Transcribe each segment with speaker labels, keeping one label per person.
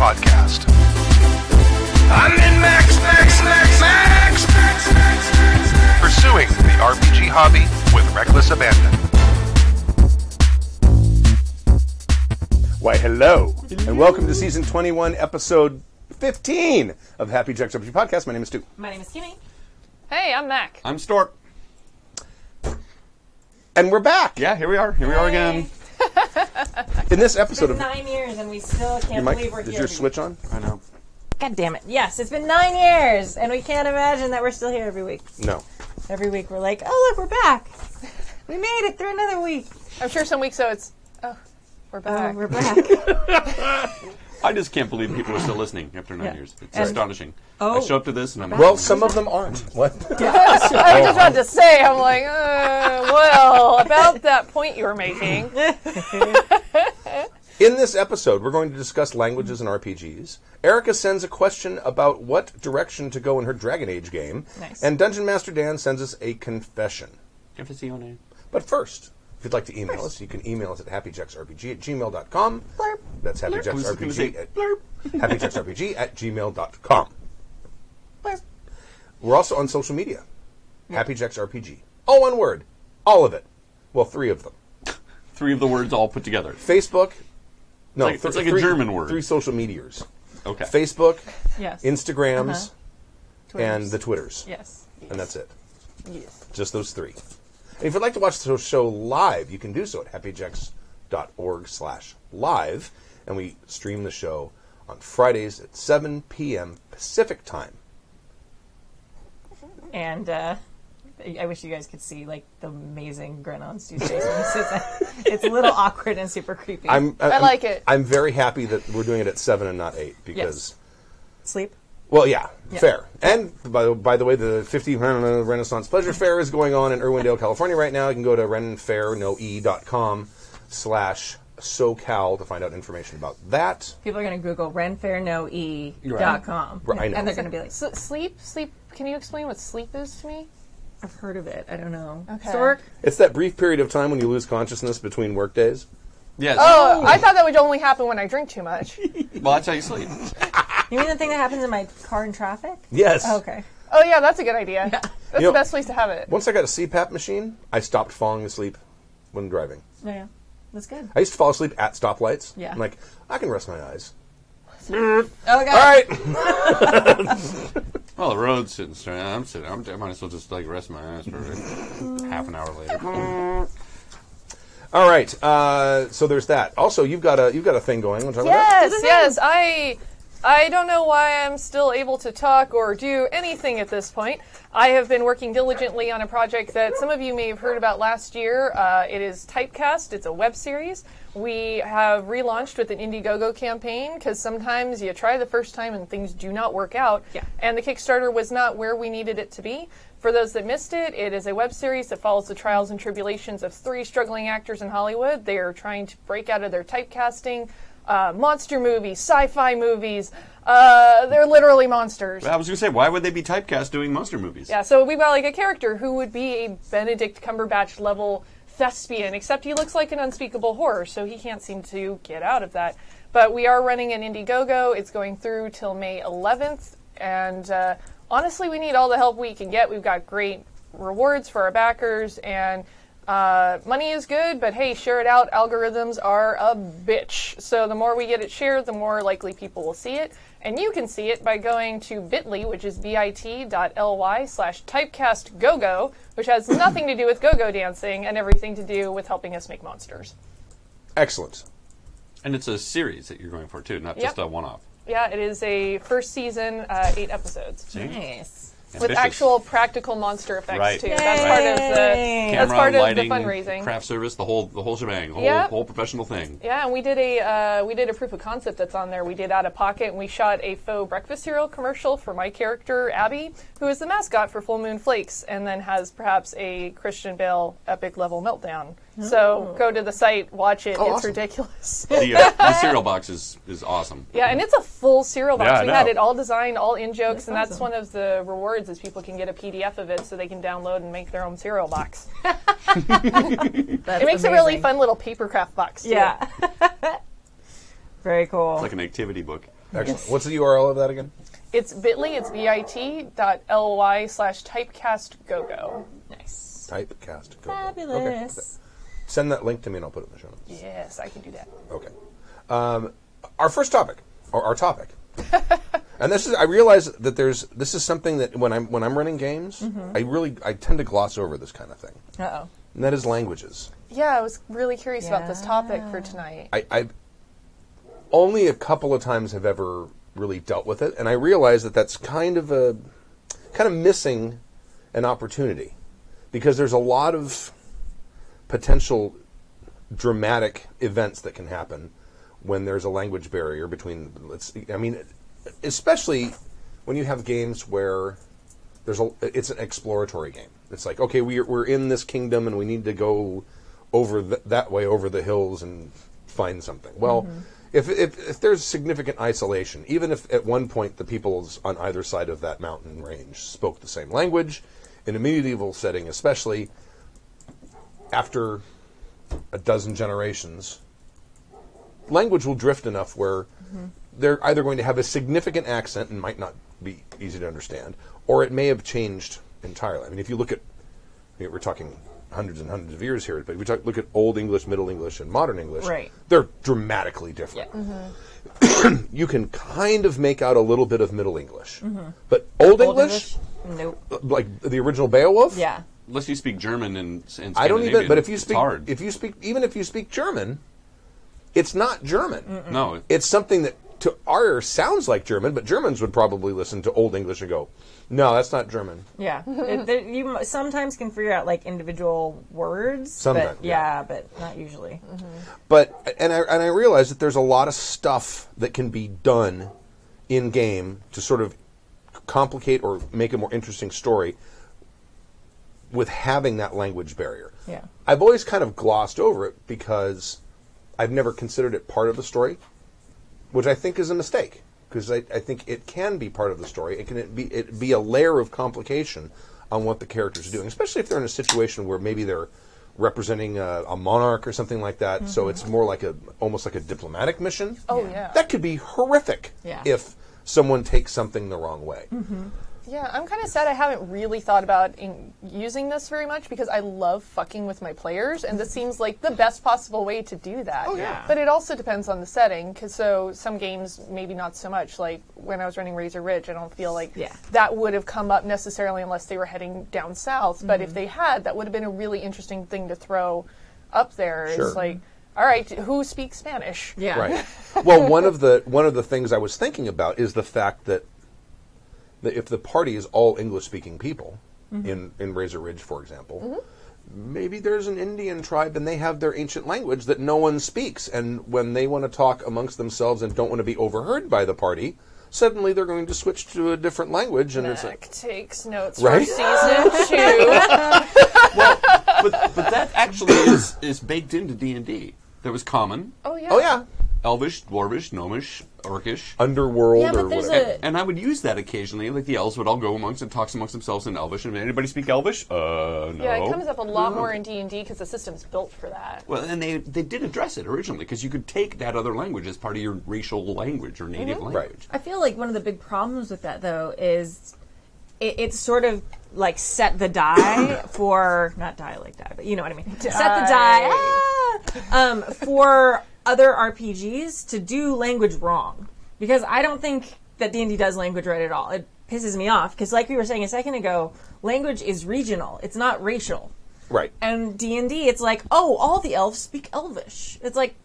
Speaker 1: podcast. I'm in Max. Pursuing the RPG hobby with reckless abandon.
Speaker 2: Why, hello, and welcome to Season 21, Episode 15 of Happy Jack's RPG Podcast. My name is Stu.
Speaker 3: My name is Kimmy.
Speaker 4: Hey, I'm Mac.
Speaker 5: I'm Stork.
Speaker 2: And we're back.
Speaker 5: Yeah, here we are. Here we are again.
Speaker 2: In this episode
Speaker 3: It's been
Speaker 2: of...
Speaker 3: 9 years and we still can't believe we're
Speaker 2: Is
Speaker 3: here.
Speaker 2: your switch on?
Speaker 5: I know.
Speaker 3: God damn it. Yes, it's been 9 years and we can't imagine that we're still here every week.
Speaker 2: No.
Speaker 3: Every week we're like, oh look, we're back. We made it through another week.
Speaker 4: I'm sure some weeks it's, we're back.
Speaker 3: We're back.
Speaker 5: I just can't believe people are still listening after 9 years. It's
Speaker 3: And-
Speaker 5: astonishing.
Speaker 3: Oh.
Speaker 5: I show up to this and I'm
Speaker 2: Well, some of them aren't. What?
Speaker 4: I was just about to say, I'm like, well, about that point you were making.
Speaker 2: In this episode, we're going to discuss languages and RPGs. Erica sends a question about what direction to go in her Dragon Age game.
Speaker 3: Nice.
Speaker 2: And Dungeon Master Dan sends us a confession.
Speaker 5: Confessione.
Speaker 2: But first, if you'd like to email us, you can email us at happyjacksrpg@gmail.com.
Speaker 3: Blurp.
Speaker 2: That's
Speaker 5: Who's gonna say
Speaker 2: happyjacksrpg happyjacksrpg@gmail.com.
Speaker 3: Blurp.
Speaker 2: We're also on social media. happyjacksrpg. All one word. All of it. Well, 3 of them.
Speaker 5: 3 of the words all put together.
Speaker 2: Facebook. No,
Speaker 5: It's like a German word.
Speaker 2: 3 social meteors.
Speaker 5: Okay.
Speaker 2: Facebook,
Speaker 3: Yes.
Speaker 2: Instagrams,
Speaker 3: Twitters.
Speaker 2: and the Twitters.
Speaker 3: Yes.
Speaker 2: And that's it.
Speaker 3: Yes.
Speaker 2: Just those 3. And if you'd like to watch the show live, you can do so at happyjacks.org/live. And we stream the show on Fridays at 7 p.m. Pacific time.
Speaker 3: And I wish you guys could see like the amazing grin on Stu's face when he says that. It's a little awkward and super creepy.
Speaker 4: I like it.
Speaker 2: I'm very happy that we're doing it at 7 and not 8 because...
Speaker 3: Sleep.
Speaker 2: Well, yeah, fair. And by the way, the 50th Renaissance Pleasure Fair is going on in Irwindale, California right now. You can go to renfairnoe.com/SoCal to find out information about that.
Speaker 3: People are going to Google renfairnoe.com.
Speaker 2: Right, I know.
Speaker 3: And they're going to be like,
Speaker 4: Sleep? Can you explain what sleep is to me?
Speaker 3: I've heard of it. I don't know.
Speaker 4: Okay.
Speaker 3: Stork?
Speaker 2: It's that brief period of time when you lose consciousness between work days.
Speaker 5: Yes.
Speaker 4: Oh, I thought that would only happen when I drink too much.
Speaker 5: Well, that's how you sleep.
Speaker 3: You mean the thing that happens in my car in traffic?
Speaker 2: Yes.
Speaker 3: Oh, okay.
Speaker 4: Oh, yeah, that's a good idea. That's
Speaker 2: You know-
Speaker 4: the best place to have it.
Speaker 2: Once I got a CPAP machine, I stopped falling asleep when driving.
Speaker 3: Oh, yeah. That's good.
Speaker 2: I used to fall asleep at stoplights.
Speaker 3: Yeah.
Speaker 2: I'm like, I can rest my eyes.
Speaker 3: Oh, God.
Speaker 2: All right.
Speaker 5: Well, the road's sitting straight. I might as well just like rest my eyes for half an hour later.
Speaker 2: All right. So there's that. Also, you've got a thing going. Want to talk about that?
Speaker 4: Yes. I don't know why I'm still able to talk or do anything at this point. I have been working diligently on a project that some of you may have heard about last year. It is Typecast. It's a web series. We have relaunched with an Indiegogo campaign because sometimes you try the first time and things do not work out.
Speaker 3: Yeah.
Speaker 4: And the Kickstarter was not where we needed it to be. For those that missed it, it is a web series that follows the trials and tribulations of 3 struggling actors in Hollywood. They are trying to break out of their typecasting. Monster movies, sci-fi movies. They're literally monsters.
Speaker 5: I was going to say, why would they be typecast doing monster movies?
Speaker 4: Yeah, so we've got like a character who would be a Benedict Cumberbatch level thespian, except he looks like an unspeakable horror, so he can't seem to get out of that. But we are running an Indiegogo. It's going through till May 11th, and honestly, we need all the help we can get. We've got great rewards for our backers, and money is good, but hey, share it out. Algorithms are a bitch. So the more we get it shared, the more likely people will see it. And you can see it by going to bit.ly, which is bit.ly/typecastgogo, which has nothing to do with go-go dancing and everything to do with helping us make monsters.
Speaker 2: Excellent.
Speaker 5: And it's a series that you're going for, too, not just a one-off.
Speaker 4: Yeah, it is a first season, 8 episodes.
Speaker 5: See?
Speaker 3: Nice.
Speaker 4: With
Speaker 5: Ambitious.
Speaker 4: actual practical monster effects,
Speaker 5: Right.
Speaker 4: too.
Speaker 3: Yay.
Speaker 4: That's part of the...
Speaker 3: Camera,
Speaker 4: That's part of
Speaker 5: lighting,
Speaker 4: the fundraising.
Speaker 5: craft service, the whole shebang, whole professional thing.
Speaker 4: Yeah, and we did a proof of concept that's on there. We did out of pocket, and we shot a faux breakfast cereal commercial for my character Abby, who is the mascot for Full Moon Flakes, and then has perhaps a Christian Bale epic level meltdown. So go to the site, watch it. It's
Speaker 2: awesome.
Speaker 4: ridiculous.
Speaker 5: The cereal box is awesome.
Speaker 4: Yeah, and it's a full cereal box.
Speaker 5: Yeah, I
Speaker 4: We had
Speaker 5: know.
Speaker 4: it all designed, all in jokes,
Speaker 3: That's
Speaker 4: and that's
Speaker 3: awesome.
Speaker 4: one of the rewards is people can get a PDF of it so they can download and make their own cereal box.
Speaker 3: That's
Speaker 4: It makes a really
Speaker 3: amazing.
Speaker 4: fun little paper craft box, too.
Speaker 3: Yeah. Very cool.
Speaker 5: It's like an activity book.
Speaker 2: Excellent. What's the URL of that again?
Speaker 4: It's bit.ly, it's bit.ly/typecastgogo.
Speaker 3: Nice.
Speaker 2: Typecast. Go.
Speaker 3: Fabulous.
Speaker 2: Okay. Send that link to me and I'll put it in the show notes.
Speaker 4: Yes, I can do that.
Speaker 2: Okay. Our first topic, or our topic, and I realize that this is something that when I'm running games, I tend to gloss over this kind of thing.
Speaker 3: Uh-oh.
Speaker 2: And that is languages.
Speaker 4: Yeah, I was really curious about this topic for tonight.
Speaker 2: I've only a couple of times have ever really dealt with it, and I realize that that's kind of missing an opportunity, because there's a lot of potential dramatic events that can happen when there's a language barrier between, especially when you have games where it's an exploratory game. It's like, okay, we're in this kingdom and we need to go over that way over the hills and find something. Well, if there's significant isolation, even if at one point the peoples on either side of that mountain range spoke the same language, in a medieval setting especially, after a dozen generations, language will drift enough where they're either going to have a significant accent and might not be easy to understand, or it may have changed entirely. I mean, if you look at, we're talking hundreds and hundreds of years here, but if we look at Old English, Middle English, and Modern English,
Speaker 3: right,
Speaker 2: they're dramatically different.
Speaker 3: Yeah.
Speaker 2: You can kind of make out a little bit of Middle English, but Old English,
Speaker 3: nope.
Speaker 2: Like the original Beowulf,
Speaker 3: Yeah.
Speaker 5: Unless you speak German and
Speaker 2: I don't even. But if you
Speaker 5: speak,
Speaker 2: even if you speak German, it's not German.
Speaker 5: no,
Speaker 2: It's something that to our sounds like German, but Germans would probably listen to Old English and go, "No, that's not German."
Speaker 3: Yeah. You sometimes can figure out like individual words.
Speaker 2: Sometimes,
Speaker 3: but not usually.
Speaker 2: But and I realize that there's a lot of stuff that can be done in game to sort of complicate or make a more interesting story with having that language barrier.
Speaker 3: Yeah.
Speaker 2: I've always kind of glossed over it because I've never considered it part of the story, which I think is a mistake, because I think it can be part of the story. It can be a layer of complication on what the characters are doing, especially if they're in a situation where maybe they're representing a monarch or something like that. So it's more like almost like a diplomatic mission.
Speaker 4: Oh, yeah.
Speaker 2: That could be horrific if someone takes something the wrong way.
Speaker 4: Yeah, I'm kind of sad I haven't really thought about using this very much, because I love fucking with my players, and this seems like the best possible way to do that.
Speaker 2: Oh, yeah.
Speaker 4: But it also depends on the setting, because some games maybe not so much. Like when I was running Razor Ridge, I don't feel like that would have come up necessarily unless they were heading down south. But if they had, that would have been a really interesting thing to throw up there.
Speaker 2: Sure.
Speaker 4: It's like, all right, who speaks Spanish?
Speaker 3: Yeah.
Speaker 2: Right. Well, one of the things I was thinking about is the fact that if the party is all English-speaking people, in Razor Ridge, for example, maybe there's an Indian tribe and they have their ancient language that no one speaks, and when they want to talk amongst themselves and don't want to be overheard by the party, suddenly they're going to switch to a different language, and it's like,
Speaker 4: takes notes
Speaker 2: right?
Speaker 4: for season 2.
Speaker 5: well, but that actually is baked into D&D. There was Common,
Speaker 4: Oh yeah.
Speaker 2: oh yeah,
Speaker 5: Elvish, Dwarvish, Gnomish, Orcish.
Speaker 2: underworld
Speaker 3: Yeah, but
Speaker 2: or
Speaker 3: there's
Speaker 2: whatever.
Speaker 5: And I would use that occasionally. Like the elves would all go amongst and talk amongst themselves in Elvish. And anybody speak Elvish? No.
Speaker 4: Yeah, it comes up a lot more in D&D because the system's built for that.
Speaker 5: Well, and they did address it originally, because you could take that other language as part of your racial language or native language.
Speaker 3: I feel like one of the big problems with that, though, is it's sort of like set the die for, not die like die, but you know what I mean. Set the die for other RPGs to do language wrong. Because I don't think that D&D does language right at all. It pisses me off, because like we were saying a second ago, language is regional. It's not racial.
Speaker 2: Right.
Speaker 3: And D&D, it's like, oh, all the elves speak Elvish. It's like,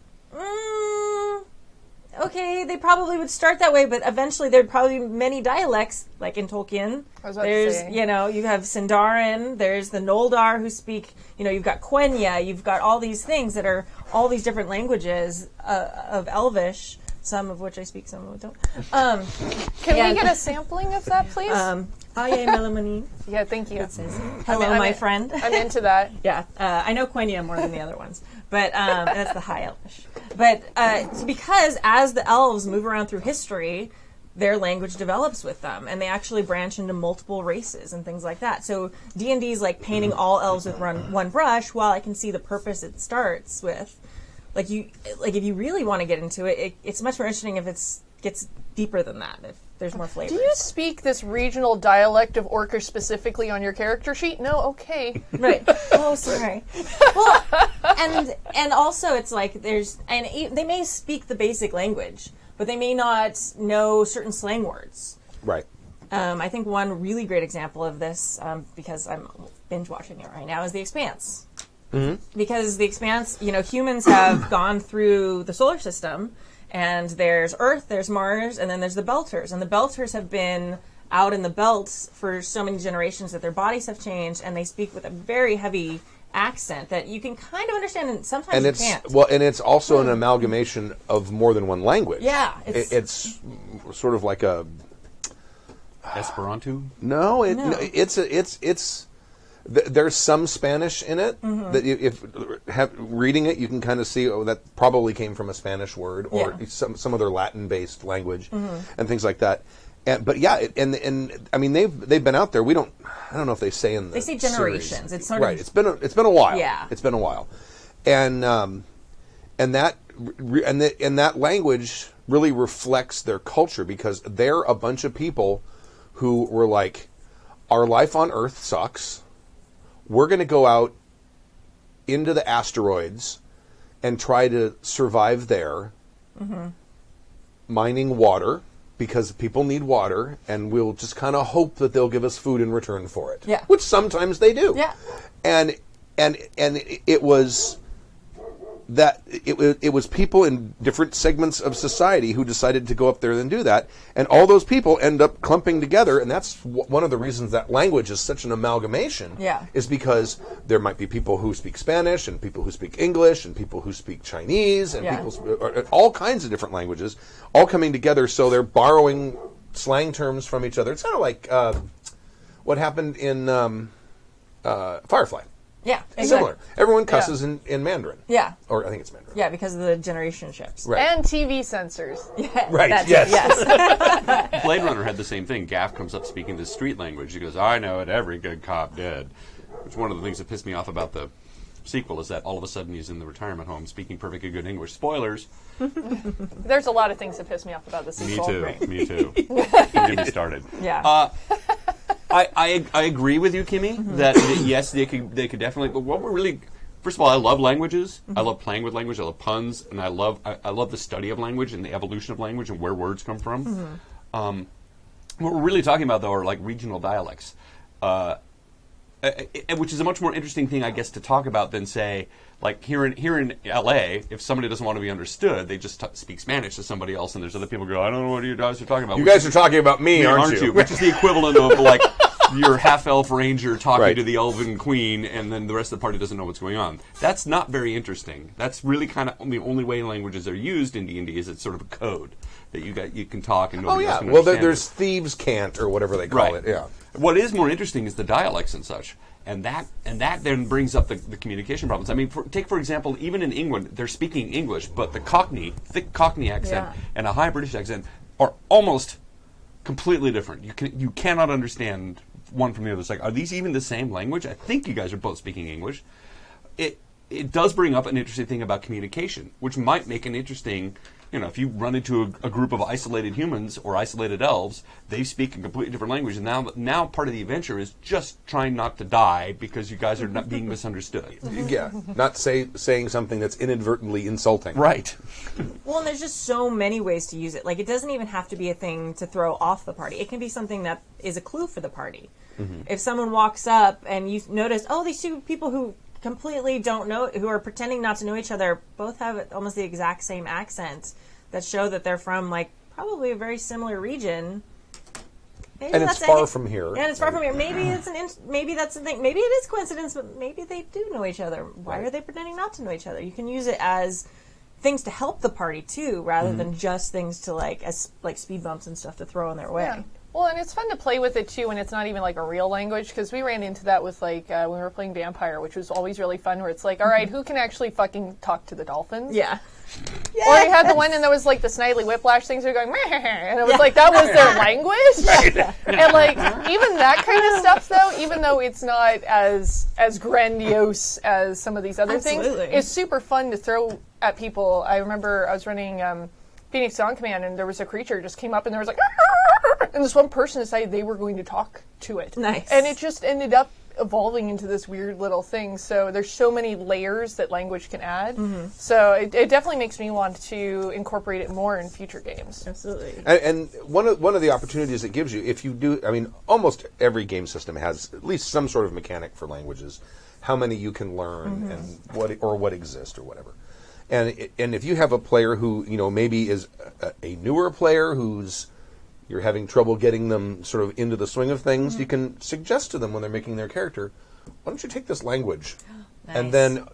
Speaker 3: okay, they probably would start that way, but eventually there'd probably be many dialects, like in Tolkien.
Speaker 4: I was about to say.
Speaker 3: You have Sindarin, there's the Noldar who speak, you've got Quenya, you've got all these things that are all these different languages of Elvish, some of which I speak, some of which I don't.
Speaker 4: Can we get a sampling of that, please?
Speaker 3: Aye, Melamani.
Speaker 4: Yeah, thank you.
Speaker 3: Hello, my friend.
Speaker 4: I'm into that.
Speaker 3: Yeah, I know Quenya more than the other ones, but that's the High Elvish. But it's because as the elves move around through history, their language develops with them, and they actually branch into multiple races and things like that. So D&D is like painting all elves with one brush, while I can see the purpose it starts with. If you really want to get into it, it's much more interesting if it gets deeper than that if there's more flavors.
Speaker 4: Do you speak this regional dialect of Orcish specifically on your character sheet? No, okay.
Speaker 3: Right. Oh, sorry. Well, and also it's like they may speak the basic language, but they may not know certain slang words.
Speaker 2: Right.
Speaker 3: I think one really great example of this, because I'm binge watching it right now, is The Expanse. Mm-hmm. Because The Expanse, humans have gone through the solar system, and there's Earth, there's Mars, and then there's the Belters. And the Belters have been out in the belts for so many generations that their bodies have changed, and they speak with a very heavy accent that you can kind of understand, and sometimes you can't.
Speaker 2: Well, and it's also an amalgamation of more than one language.
Speaker 3: Yeah.
Speaker 2: It's sort of like a...
Speaker 5: Esperanto?
Speaker 2: No, there's some Spanish in it that reading it you can kind of see that probably came from a Spanish word or some other Latin-based language and things like that. But and I mean they've been out there. I don't know if they say in the
Speaker 3: they say generations.
Speaker 2: Series.
Speaker 3: It's sort
Speaker 2: right.
Speaker 3: of
Speaker 2: It's been a while.
Speaker 3: Yeah,
Speaker 2: it's been a while, and that language really reflects their culture because they're a bunch of people who were like, our life on Earth sucks. We're going to go out into the asteroids and try to survive there, mining water, because people need water, and we'll just kind of hope that they'll give us food in return for it.
Speaker 3: Yeah.
Speaker 2: Which sometimes they do.
Speaker 3: Yeah.
Speaker 2: And it was... it was people in different segments of society who decided to go up there and do that, and all those people end up clumping together, and that's one of the reasons that language is such an amalgamation.
Speaker 3: Yeah.
Speaker 2: Is because there might be people who speak Spanish, and people who speak English, and people who speak Chinese, and all kinds of different languages, all coming together. So they're borrowing slang terms from each other. It's kind of like what happened in Firefly.
Speaker 3: Yeah, exactly.
Speaker 2: Similar. Everyone cusses in Mandarin.
Speaker 3: Yeah.
Speaker 2: Or I think it's Mandarin.
Speaker 3: Yeah, because of the generation shifts.
Speaker 2: Right.
Speaker 4: And TV censors.
Speaker 3: Yeah,
Speaker 2: right,
Speaker 3: yes.
Speaker 5: Blade Runner had the same thing. Gaff comes up speaking this street language. He goes, I know it, every good cop did. Which one of the things that pissed me off about the sequel is that all of a sudden he's in the retirement home speaking perfectly good English. Spoilers.
Speaker 4: There's a lot of things that piss me off about the sequel.
Speaker 5: Me too. Don't get me started.
Speaker 3: Yeah.
Speaker 5: I agree with you, Kimmy, that yes, they could definitely. But what we're really, first of all, I love languages. I love playing with language. I love puns, and I love the study of language and the evolution of language and where words come from. What we're really talking about, though, are like regional dialects, which is a much more interesting thing, I guess, to talk about than say. Like here in L.A., if somebody doesn't want to be understood, they just speak Spanish to somebody else, and there's other people who go, I don't know what you guys are talking about.
Speaker 2: You guys are talking about me, aren't you?
Speaker 5: Which is the equivalent of like your half-elf ranger talking to the elven queen, and then the rest of the party doesn't know what's going on. That's not very interesting. That's really kind of the only way languages are used in D&D is it's sort of a code that you can talk and nobody else can understand.
Speaker 2: Well, there's thieves' cant or whatever they call it. Yeah.
Speaker 5: What is more interesting is the dialects and such. And that then brings up the communication problems. I mean, take for example, even in England, they're speaking English, but the thick Cockney accent and a high British accent are almost completely different. You cannot understand one from the other. It's like, are these even the same language? I think you guys are both speaking English. It does bring up an interesting thing about communication, which might make an interesting. If you run into a group of isolated humans or isolated elves, they speak a completely different language. And now part of the adventure is just trying not to die because you guys are not being misunderstood.
Speaker 2: Yeah, not saying something that's inadvertently insulting.
Speaker 5: Right.
Speaker 3: Well, and there's just so many ways to use it. Like, it doesn't even have to be a thing to throw off the party. It can be something that is a clue for the party. If someone walks up and you notice, these two people who completely don't know, who are pretending not to know each other, both have almost the exact same accent that show that they're from like probably a very similar region. Maybe
Speaker 2: and it's far from here.
Speaker 3: And it's far from here. Maybe maybe that's the thing. Maybe it is coincidence, but maybe they do know each other. Why are they pretending not to know each other? You can use it as things to help the party too, rather than just things to like speed bumps and stuff to throw in their way.
Speaker 4: Yeah. Well, and it's fun to play with it too when it's not even like a real language, because we ran into that with like when we were playing Vampire, which was always really fun, where it's like, all right, who can actually fucking talk to the dolphins?
Speaker 3: Yeah.
Speaker 4: Or you had the one and there was like the Snidely Whiplash things are going, meh, and it was like that was their language. And like even that kind of stuff though, even though it's not as grandiose as some of these other things, is super fun to throw at people. I remember I was running Phoenix Dawn Command, and there was a creature just came up, and there was like, and this one person decided they were going to talk to it.
Speaker 3: Nice.
Speaker 4: And it just ended up evolving into this weird little thing. So there's so many layers that language can add. So it definitely makes me want to incorporate it more in future games.
Speaker 3: Absolutely.
Speaker 2: And one of the opportunities it gives you, if you do, I mean, almost every game system has at least some sort of mechanic for languages, how many you can learn and what exists or whatever. And if you have a player who, you know, maybe is a newer player who's you're having trouble getting them sort of into the swing of things, you can suggest to them when they're making their character, why don't you take this language?
Speaker 3: Nice.
Speaker 2: And then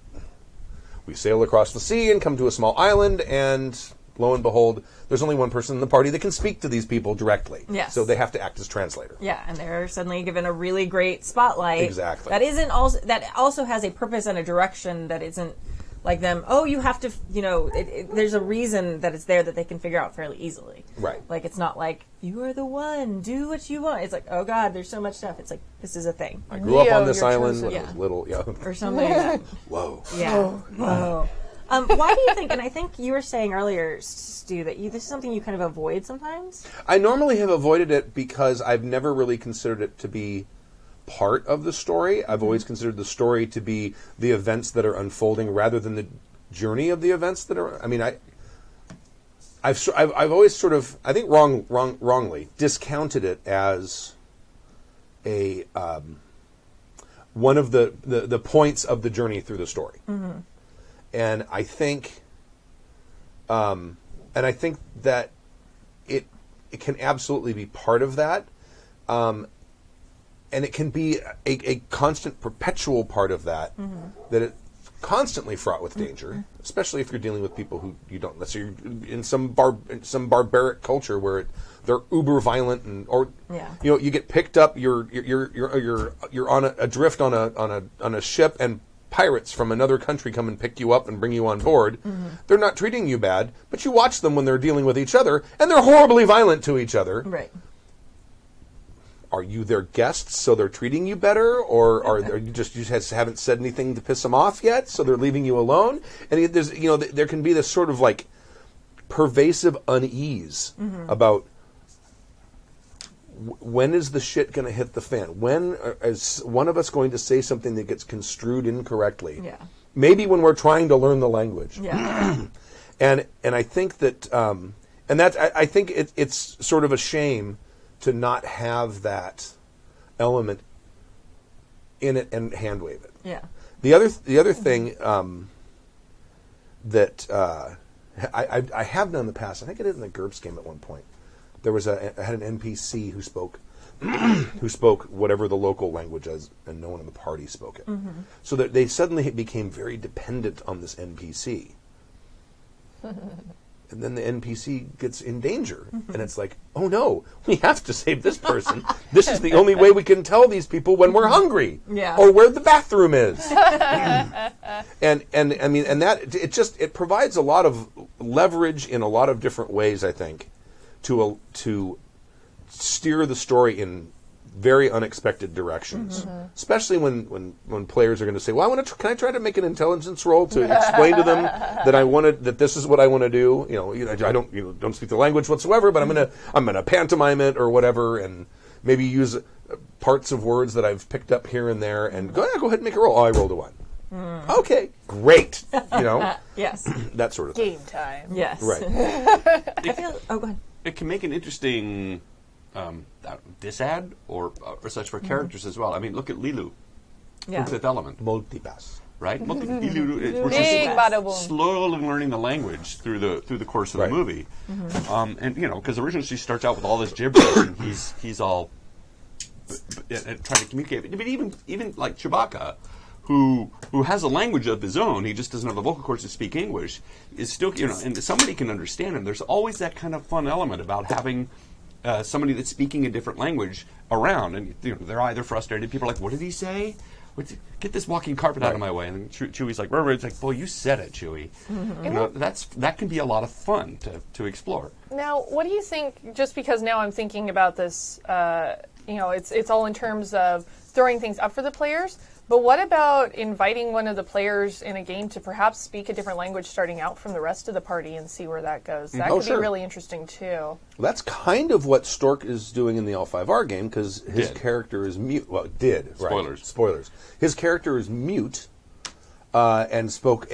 Speaker 2: we sail across the sea and come to a small island, and lo and behold, there's only one person in the party that can speak to these people directly.
Speaker 3: Yes.
Speaker 2: So they have to act as translator.
Speaker 3: Yeah, and they're suddenly given a really great spotlight.
Speaker 2: Exactly.
Speaker 3: That also has a purpose and a direction that isn't like them, oh, you have to, you know, there's a reason that it's there that they can figure out fairly easily.
Speaker 2: Right.
Speaker 3: Like, it's not like, you are the one, do what you want. It's like, oh, God, there's so much stuff. It's like, this is a thing.
Speaker 2: I grew up on
Speaker 4: Neo,
Speaker 2: this
Speaker 4: you're
Speaker 2: island
Speaker 4: chosen.
Speaker 2: when I was little. Yeah.
Speaker 3: Or something like that.
Speaker 2: Whoa.
Speaker 3: Yeah. Whoa. Why do you think, and I think you were saying earlier, Stu, that this is something you kind of avoid sometimes?
Speaker 2: I normally have avoided it because I've never really considered it to be part of the story. I've always considered the story to be the events that are unfolding rather than the journey of the events that are. I mean, I've always sort of, I think wrongly discounted it as a one of the points of the journey through the story. And I think that it can absolutely be part of that. And it can be a constant, perpetual part of that, that it's constantly fraught with danger, especially if you're dealing with people who you don't necessarily, in some barbaric culture where they're uber violent, and you know, you get picked up, you're on adrift on a ship, and pirates from another country come and pick you up and bring you on board. They're not treating you bad, but you watch them when they're dealing with each other, and they're horribly violent to each other.
Speaker 3: Right.
Speaker 2: Are you their guests, so they're treating you better, or are you just haven't said anything to piss them off yet, so they're leaving you alone? And there's, you know, there can be this sort of like pervasive unease about when is the shit going to hit the fan? When is one of us going to say something that gets construed incorrectly?
Speaker 3: Yeah.
Speaker 2: Maybe when we're trying to learn the language.
Speaker 3: Yeah.
Speaker 2: And I think that I think it's sort of a shame to not have that element in it and hand wave it.
Speaker 3: Yeah.
Speaker 2: The other thing that I have done in the past, I think I did in the GURPS game at one point. There was I had an NPC who spoke whatever the local language is, and no one in the party spoke it. So that they suddenly became very dependent on this NPC. And then the NPC gets in danger, and it's like, oh no, we have to save this person. This is the only way we can tell these people when we're hungry, or where the bathroom is. and I mean, and that it provides a lot of leverage in a lot of different ways, I think, to steer the story in very unexpected directions, especially when players are going to say, "Well, can I try to make an intelligence roll to explain to them that this is what I want to do? You know, I don't speak the language whatsoever, but I'm gonna pantomime it or whatever, and maybe use parts of words that I've picked up here and there, and go ahead and make a roll. Oh, I rolled a 1. Okay, great. You know,
Speaker 3: Yes.
Speaker 2: that sort of thing.
Speaker 4: Game time.
Speaker 3: Yes.
Speaker 2: Right.
Speaker 3: I feel. Oh, go ahead.
Speaker 5: It can make an interesting disad or such for characters as well. I mean, look at Lilu,
Speaker 3: Yeah.
Speaker 5: Fifth Element,
Speaker 2: Multipass.
Speaker 5: right? Look at Lilu, where
Speaker 4: Big
Speaker 5: she's
Speaker 4: bada boom.
Speaker 5: slowly learning the lange through the course of
Speaker 2: Right.
Speaker 5: the movie, and you know, because originally she starts out with all this gibberish, and he's all trying to communicate. But even like Chewbacca, who has a language of his own, he just doesn't have the vocal cords to speak English, is still, you know, and somebody can understand him. There's always that kind of fun element about having somebody that's speaking a different language around, and you know, they're either frustrated. People are like, "What did he say? Get this walking carpet out of my way." And then Chewie's like, "Rrr." It's like, "Boy, you said it, Chewie." You know, that can be a lot of fun to explore.
Speaker 4: Now, what do you think? Just because now I'm thinking about this, you know, it's all in terms of throwing things up for the players. But what about inviting one of the players in a game to perhaps speak a different language starting out from the rest of the party and see where that goes? That could be really interesting, too.
Speaker 2: Well, that's kind of what Stork is doing in the L5R game, because his character is mute. Well,
Speaker 5: Spoilers.
Speaker 2: Right. Spoilers. His character is mute and spoke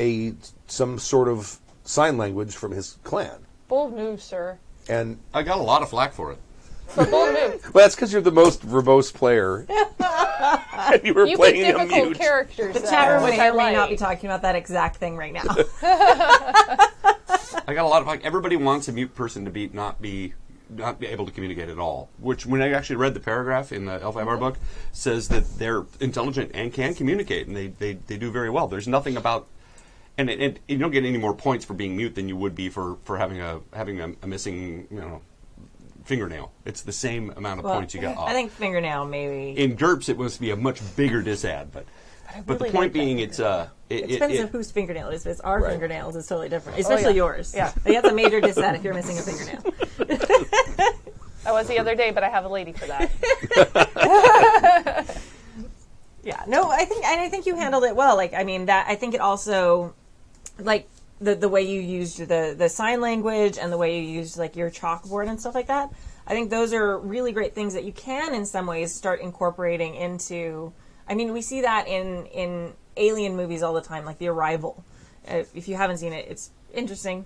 Speaker 2: some sort of sign language from his clan.
Speaker 4: Bold move, sir.
Speaker 2: And
Speaker 5: I got a lot of flack for it.
Speaker 4: So bold move.
Speaker 2: Well, that's because you're the most verbose player. And you were playing
Speaker 4: pick
Speaker 2: a
Speaker 4: difficult
Speaker 2: mute.
Speaker 4: characters.
Speaker 3: The chat room
Speaker 4: which
Speaker 3: may
Speaker 4: I
Speaker 3: or may not
Speaker 4: like.
Speaker 3: be talking about that exact thing right now.
Speaker 5: I got a lot of like everybody wants a mute person to not be able to communicate at all. Which, when I actually read the paragraph in the L5R book, says that they're intelligent and can communicate, and they do very well. There's nothing about, and you don't get any more points for being mute than you would be for having a missing fingernail. It's the same amount of points you got off.
Speaker 3: I think fingernail maybe.
Speaker 5: In GURPS, it must be a much bigger disad, but the point being,
Speaker 3: it depends on whose fingernail it is. If it's our fingernails, it's totally different. Especially yours.
Speaker 4: Yeah.
Speaker 3: That's a major disad if you're missing a fingernail.
Speaker 4: I was the other day, but I have a lady for that.
Speaker 3: Yeah. No, I think you handled it well. Like, I mean, I think it also, like, the way you used the sign language and the way you used, like, your chalkboard and stuff like that. I think those are really great things that you can, in some ways, start incorporating into. I mean, we see that in alien movies all the time, like The Arrival. If you haven't seen it, it's interesting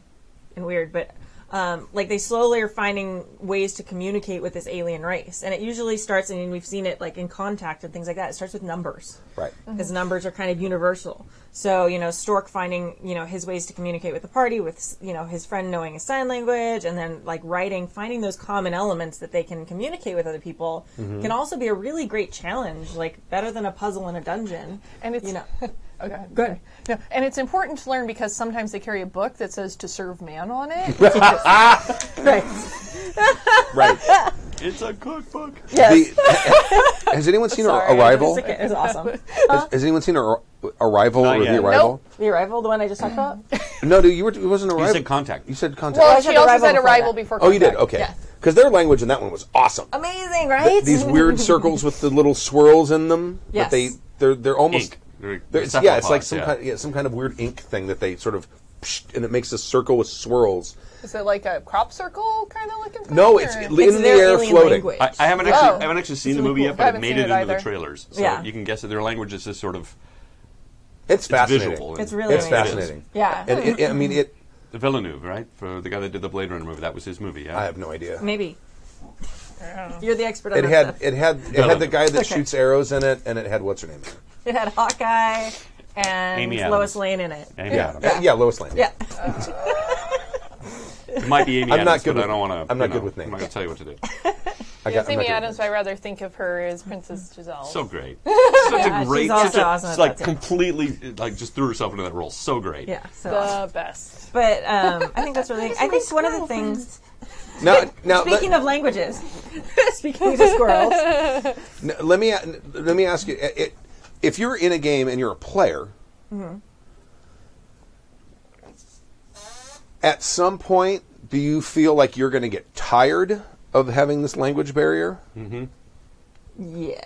Speaker 3: and weird, but like, they slowly are finding ways to communicate with this alien race, and it usually starts. I mean, we've seen it like in Contact and things like that. It starts with numbers,
Speaker 2: Right?
Speaker 3: because numbers are kind of universal. So, Stork finding his ways to communicate with the party, with his friend knowing his sign language, and then like writing, finding those common elements that they can communicate with other people can also be a really great challenge. Like, better than a puzzle in a dungeon.
Speaker 4: And it's okay.
Speaker 3: Good.
Speaker 4: No, and it's important to learn because sometimes they carry a book that says "To serve man" on it.
Speaker 3: Right.
Speaker 2: Right.
Speaker 5: it's a cookbook.
Speaker 3: Yes.
Speaker 2: Has anyone seen
Speaker 3: Sorry,
Speaker 2: Arrival?
Speaker 3: It was awesome.
Speaker 2: Has anyone seen Arrival
Speaker 5: Not
Speaker 2: or
Speaker 5: yet.
Speaker 2: The Arrival?
Speaker 3: The Arrival, the one I just talked about.
Speaker 2: No, dude, it wasn't Arrival.
Speaker 5: You said Contact.
Speaker 2: You said Contact.
Speaker 4: Well,
Speaker 3: I
Speaker 4: she
Speaker 3: said
Speaker 4: also
Speaker 3: Arrival
Speaker 4: said
Speaker 3: before
Speaker 4: Arrival
Speaker 3: that.
Speaker 4: before.
Speaker 2: Oh, you did?
Speaker 4: Contact.
Speaker 2: Okay.
Speaker 3: Yeah.
Speaker 2: Because their language in that one was awesome.
Speaker 3: Amazing, right?
Speaker 2: These weird circles with the little swirls in them.
Speaker 3: Yes.
Speaker 2: But they're almost.
Speaker 5: Ink.
Speaker 2: It's like some kind of weird ink thing that they sort of, and it makes a circle with swirls.
Speaker 4: Is it like a crop circle kind of looking thing?
Speaker 2: No, it's
Speaker 4: or-
Speaker 2: in the
Speaker 3: their
Speaker 2: air
Speaker 3: alien
Speaker 2: floating.
Speaker 3: language.
Speaker 5: I haven't actually seen the movie
Speaker 3: cool.
Speaker 5: yet, but
Speaker 4: I
Speaker 5: I've
Speaker 4: haven't
Speaker 5: made
Speaker 4: seen
Speaker 5: it
Speaker 4: it
Speaker 5: into
Speaker 4: either.
Speaker 5: the trailers. So
Speaker 3: Yeah.
Speaker 5: you can guess that their language is just sort of
Speaker 2: It's fascinating.
Speaker 5: visual.
Speaker 3: It's really
Speaker 2: It's
Speaker 3: amazing.
Speaker 2: fascinating.
Speaker 3: Yeah.
Speaker 2: And I mean,
Speaker 5: Villeneuve, right? For the guy that did the Blade Runner movie, that was his movie. Yeah.
Speaker 2: I have no idea.
Speaker 3: Maybe. You're the expert on
Speaker 2: It
Speaker 3: that
Speaker 2: had
Speaker 3: stuff.
Speaker 2: the guy that
Speaker 3: Okay.
Speaker 2: shoots arrows in it, and it had what's her name?
Speaker 3: It had Hawkeye and
Speaker 5: Amy
Speaker 3: Lois
Speaker 5: Adams.
Speaker 3: Lane in it.
Speaker 5: Amy
Speaker 2: Yeah,
Speaker 5: Adams.
Speaker 2: yeah, Lois Lane.
Speaker 3: Yeah.
Speaker 5: It might be Amy
Speaker 2: I'm not
Speaker 5: Adams,
Speaker 2: good
Speaker 5: but
Speaker 2: with-
Speaker 5: I don't want to.
Speaker 2: I'm not good with
Speaker 5: I'm not
Speaker 2: names.
Speaker 5: going to tell you what to do.
Speaker 2: I
Speaker 4: Yes,
Speaker 2: I'm
Speaker 4: Amy
Speaker 2: not good
Speaker 4: Adams,
Speaker 2: with
Speaker 4: but I rather think of her as Princess Giselle.
Speaker 5: So great. Such a great.
Speaker 3: she's also
Speaker 5: such a,
Speaker 3: awesome
Speaker 5: it's
Speaker 3: at
Speaker 5: like
Speaker 3: that, too.
Speaker 5: completely like just threw herself into that role. So great.
Speaker 3: Yeah. So
Speaker 4: The
Speaker 3: awesome.
Speaker 4: best.
Speaker 3: But I think that's really. I think one of the things.
Speaker 2: names. Now,
Speaker 3: Speaking of languages, speaking to squirrels,
Speaker 2: let me ask you: if you're in a game and you're a player, at some point, do you feel like you're going to get tired of having this language barrier?
Speaker 3: yeah.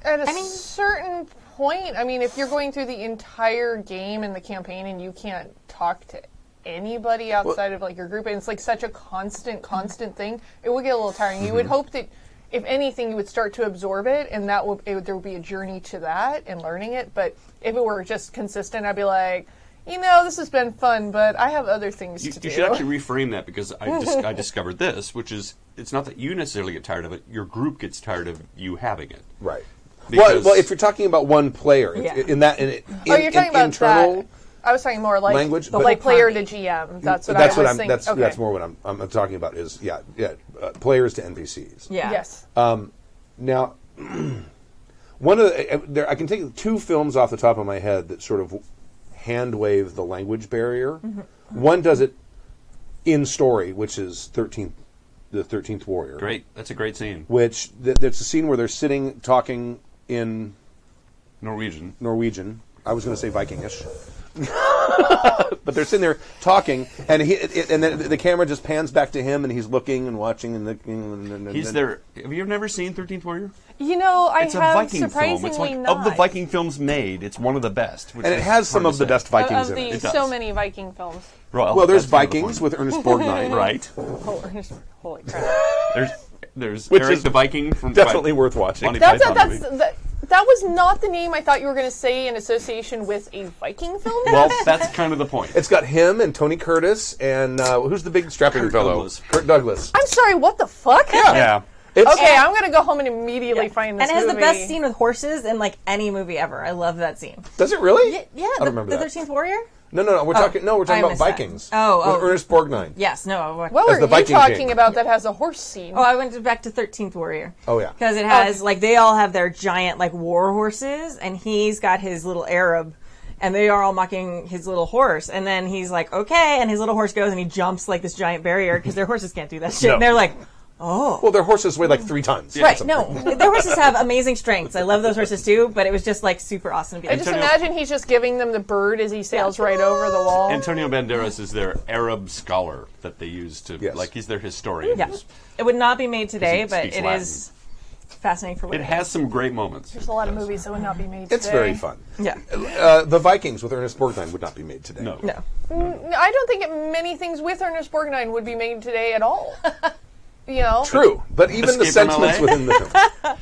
Speaker 4: At a certain point, I mean, if you're going through the entire game and the campaign and you can't talk to anybody outside of like your group, and it's like such a constant thing, it would get a little tiring. You would hope that, if anything, you would start to absorb it, and there would be a journey to that and learning it. But if it were just consistent, I'd be like, this has been fun, but I have other things to do.
Speaker 5: You should actually reframe that, because I discovered this, which is it's not that you necessarily get tired of it; your group gets tired of you having it.
Speaker 2: Right.
Speaker 5: Because-
Speaker 2: Well, if you're talking about one player,
Speaker 3: Yeah.
Speaker 2: in that,
Speaker 4: You're talking about
Speaker 2: internal
Speaker 4: that. I was talking more like
Speaker 2: language,
Speaker 4: the
Speaker 2: but-
Speaker 4: like player to GM. That's what
Speaker 2: that's
Speaker 4: I was
Speaker 2: what
Speaker 4: thinking.
Speaker 2: that's
Speaker 4: Okay.
Speaker 2: that's more what I'm talking about is players to NPCs.
Speaker 3: Yeah.
Speaker 4: Yes.
Speaker 2: Now, one of I can take two films off the top of my head that sort of hand wave the language barrier. One does it in story, which is the 13th Warrior.
Speaker 5: Great, that's a great scene.
Speaker 2: Which there's a scene where they're sitting talking in
Speaker 5: Norwegian.
Speaker 2: I was going to say Vikingish. But they're sitting there talking, and then the camera just pans back to him, and he's looking and watching and looking.
Speaker 5: He's there. Have you never seen 13th Warrior?
Speaker 4: You know, I
Speaker 5: It's a
Speaker 4: have
Speaker 5: Viking film.
Speaker 4: surprisingly
Speaker 5: It's like,
Speaker 4: not.
Speaker 5: of the Viking films made, it's one of the best.
Speaker 2: And it has some of the best Vikings
Speaker 4: of
Speaker 2: in
Speaker 4: the
Speaker 2: it.
Speaker 4: so many Viking films.
Speaker 2: Well, there's
Speaker 5: that's kind of the
Speaker 2: Vikings
Speaker 5: point.
Speaker 2: with Ernest Borgnine.
Speaker 5: Right.
Speaker 4: Holy crap.
Speaker 5: There's
Speaker 2: Which
Speaker 5: Eric
Speaker 2: is
Speaker 5: the Viking from
Speaker 2: Definitely worth watching.
Speaker 5: Monty
Speaker 4: That
Speaker 5: Python movie.
Speaker 4: was not the name I thought you were going to say in association with a Viking film.
Speaker 5: Well, that's kind of the point.
Speaker 2: It's got him and Tony Curtis and who's the big strapping
Speaker 5: Kirk
Speaker 2: fellow?
Speaker 5: Douglas.
Speaker 2: Kirk Douglas.
Speaker 4: I'm sorry, what the fuck?
Speaker 5: Yeah.
Speaker 2: It's,
Speaker 4: Okay, I'm going to go home and immediately find this
Speaker 3: And it has
Speaker 4: movie.
Speaker 3: the best scene with horses in like any movie ever. I love that scene.
Speaker 2: Does it really?
Speaker 3: Yeah,
Speaker 2: I don't remember
Speaker 3: the
Speaker 2: that.
Speaker 3: 13th Warrior.
Speaker 2: No. We're talking. No, we're talking
Speaker 3: I
Speaker 2: about
Speaker 3: missed that.
Speaker 2: Vikings.
Speaker 3: Oh.
Speaker 2: With Ernest Borgnine.
Speaker 3: Yes, no.
Speaker 4: What
Speaker 2: As
Speaker 4: were
Speaker 2: the
Speaker 4: you
Speaker 2: Viking
Speaker 4: talking
Speaker 2: King.
Speaker 4: about that has a horse scene?
Speaker 3: Oh, I went back to 13th Warrior.
Speaker 2: Oh yeah.
Speaker 3: Because it has, like, they all have their giant, like, war horses, and he's got his little Arab, and they are all mocking his little horse. And then he's like, okay, and his little horse goes and he jumps, like, this giant barrier, because their horses can't do that shit.
Speaker 2: No.
Speaker 3: And they're like, oh.
Speaker 2: Well, their horses weigh like 3 tons.
Speaker 3: Right, no. Their horses have amazing strengths. I love those horses, too, but it was just, like, super awesome to be
Speaker 4: I
Speaker 3: like,
Speaker 4: just
Speaker 5: Antonio-
Speaker 4: imagine he's just giving them the bird as he sails right over the wall.
Speaker 5: Antonio Banderas is their Arab scholar that they use to,
Speaker 2: Yes.
Speaker 5: like, he's their historian.
Speaker 3: yeah. It would not be made today,
Speaker 5: Because he
Speaker 3: but
Speaker 5: speaks
Speaker 3: it
Speaker 5: Latin.
Speaker 3: is fascinating for what
Speaker 5: It has some great moments.
Speaker 4: There's a lot of movies that would not be made today.
Speaker 2: It's very fun.
Speaker 3: Yeah.
Speaker 2: The Vikings with Ernest Borgnine would not be made today.
Speaker 5: No.
Speaker 3: No.
Speaker 4: I don't think many things with Ernest Borgnine would be made today at all. You know?
Speaker 2: True, but even the
Speaker 5: Escape from
Speaker 2: sentiments
Speaker 5: LA?
Speaker 2: within the film.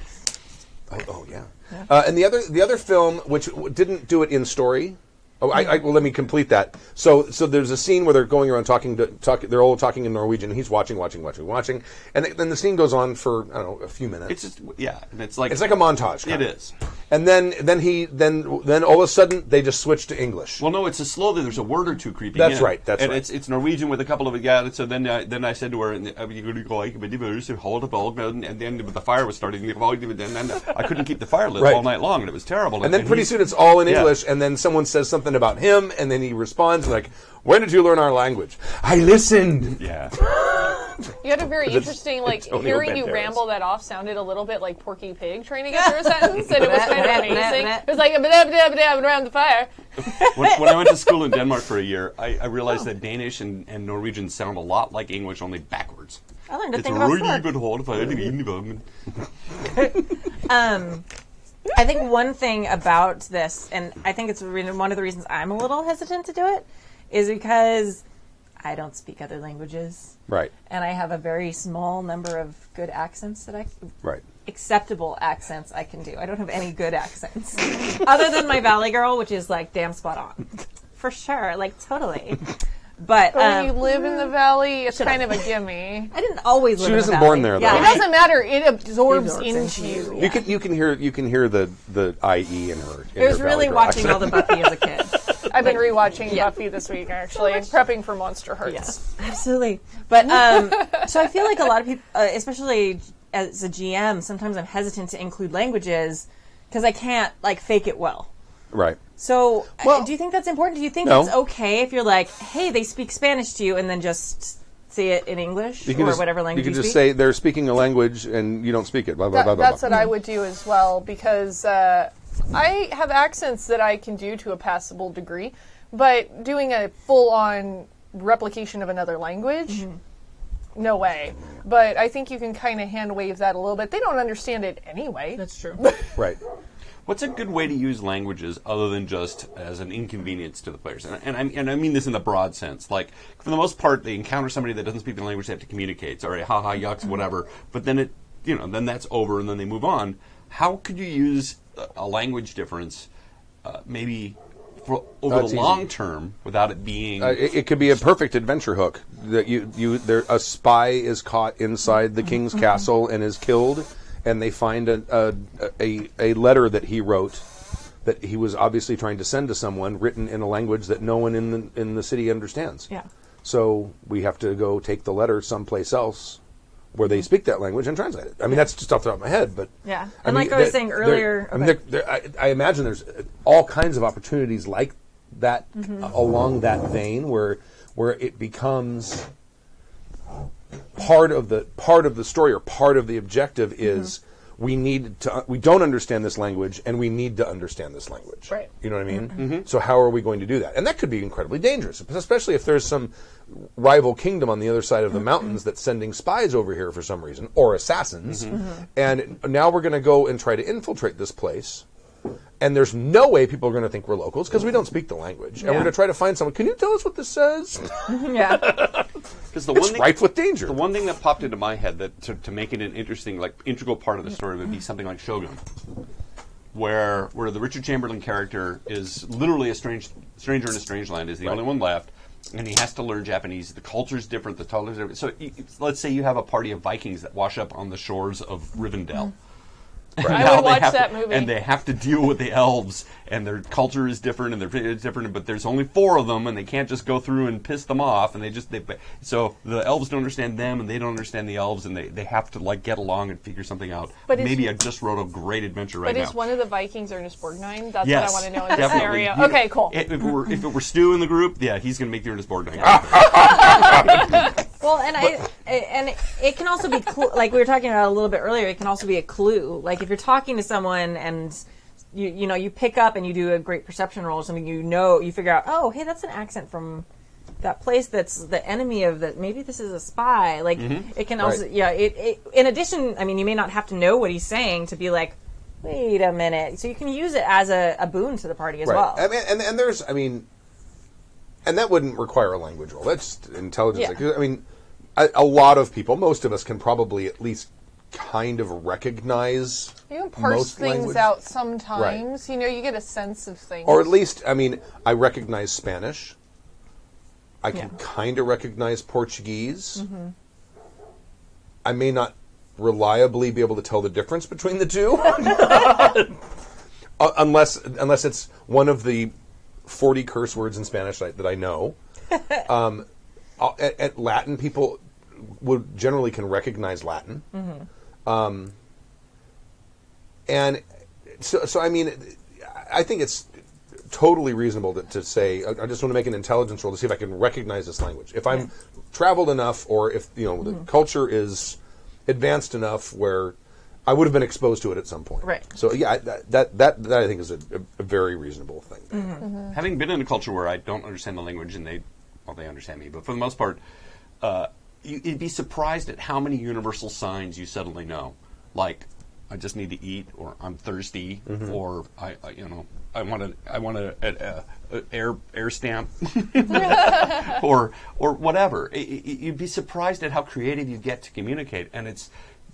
Speaker 2: Oh yeah. And the other film, which didn't do it in story. Oh, well, let me complete that. So there's a scene where they're going around talking. They're all talking in Norwegian. He's watching, and then the scene goes on for I don't know a few minutes.
Speaker 5: It's just, yeah, and it's like
Speaker 2: a montage.
Speaker 5: It
Speaker 2: kind of.
Speaker 5: is.
Speaker 2: And then all of a sudden they just switch to English.
Speaker 5: Well, no, it's a slowly. There's a word or two creeping
Speaker 2: That's
Speaker 5: in.
Speaker 2: right, that's
Speaker 5: and
Speaker 2: right.
Speaker 5: it's Norwegian with a couple of So then I said to her, and then the fire was starting, and then I couldn't keep the fire lit
Speaker 2: Right.
Speaker 5: all night long, and it was terrible.
Speaker 2: And then pretty soon it's all in
Speaker 5: Yeah.
Speaker 2: English, and then someone says something about him, and then he responds like, "When did you learn our language?" I listened.
Speaker 5: Yeah.
Speaker 4: You had a very interesting, like,
Speaker 2: Antonio
Speaker 4: hearing you
Speaker 2: Banderas.
Speaker 4: ramble that off sounded a little bit like Porky Pig trying to get through a sentence, and it was kind of amazing. It was like, around the fire.
Speaker 5: When I went to school in Denmark for a year, I realized that Danish and Norwegian sound a lot like English, only backwards.
Speaker 3: I learned a
Speaker 5: It's
Speaker 3: thing about
Speaker 5: really
Speaker 3: Slark.
Speaker 5: good hold if I had to eat them.
Speaker 3: I think one thing about this, and I think it's one of the reasons I'm a little hesitant to do it, is because I don't speak other languages.
Speaker 2: Right.
Speaker 3: And I have a very small number of good accents that
Speaker 2: Right.
Speaker 3: acceptable accents I can do. I don't have any good accents. Other than my Valley Girl, which is like damn spot on. For sure, like totally. But
Speaker 4: When you live in the valley, it's
Speaker 3: shut
Speaker 4: kind
Speaker 3: up.
Speaker 4: of a gimme.
Speaker 3: I didn't always live
Speaker 2: She
Speaker 3: in the
Speaker 2: wasn't
Speaker 3: Valley.
Speaker 2: born there, though.
Speaker 3: Yeah.
Speaker 4: It doesn't matter. It absorbs
Speaker 3: Absorbs
Speaker 4: into
Speaker 3: into
Speaker 4: you.
Speaker 3: you.
Speaker 2: You can hear the IE in her.
Speaker 3: It was really watching all the Buffy as a kid.
Speaker 4: I've been rewatching Buffy this week, actually, prepping for Monster Hearts.
Speaker 3: Yes, absolutely. But so I feel like a lot of people, especially as a GM, sometimes I'm hesitant to include languages because I can't like fake it well.
Speaker 2: Right.
Speaker 3: So,
Speaker 2: Well,
Speaker 3: do you think that's important? Do you think
Speaker 2: no.
Speaker 3: it's okay if you're like, hey, they speak Spanish to you, and then just say it in English
Speaker 2: You can
Speaker 3: or
Speaker 2: just,
Speaker 3: whatever language
Speaker 2: you
Speaker 3: you
Speaker 2: can just
Speaker 3: speak?
Speaker 2: say they're speaking a language and you don't speak it. Blah blah blah blah.
Speaker 4: That's what I would do as well, because I have accents that I can do to a passable degree, but doing a full-on replication of another language, no way. But I think you can kind of hand-wave that a little bit. They don't understand it anyway.
Speaker 3: That's true.
Speaker 2: Right.
Speaker 5: What's a good way to use languages other than just as an inconvenience to the players? And I mean this in the broad sense. Like, for the most part, they encounter somebody that doesn't speak the language, they have to communicate. Sorry, haha, yucks, whatever. But then then that's over, and then they move on. How could you use a language difference, maybe for over
Speaker 2: That's
Speaker 5: the
Speaker 2: easy.
Speaker 5: long term, without it being?
Speaker 2: It could be a perfect adventure hook. That a spy is caught inside the king's castle and is killed, and they find a letter that he wrote that he was obviously trying to send to someone, written in a language that no one in the city understands.
Speaker 3: Yeah.
Speaker 2: So we have to go take the letter someplace else where they speak that language and translate it. I mean, that's just off the top of my head, but
Speaker 3: Yeah.
Speaker 2: I
Speaker 3: And
Speaker 2: mean,
Speaker 3: like I was saying earlier,
Speaker 2: I imagine there's all kinds of opportunities like that along that vein where it becomes part of the story or part of the objective is we don't understand this language, and we need to understand this language.
Speaker 4: Right.
Speaker 2: You know what I mean? So how are we going to do that? And that could be incredibly dangerous, especially if there's some rival kingdom on the other side of the mountains that's sending spies over here for some reason, or assassins. And now we're going to go and try to infiltrate this place. And there's no way people are going to think we're locals because we don't speak the language. And we're going to try to find someone. Can you tell us what this says?
Speaker 3: Yeah.
Speaker 5: Because
Speaker 2: It's rife with danger.
Speaker 5: The one thing that popped into my head that to make it an interesting, like integral part of the story would be something like Shogun, where the Richard Chamberlain character is literally a stranger in a strange land, is the only one left, and he has to learn Japanese. The culture's different. The culture's different. So let's say you have a party of Vikings that wash up on the shores of Rivendell.
Speaker 4: I would watch that movie.
Speaker 5: And they have to deal with the elves, and their culture is different, and it's different. But there's only 4 of them, and they can't just go through and piss them off. And so the elves don't understand them, and they don't understand the elves, and they have to like get along and figure something out.
Speaker 4: But
Speaker 5: maybe I just wrote a great adventure right now.
Speaker 4: But is one of the Vikings Ernest Borgnine? That's
Speaker 5: Yes,
Speaker 4: what I want to know in this
Speaker 5: definitely.
Speaker 4: scenario. Okay, cool.
Speaker 5: If it were Stu in the group, yeah, he's going to make the Ernest Borgnine.
Speaker 3: Well, and it can also be like we were talking about a little bit earlier. It can also be a clue. Like if you're talking to someone and you pick up and you do a great perception roll or something, you figure out, oh, hey, that's an accent from that place that's the enemy of that. Maybe this is a spy. Like it can also, it in addition, I mean, you may not have to know what he's saying to be like, wait a minute. So you can use it as a boon to the party as well.
Speaker 2: I mean, and there's, I mean, and that wouldn't require a language roll. That's just intelligence.
Speaker 3: Yeah.
Speaker 2: Like, I mean, a lot of people, most of us, can probably at least kind of recognize.
Speaker 4: You can parse
Speaker 2: most
Speaker 4: things
Speaker 2: language.
Speaker 4: out sometimes.
Speaker 2: Right.
Speaker 4: You know, you get a sense of things.
Speaker 2: Or at least, I mean, I recognize Spanish. I can kind of recognize Portuguese. I may not reliably be able to tell the difference between the two, unless it's one of the 40 curse words in Spanish that I know. At Latin, people would generally can recognize Latin, and so I mean, I think it's totally reasonable to say I just want to make an intelligence roll to see if I can recognize this language. If I'm traveled enough, or if the culture is advanced enough where I would have been exposed to it at some point.
Speaker 3: Right.
Speaker 2: So yeah, that I think is a very reasonable thing.
Speaker 5: Having been in a culture where I don't understand the language and they understand me, but for the most part, you'd be surprised at how many universal signs you suddenly know. Like, I just need to eat, or I'm thirsty, or I want a air stamp, or whatever. You'd be surprised at how creative you get to communicate, and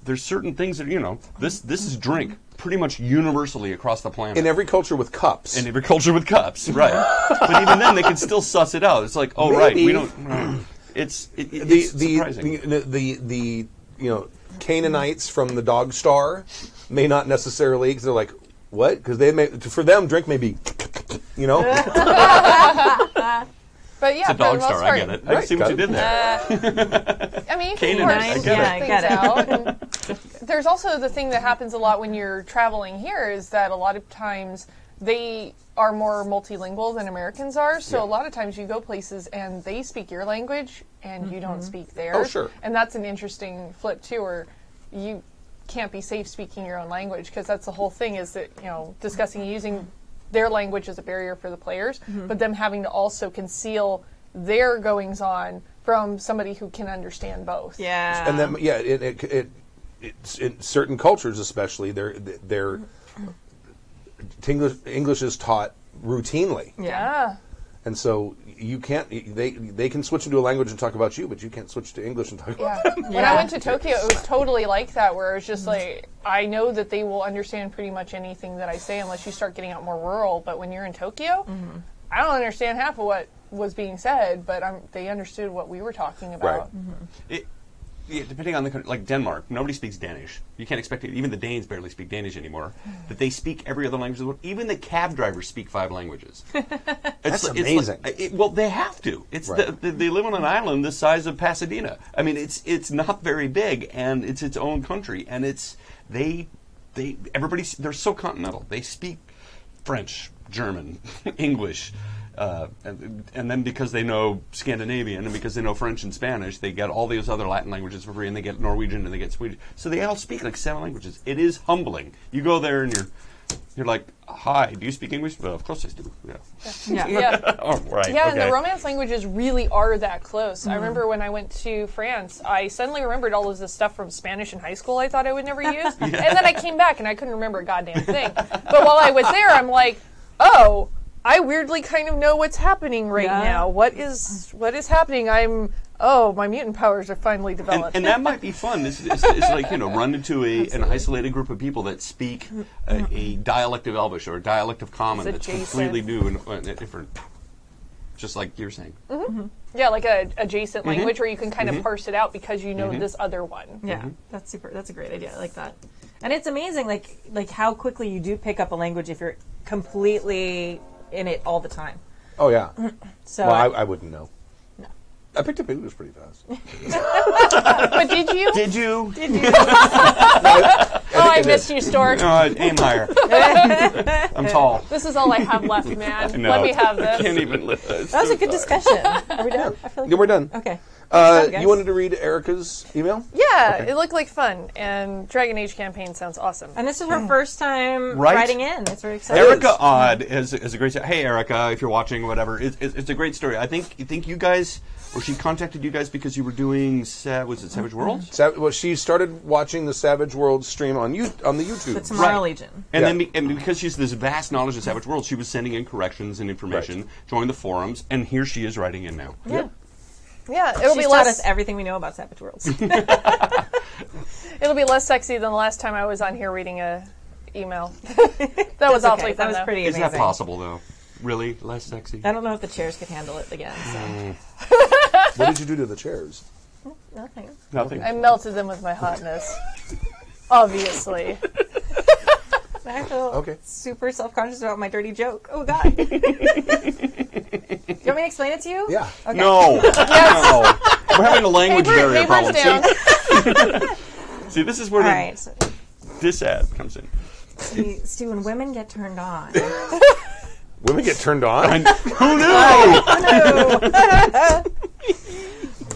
Speaker 5: there's certain things that this is drink pretty much universally across the planet.
Speaker 2: In every culture with cups.
Speaker 5: In every culture with cups, right? But even then, they can still suss it out. It's like, oh,
Speaker 2: Maybe.
Speaker 5: right, we don't. It's surprising.
Speaker 2: The Canaanites from the Dog Star may not necessarily, because they're like, what? Because for them, drink may be,
Speaker 4: But yeah,
Speaker 5: It's a
Speaker 4: for the
Speaker 5: dog
Speaker 4: most
Speaker 5: star.
Speaker 4: part,
Speaker 5: I get it. I see what you did there.
Speaker 4: I mean, you can
Speaker 5: Canaanite,
Speaker 4: parse
Speaker 5: I get
Speaker 3: it.
Speaker 4: things out. And there's also the thing that happens a lot when you're traveling here is that a lot of times they are more multilingual than Americans are. So a lot of times you go places and they speak your language and you don't speak theirs.
Speaker 2: Oh, sure.
Speaker 4: And that's an interesting flip too, where you can't be safe speaking your own language, because that's the whole thing, is that discussing using their language as a barrier for the players, but them having to also conceal their goings on from somebody who can understand both.
Speaker 3: Yeah.
Speaker 2: And then it's in certain cultures, especially, they're English is taught routinely.
Speaker 4: Yeah.
Speaker 2: And so you can't. They can switch into a language and talk about you, but you can't switch to English and talk about them.
Speaker 4: When I went to Tokyo, it was totally like that, where it was just like, I know that they will understand pretty much anything that I say unless you start getting out more rural. But when you're in Tokyo, I don't understand half of what was being said, but they understood what we were talking about.
Speaker 2: Right.
Speaker 5: Depending on the country, like Denmark, nobody speaks Danish. You can't expect it. Even the Danes barely speak Danish anymore. But they speak every other language. Even the cab drivers speak 5 languages.
Speaker 2: That's amazing.
Speaker 5: Well, they have to. It's
Speaker 2: Right.
Speaker 5: they live on an island the size of Pasadena. I mean, it's not very big, and it's its own country, and they're so continental. They speak French, German, English. And then because they know Scandinavian and because they know French and Spanish, they get all those other Latin languages for free, and they get Norwegian and they get Swedish. So they all speak like 7 languages. It is humbling. You go there and you're like, hi, do you speak English? Well, of course I do. Yeah.
Speaker 4: Yeah.
Speaker 5: Oh, right.
Speaker 4: Yeah,
Speaker 5: okay.
Speaker 4: and the Romance languages really are that close. I remember when I went to France, I suddenly remembered all of this stuff from Spanish in high school I thought I would never use. And then I came back and I couldn't remember a goddamn thing. But while I was there, I'm like, oh, I weirdly kind of know what's happening right now. What is happening? My mutant powers are finally developed.
Speaker 5: And that might be fun. It's like, run into an isolated group of people that speak a dialect of Elvish or a dialect of Common that's completely new and different. Just like you're saying.
Speaker 4: Mm-hmm. Yeah, like a adjacent language where you can kind of parse it out because you know this other one.
Speaker 3: Yeah, that's super. That's a great idea. I like that. And it's amazing, like how quickly you do pick up a language if you're completely in it all the time.
Speaker 2: Oh, yeah.
Speaker 3: So
Speaker 2: Well, I wouldn't know.
Speaker 3: No.
Speaker 2: I picked up English pretty fast.
Speaker 4: But did you?
Speaker 5: Did you?
Speaker 4: I missed you, Stork.
Speaker 5: Aim higher. I'm tall.
Speaker 4: This is all I have left, man.
Speaker 5: No,
Speaker 4: Let me have this.
Speaker 5: Can't even lift this.
Speaker 3: that was a good discussion. Are we done? I feel like
Speaker 2: Yeah, we're done.
Speaker 3: Okay. Guys.
Speaker 2: You wanted to read Erica's email?
Speaker 4: Yeah, it looked like fun, and Dragon Age campaign sounds awesome.
Speaker 3: And this is her first time
Speaker 5: Right?
Speaker 3: writing in. It's very exciting.
Speaker 5: Erica Odd is a great. Hey, Erica, if you're watching, or whatever, it's a great story. I think you guys, or she contacted you guys because you were doing was it Savage Worlds?
Speaker 2: Well, she started watching the Savage World stream on the YouTube.
Speaker 3: The Tomorrow
Speaker 5: Right.
Speaker 3: Legion.
Speaker 5: And
Speaker 2: Yeah.
Speaker 5: then and because she's this vast knowledge of Savage Worlds, she was sending in corrections and information, joined the forums, and here she is writing in now.
Speaker 3: Yeah.
Speaker 4: Yeah, it'll
Speaker 3: She's
Speaker 4: be
Speaker 3: taught
Speaker 4: less.
Speaker 3: us everything we know about Savage Worlds.
Speaker 4: It'll be less sexy than the last time I was on here reading a email. That was awfully fun.
Speaker 3: That was
Speaker 4: though.
Speaker 3: pretty
Speaker 5: Is
Speaker 3: amazing.
Speaker 5: that possible though? Really, less sexy?
Speaker 3: I don't know if the chairs could handle it again. So
Speaker 2: What did you do to the chairs?
Speaker 3: nothing.
Speaker 5: Nothing.
Speaker 4: I melted them with my hotness. Obviously.
Speaker 3: I feel
Speaker 2: Okay.
Speaker 3: super self-conscious about my dirty joke. Oh God. You want me to explain it to you?
Speaker 2: Yeah.
Speaker 3: Okay.
Speaker 5: No. No. We're having a language barrier
Speaker 4: Papers
Speaker 5: problem.
Speaker 4: down.
Speaker 5: See, this is where
Speaker 3: All right.
Speaker 5: this ad comes in.
Speaker 3: Stu, when women get turned on.
Speaker 2: Women get turned on?
Speaker 5: Who knew?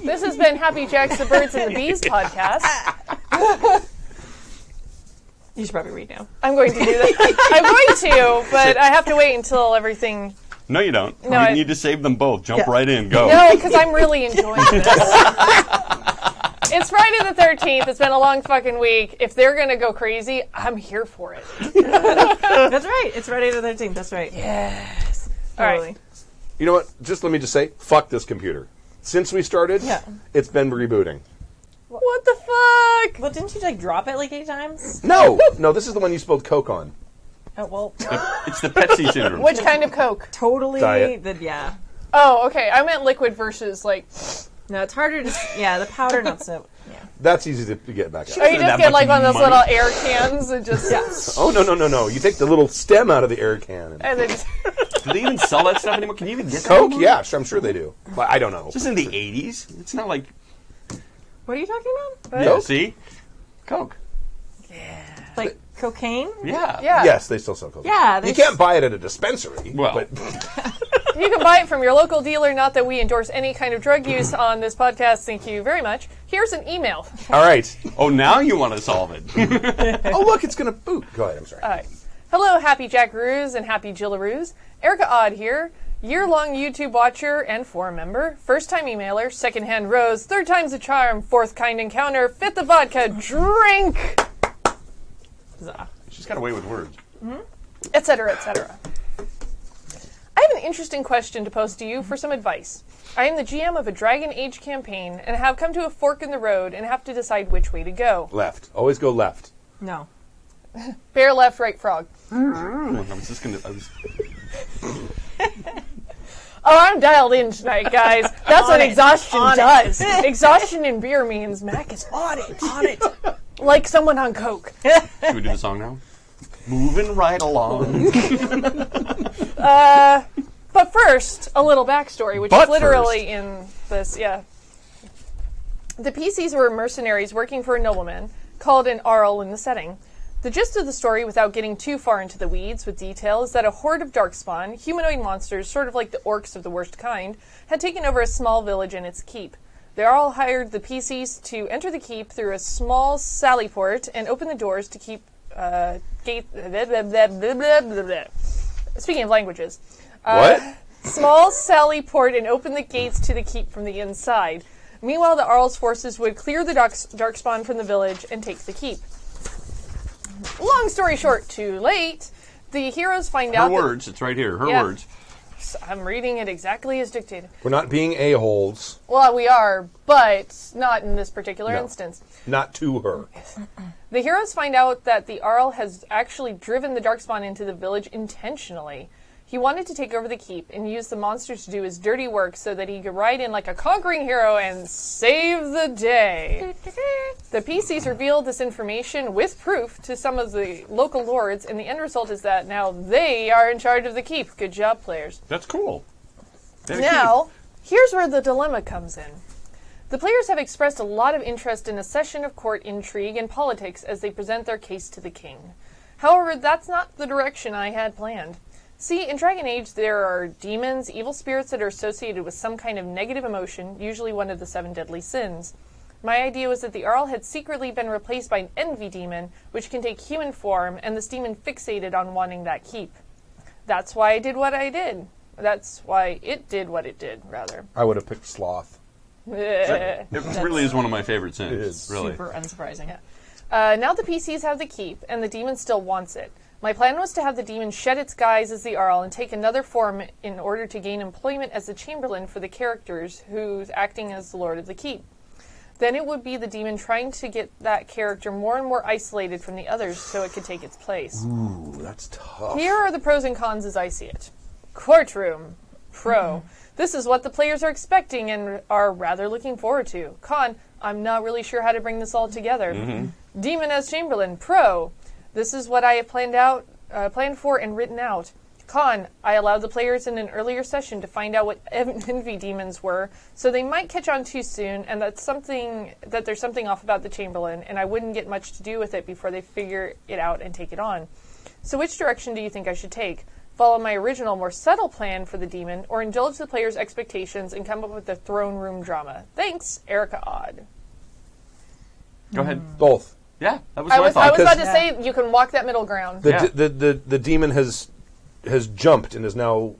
Speaker 4: This has been Happy Jacks, the Birds and the Bees podcast.
Speaker 3: You should probably read now.
Speaker 4: I'm going to do that. I'm going to, but I have to wait until everything.
Speaker 5: No, you don't.
Speaker 4: No,
Speaker 5: you
Speaker 4: I-
Speaker 5: need to save them both. Jump right in. Go.
Speaker 4: No, because I'm really enjoying this. It's Friday the 13th. It's been a long fucking week. If they're going to go crazy, I'm here for it.
Speaker 3: That's right. It's Friday the 13th. That's right.
Speaker 4: Yes. All
Speaker 3: Totally.
Speaker 4: right.
Speaker 2: You know what? Just let me just say, fuck this computer. Since we started, it's been rebooting.
Speaker 4: What the fuck?
Speaker 3: Well, didn't you drop it 8 times?
Speaker 2: No, this is the one you spilled Coke on.
Speaker 3: Oh well.
Speaker 5: It's the Pepsi syndrome.
Speaker 4: Which kind of Coke?
Speaker 3: Totally.
Speaker 2: Diet.
Speaker 3: Yeah.
Speaker 4: Oh, okay. I meant liquid versus
Speaker 3: No, it's harder to. Yeah, the powder not so. Yeah.
Speaker 2: That's easy to get back
Speaker 4: Oh,
Speaker 2: out.
Speaker 4: you
Speaker 5: That
Speaker 4: just get
Speaker 5: much
Speaker 4: one of those
Speaker 5: money.
Speaker 4: little air cans and just
Speaker 2: Oh, no. You take the little stem out of the air can.
Speaker 4: and then just
Speaker 5: Do they even sell that stuff anymore? Can you even get that
Speaker 2: Coke?
Speaker 5: anymore?
Speaker 2: Yeah, I'm sure they do. But I don't know.
Speaker 5: Just in the 80s. It's not like...
Speaker 3: What are you talking about?
Speaker 5: Yeah,
Speaker 2: Coke?
Speaker 5: see? Coke.
Speaker 3: Like cocaine?
Speaker 5: Yeah.
Speaker 4: yeah.
Speaker 2: Yes, they still sell Coke.
Speaker 3: Yeah.
Speaker 2: You can't buy it at a dispensary.
Speaker 5: Well.
Speaker 2: But
Speaker 4: You can buy it from your local dealer. Not that we endorse any kind of drug use on this podcast. Thank you very much. Here's an email.
Speaker 2: all right.
Speaker 5: Oh, now you want to solve it.
Speaker 2: Oh, look, it's going to boot. Go ahead, I'm sorry.
Speaker 4: All right. Hello, Happy Jackaroos and Happy Jillaroos. Erica Odd here. Year-long YouTube watcher and forum member. First-time emailer. Second-hand rose. Third time's a charm. Fourth kind encounter. Fifth the vodka. Drink.
Speaker 5: She's got away with words.
Speaker 4: Etc., etc. I have an interesting question to pose to you for some advice. I am the GM of a Dragon Age campaign and have come to a fork in the road and have to decide which way to go.
Speaker 2: Left. Always go left.
Speaker 3: No.
Speaker 4: Bear left, right, frog.
Speaker 5: I was just going to...
Speaker 4: Oh, I'm dialed in tonight, guys. That's what exhaustion does. Exhaustion in beer means Mac is on it. On it. Like someone on coke.
Speaker 5: Should we do the song now? Moving right along.
Speaker 4: But first, a little backstory, which
Speaker 5: But
Speaker 4: is literally in this, yeah. The PCs were mercenaries working for a nobleman, called an Arl in the setting. The gist of the story, without getting too far into the weeds with detail, is that a horde of darkspawn, humanoid monsters, sort of like the orcs of the worst kind, had taken over a small village and its keep. They all hired the PCs to enter the keep through a small sally port and open the doors to keep gate. Speaking of languages,
Speaker 2: What?
Speaker 4: small sally port and open the gates to the keep from the inside. Meanwhile, the Arl's forces would clear the darkspawn from the village and take the keep. Long story short, too late. The heroes find out.
Speaker 5: Her words. It's right here. Her
Speaker 4: Yeah.
Speaker 5: words.
Speaker 4: I'm reading it exactly as dictated.
Speaker 2: We're not being a-holes.
Speaker 4: Well, we are, but not in this particular
Speaker 2: No.
Speaker 4: instance.
Speaker 2: Not to her.
Speaker 4: The heroes find out that the Arl has actually driven the Darkspawn into the village intentionally. He wanted to take over the keep and use the monsters to do his dirty work so that he could ride in like a conquering hero and save the day. The PCs revealed this information with proof to some of the local lords, and the end result is that now they are in charge of the keep. Good job, players.
Speaker 5: That's cool.
Speaker 4: Now, here's where the dilemma comes in. The players have expressed a lot of interest in a session of court intrigue and politics as they present their case to the king. However, that's not the direction I had planned. See, in Dragon Age, there are demons, evil spirits that are associated with some kind of negative emotion, usually one of the 7 deadly sins. My idea was that the Arl had secretly been replaced by an envy demon, which can take human form, and this demon fixated on wanting that keep. That's why I did what I did. That's why it did what it did, rather.
Speaker 2: I would have picked sloth.
Speaker 5: It really is one of my favorite sins.
Speaker 2: It is.
Speaker 5: Really.
Speaker 3: Super unsurprising.
Speaker 4: Now the PCs have the keep, and the demon still wants it. My plan was to have the demon shed its guise as the Arl and take another form in order to gain employment as the Chamberlain for the characters who's acting as the Lord of the Keep. Then it would be the demon trying to get that character more and more isolated from the others so it could take its place.
Speaker 2: Ooh, that's tough.
Speaker 4: Here are the pros and cons as I see it. Courtroom. Pro. This is what the players are expecting and are rather looking forward to. Con. I'm not really sure how to bring this all together. Demon as Chamberlain. Pro. This is what I have planned for and written out. Con. I allowed the players in an earlier session to find out what envy demons were, so they might catch on too soon, and that there's something off about the Chamberlain, and I wouldn't get much to do with it before they figure it out and take it on. So which direction do you think I should take? Follow my original, more subtle plan for the demon, or indulge the players' expectations and come up with a throne room drama? Thanks, Erica Odd.
Speaker 5: Go ahead.
Speaker 2: Both.
Speaker 5: Yeah, that was
Speaker 4: I
Speaker 5: what
Speaker 4: was
Speaker 5: I thought.
Speaker 4: about to say you can walk that middle ground.
Speaker 2: The demon has jumped and is now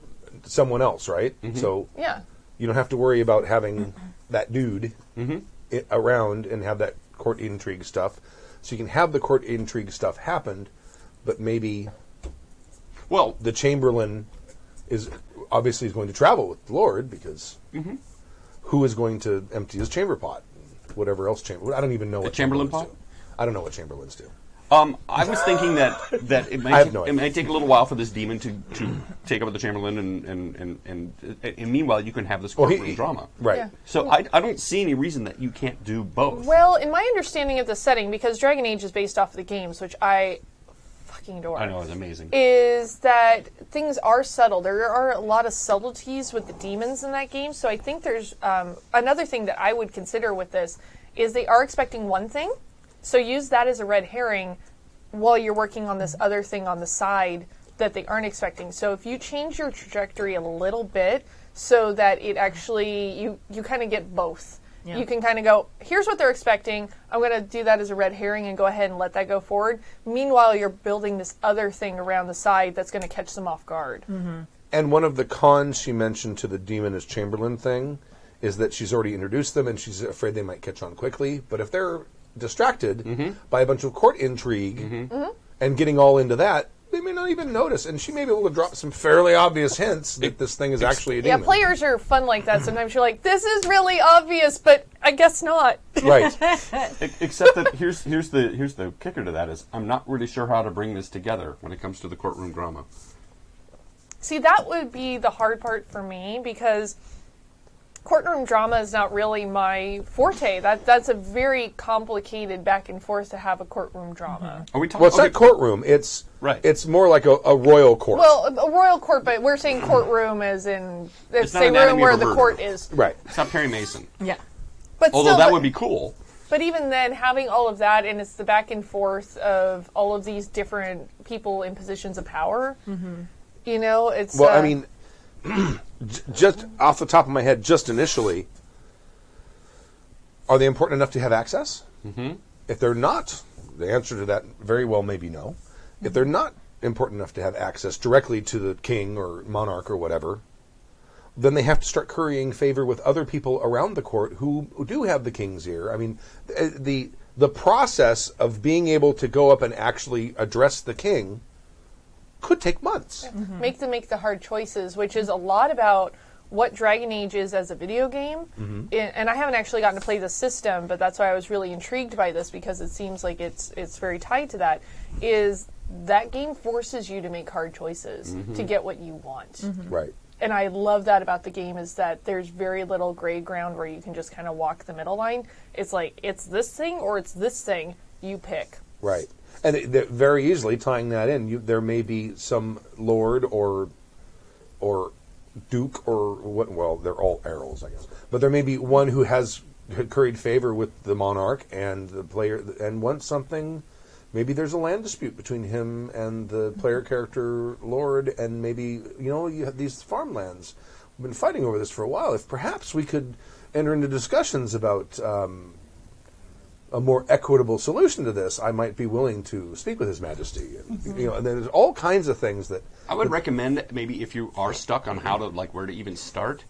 Speaker 2: someone else, right? So
Speaker 4: Yeah.
Speaker 2: you don't have to worry about having that dude around and have that court intrigue stuff. So you can have the court intrigue stuff happen, but maybe
Speaker 5: Well,
Speaker 2: the Chamberlain is obviously going to travel with the Lord because who is going to empty his chamber pot? Whatever else chamber. I don't even know what
Speaker 5: Chamberlain
Speaker 2: Chamberlains
Speaker 5: pot?
Speaker 2: do. I don't know what Chamberlains do.
Speaker 5: I was thinking that it
Speaker 2: I
Speaker 5: might
Speaker 2: have
Speaker 5: take,
Speaker 2: no
Speaker 5: it
Speaker 2: idea.
Speaker 5: might take a little while for this demon to take over the Chamberlain, and meanwhile you can have this courtroom drama.
Speaker 2: Right.
Speaker 4: Yeah.
Speaker 5: So I don't see any reason that you can't do both.
Speaker 4: Well, in my understanding of the setting, because Dragon Age is based off of the games, which I fucking adore.
Speaker 5: I know, it's amazing.
Speaker 4: Is that things are subtle. There are a lot of subtleties with the demons in that game, so I think there's another thing that I would consider with this is they are expecting one thing, so use that as a red herring while you're working on this other thing on the side that they aren't expecting. So if you change your trajectory a little bit so that it actually, you kind of get both.
Speaker 3: Yeah.
Speaker 4: You can kind of go, here's what they're expecting. I'm going to do that as a red herring and go ahead and let that go forward. Meanwhile, you're building this other thing around the side that's going to catch them off guard.
Speaker 2: And one of the cons she mentioned to the demon as Chamberlain thing is that she's already introduced them and she's afraid they might catch on quickly. But if they're distracted by a bunch of court intrigue and getting all into that, they may not even notice. And she may be able to drop some fairly obvious hints that this thing is actually a
Speaker 4: Yeah,
Speaker 2: demon.
Speaker 4: players are fun like that. Sometimes you're like, this is really obvious, but I guess not.
Speaker 2: Right.
Speaker 5: Except that here's the kicker to that is I'm not really sure how to bring this together when it comes to the courtroom drama.
Speaker 4: See, that would be the hard part for me because courtroom drama is not really my forte. That's a very complicated back and forth to have a courtroom drama.
Speaker 5: Are we talking?
Speaker 2: Well, it's not courtroom. It's
Speaker 5: Right.
Speaker 2: It's more like a royal court.
Speaker 4: Well, a royal court, but we're saying courtroom as in it's
Speaker 5: not
Speaker 4: a
Speaker 5: Anatomy
Speaker 4: room where
Speaker 5: of a
Speaker 4: the
Speaker 5: Murder.
Speaker 4: court is.
Speaker 2: right.
Speaker 5: It's not Perry Mason.
Speaker 3: Yeah.
Speaker 4: But
Speaker 5: Although
Speaker 4: still,
Speaker 5: that
Speaker 4: but-
Speaker 5: would be cool.
Speaker 4: But even then, having all of that, and it's the back and forth of all of these different people in positions of power. You know, it's
Speaker 2: Well, I mean, just off the top of my head, just initially, are they important enough to have access? Mm-hmm. If they're not, the answer to that very well may be no. If they're not important enough to have access directly to the king or monarch or whatever, then they have to start currying favor with other people around the court who do have the king's ear. I mean, the process of being able to go up and actually address the king could take months.
Speaker 4: Make them make the hard choices, which is a lot about what Dragon Age is as a video game. And I haven't actually gotten to play the system, but that's why I was really intrigued by this, because it seems like it's very tied to that, is that game forces you to make hard choices to get what you want.
Speaker 2: Right.
Speaker 4: And I love that about the game, is that there's very little gray ground where you can just kind of walk the middle line. It's like, it's this thing or it's this thing, you pick.
Speaker 2: Right. And very easily tying that in, there may be some lord or duke or what? Well, they're all earls, I guess. But there may be one who has curried favor with the monarch and the player, and wants something. Maybe there's a land dispute between him and the player character lord, and maybe you have these farmlands. We've been fighting over this for a while. If perhaps we could enter into discussions about a more equitable solution to this, I might be willing to speak with His Majesty. And, and there's all kinds of things that
Speaker 5: I would recommend, maybe if you are stuck on how to, where to even start,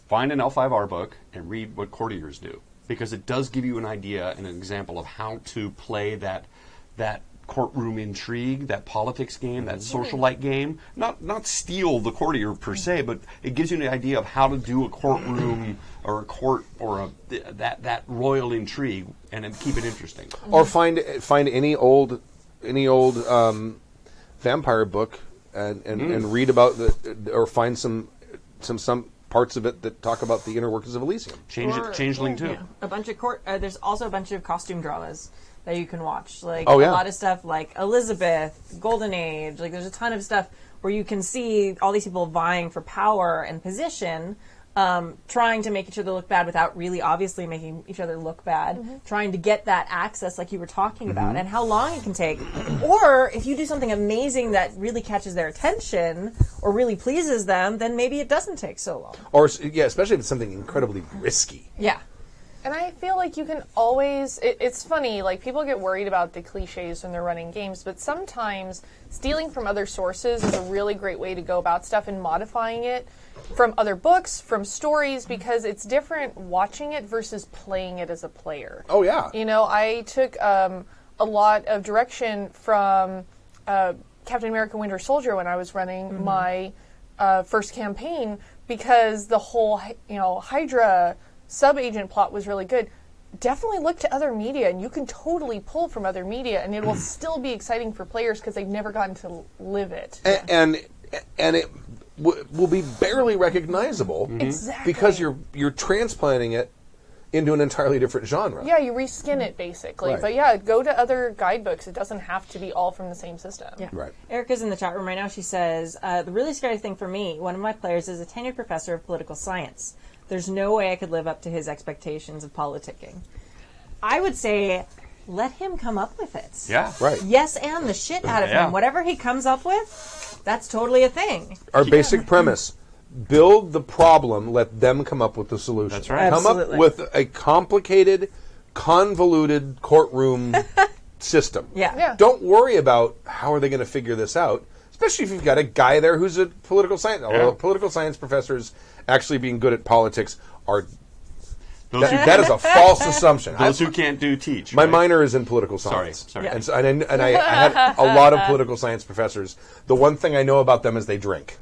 Speaker 5: find an L5R book and read what courtiers do, because it does give you an idea and an example of how to play that courtroom intrigue, that politics game, that socialite game. Not steal the courtier per se, but it gives you an idea of how to do a courtroom or a court or that royal intrigue, and then keep it interesting.
Speaker 2: Or find any old vampire book and read about or find some parts of it that talk about the inner workings of Elysium.
Speaker 5: Changeling too.
Speaker 3: Yeah. A bunch of there's also a bunch of costume dramas that you can watch. Like
Speaker 2: a
Speaker 3: lot of stuff like Elizabeth, Golden Age. Like there's a ton of stuff where you can see all these people vying for power and position, trying to make each other look bad without really obviously making each other look bad, trying to get that access like you were talking about, and how long it can take. Or if you do something amazing that really catches their attention or really pleases them, then maybe it doesn't take so long.
Speaker 2: Or, especially if it's something incredibly risky.
Speaker 3: Yeah.
Speaker 4: And I feel like you can always... It's funny, people get worried about the cliches when they're running games, but sometimes stealing from other sources is a really great way to go about stuff and modifying it from other books, from stories, because it's different watching it versus playing it as a player.
Speaker 2: Oh, yeah.
Speaker 4: I took a lot of direction from Captain America Winter Soldier when I was running my first campaign, because the whole, Hydra sub-agent plot was really good. Definitely look to other media, and you can totally pull from other media, and it will still be exciting for players because they've never gotten to live it.
Speaker 2: And it will be barely recognizable
Speaker 4: Exactly.
Speaker 2: because you're transplanting it into an entirely different genre.
Speaker 4: Yeah, you reskin it basically.
Speaker 2: Right.
Speaker 4: But yeah, go to other guidebooks. It doesn't have to be all from the same system.
Speaker 3: Yeah.
Speaker 2: Right.
Speaker 3: Erica's in the chat room right now. She says, the really scary thing for me, one of my players is a tenured professor of political science. There's no way I could live up to his expectations of politicking. I would say, let him come up with it.
Speaker 5: Yeah.
Speaker 2: Right.
Speaker 3: Yes, and the shit out of him. Whatever he comes up with, that's totally a thing.
Speaker 2: Our basic premise: build the problem, let them come up with the solution.
Speaker 5: That's right.
Speaker 2: Come
Speaker 3: Absolutely.
Speaker 2: up with a complicated, convoluted courtroom system.
Speaker 3: Yeah.
Speaker 2: Don't worry about how are they going to figure this out, especially if you've got a guy there who's a political science. Although political science professors actually being good at politics are... That is a false assumption.
Speaker 5: Those who can't do teach.
Speaker 2: My
Speaker 5: right?
Speaker 2: minor is in political science.
Speaker 5: Sorry.
Speaker 2: And, I had a lot of political science professors. The one thing I know about them is they drink.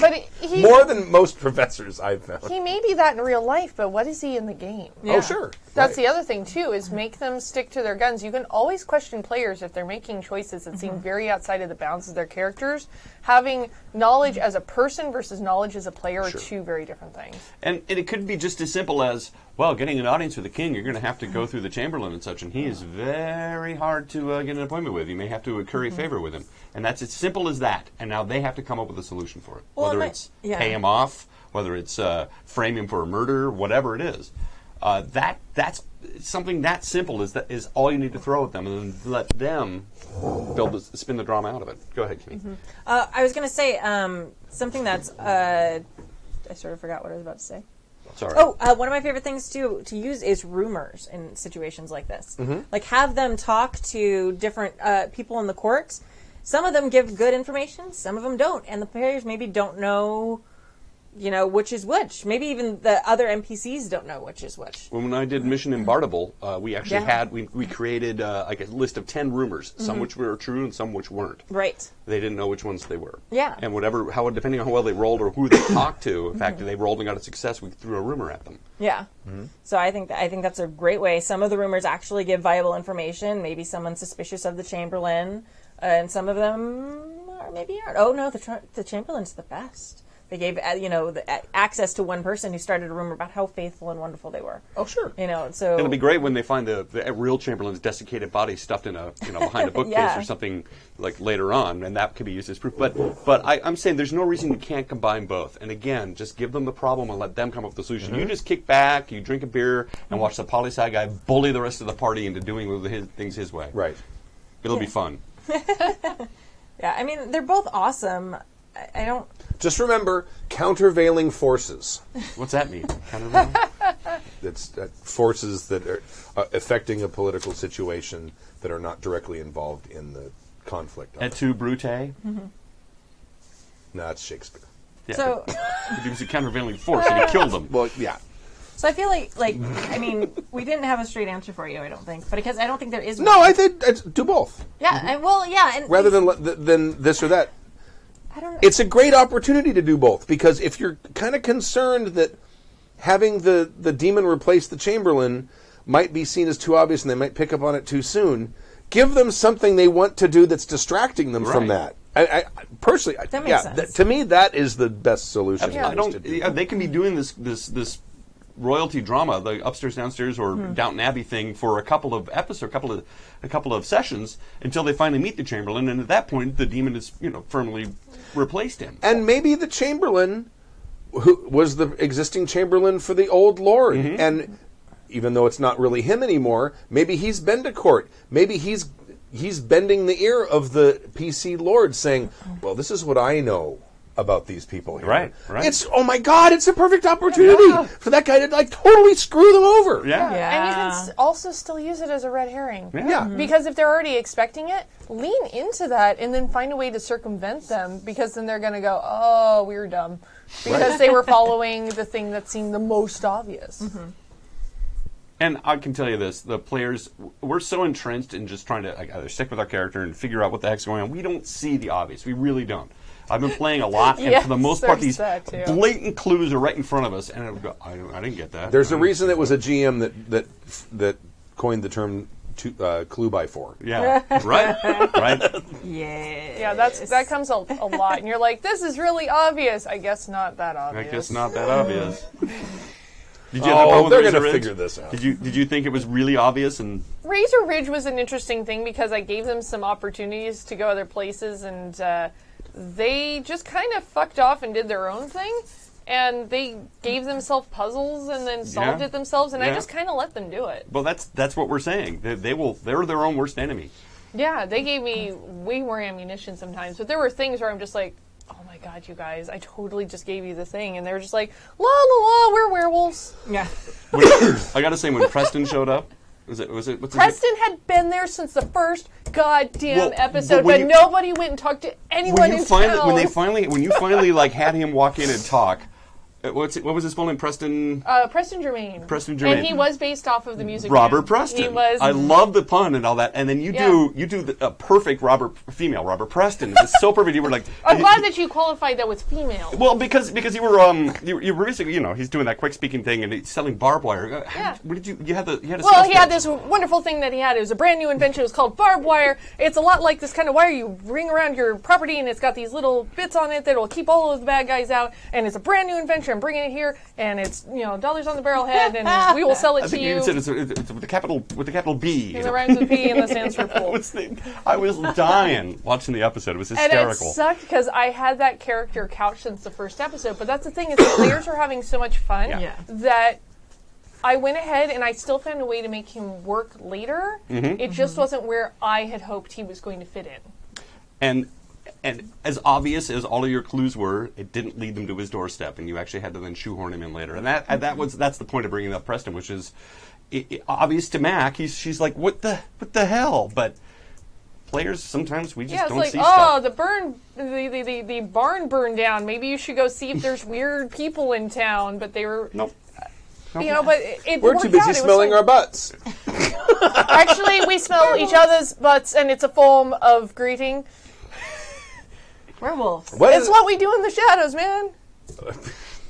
Speaker 4: But
Speaker 2: More than most professors I've found.
Speaker 4: he may be that in real life, but what is he in the game?
Speaker 2: Oh, sure.
Speaker 4: That's
Speaker 2: Right.
Speaker 4: the other thing, too, is make them stick to their guns. You can always question players if they're making choices that seem very outside of the bounds of their characters. Having knowledge as a person versus knowledge as a player are two very different things.
Speaker 5: And it could be just as simple as, well, getting an audience with the king, you're going to have to go through the Chamberlain and such, and he is very hard to get an appointment with. You may have to curry favor with him. And that's as simple as that. And now they have to come up with a solution for it.
Speaker 3: Well,
Speaker 5: Whether it's pay him off, whether it's frame him for a murder, whatever it is. That's something that simple is all you need to throw at them, and then let them spin the drama out of it. Go ahead, Kimmy.
Speaker 3: I was going to say something that's I sort of forgot what I was about to say.
Speaker 5: Sorry.
Speaker 3: Oh, one of my favorite things to use is rumors in situations like this. Like have them talk to different people in the court. Some of them give good information, some of them don't, and the players maybe don't know, which is which. Maybe even the other NPCs don't know which is which.
Speaker 5: When I did Mission Imbartable, we actually we created like a list of 10 rumors, some which were true and some which weren't.
Speaker 3: Right.
Speaker 5: They didn't know which ones they were.
Speaker 3: Yeah.
Speaker 5: And depending on how well they rolled or who they talked to, in fact, if they rolled and got a success, we threw a rumor at them.
Speaker 3: Yeah. So I think that's a great way. Some of the rumors actually give viable information. Maybe someone's suspicious of the Chamberlain, and some of them maybe aren't. Oh no, the Chamberlain's the best. They gave access to one person who started a rumor about how faithful and wonderful they were.
Speaker 2: Oh, sure.
Speaker 3: So
Speaker 5: it'll be great when they find the real Chamberlain's desiccated body stuffed in a behind a bookcase
Speaker 3: Yeah.
Speaker 5: or something like later on, and that could be used as proof. But I'm saying there's no reason you can't combine both. And again, just give them the problem and let them come up with the solution. You just kick back, you drink a beer, and watch the poli-sci guy bully the rest of the party into doing things his way.
Speaker 2: Right.
Speaker 5: It'll be fun.
Speaker 3: Yeah, I mean they're both awesome. I don't.
Speaker 2: Just remember, countervailing forces.
Speaker 5: What's that mean? Countervailing?
Speaker 2: That's forces that are affecting a political situation that are not directly involved in the conflict.
Speaker 5: Et tu, Brute?
Speaker 2: No, it's Shakespeare.
Speaker 5: Yeah,
Speaker 3: So-
Speaker 5: he was a countervailing force, and he killed them.
Speaker 2: Well, yeah.
Speaker 3: So I feel like I mean we didn't have a straight answer for you. I don't think, but because I don't think there is.
Speaker 2: No,
Speaker 3: one.
Speaker 2: I think do both.
Speaker 3: Yeah, and and
Speaker 2: Rather than this or that.
Speaker 3: I don't know.
Speaker 2: It's a great opportunity to do both, because if you're kind of concerned that having the demon replace the Chamberlain might be seen as too obvious and they might pick up on it too soon, give them something they want to do that's distracting them from that. I personally,
Speaker 3: That makes sense.
Speaker 2: to me, that is the best solution.
Speaker 5: They can be doing this royalty drama, the upstairs downstairs or Downton Abbey thing, for a couple of episodes, a couple of sessions until they finally meet the Chamberlain, and at that point the demon is firmly replaced him.
Speaker 2: And maybe the Chamberlain, who was the existing Chamberlain for the old Lord, and even though it's not really him anymore, maybe he's been to court. Maybe he's bending the ear of the PC Lord, saying, "Well, this is what I know about these people here."
Speaker 5: Right.
Speaker 2: It's, oh my God, it's a perfect opportunity for that guy to totally screw them over.
Speaker 5: Yeah.
Speaker 4: And you can also still use it as a red herring.
Speaker 2: Yeah.
Speaker 4: Because if they're already expecting it, lean into that and then find a way to circumvent them, because then they're going to go, oh, we were dumb. Because they were following the thing that seemed the most obvious.
Speaker 5: And I can tell you this, the players, we're so entrenched in just trying to either stick with our character and figure out what the heck's going on. We don't see the obvious. We really don't. I've been playing a lot, and for the most part, these blatant clues are right in front of us, and it'll go, I didn't get that.
Speaker 2: There's a reason it was a GM that coined the term clue by four.
Speaker 5: Yeah, right.
Speaker 3: Yeah,
Speaker 4: that comes a lot, and you're like, this is really obvious. I guess not that obvious.
Speaker 5: Did you have a problem with
Speaker 2: they're
Speaker 5: Razor
Speaker 2: going to
Speaker 5: Ridge?
Speaker 2: figure this out.
Speaker 5: Did you think it was really obvious? And
Speaker 4: Razor Ridge was an interesting thing because I gave them some opportunities to go other places, and they just kind of fucked off and did their own thing. And they gave themselves puzzles and then solved it themselves, and I just kind of let them do it.
Speaker 5: Well, that's what we're saying. They're their own worst enemy.
Speaker 4: Yeah, they gave me way more ammunition sometimes, but there were things where I'm just like, oh my God, you guys, I totally just gave you the thing. And they were just like, la la la, we're werewolves.
Speaker 3: Yeah.
Speaker 5: I got to say, when Preston showed up, was it what's his
Speaker 4: Preston had been there since the first goddamn episode,
Speaker 5: but
Speaker 4: but nobody went and talked to anyone in town.
Speaker 5: When you finally had him walk in and talk, what was his full name? Preston
Speaker 4: Germain.
Speaker 5: Preston Germain.
Speaker 4: And he was based off of the music.
Speaker 5: Robert
Speaker 4: band.
Speaker 5: Preston.
Speaker 4: He was.
Speaker 5: I love the pun and all that. And then you do the perfect female Robert Preston. It's so perfect. You were like,
Speaker 4: I'm glad that you qualified that with female.
Speaker 5: well, because you were basically, he's doing that quick speaking thing and he's selling barbed wire. What did you had a
Speaker 4: Well, he had this wonderful thing that he had. It was a brand new invention. It was called barbed wire. It's a lot like this kind of wire you ring around your property, and it's got these little bits on it that will keep all of the bad guys out. And it's a brand new invention. I'm bringing it here, and it's dollars on the barrel head, and we will sell it to you.
Speaker 5: I think you said it's with the capital B.
Speaker 4: And it rhymes with P, and the stands for pool.
Speaker 5: I was dying watching the episode. It was hysterical.
Speaker 4: And it sucked because I had that character couched since the first episode. But that's the thing, is the players are having so much fun that I went ahead and I still found a way to make him work later. It just wasn't where I had hoped he was going to fit in.
Speaker 5: And as obvious as all of your clues were, it didn't lead them to his doorstep, and you actually had to then shoehorn him in later. And that's the point of bringing up Preston, which is obvious to Mac. She's like, what the hell? But players, sometimes we just don't see stuff.
Speaker 4: The barn burned down. Maybe you should go see if there's weird people in town. But they were
Speaker 5: Nope.
Speaker 4: but it
Speaker 2: We're
Speaker 4: worked
Speaker 2: too busy
Speaker 4: out. It was
Speaker 2: smelling
Speaker 4: fine.
Speaker 2: our butts.
Speaker 4: Actually, we smell each other's butts, and it's a form of greeting.
Speaker 3: Werewolf.
Speaker 4: It's what we do in the shadows, man.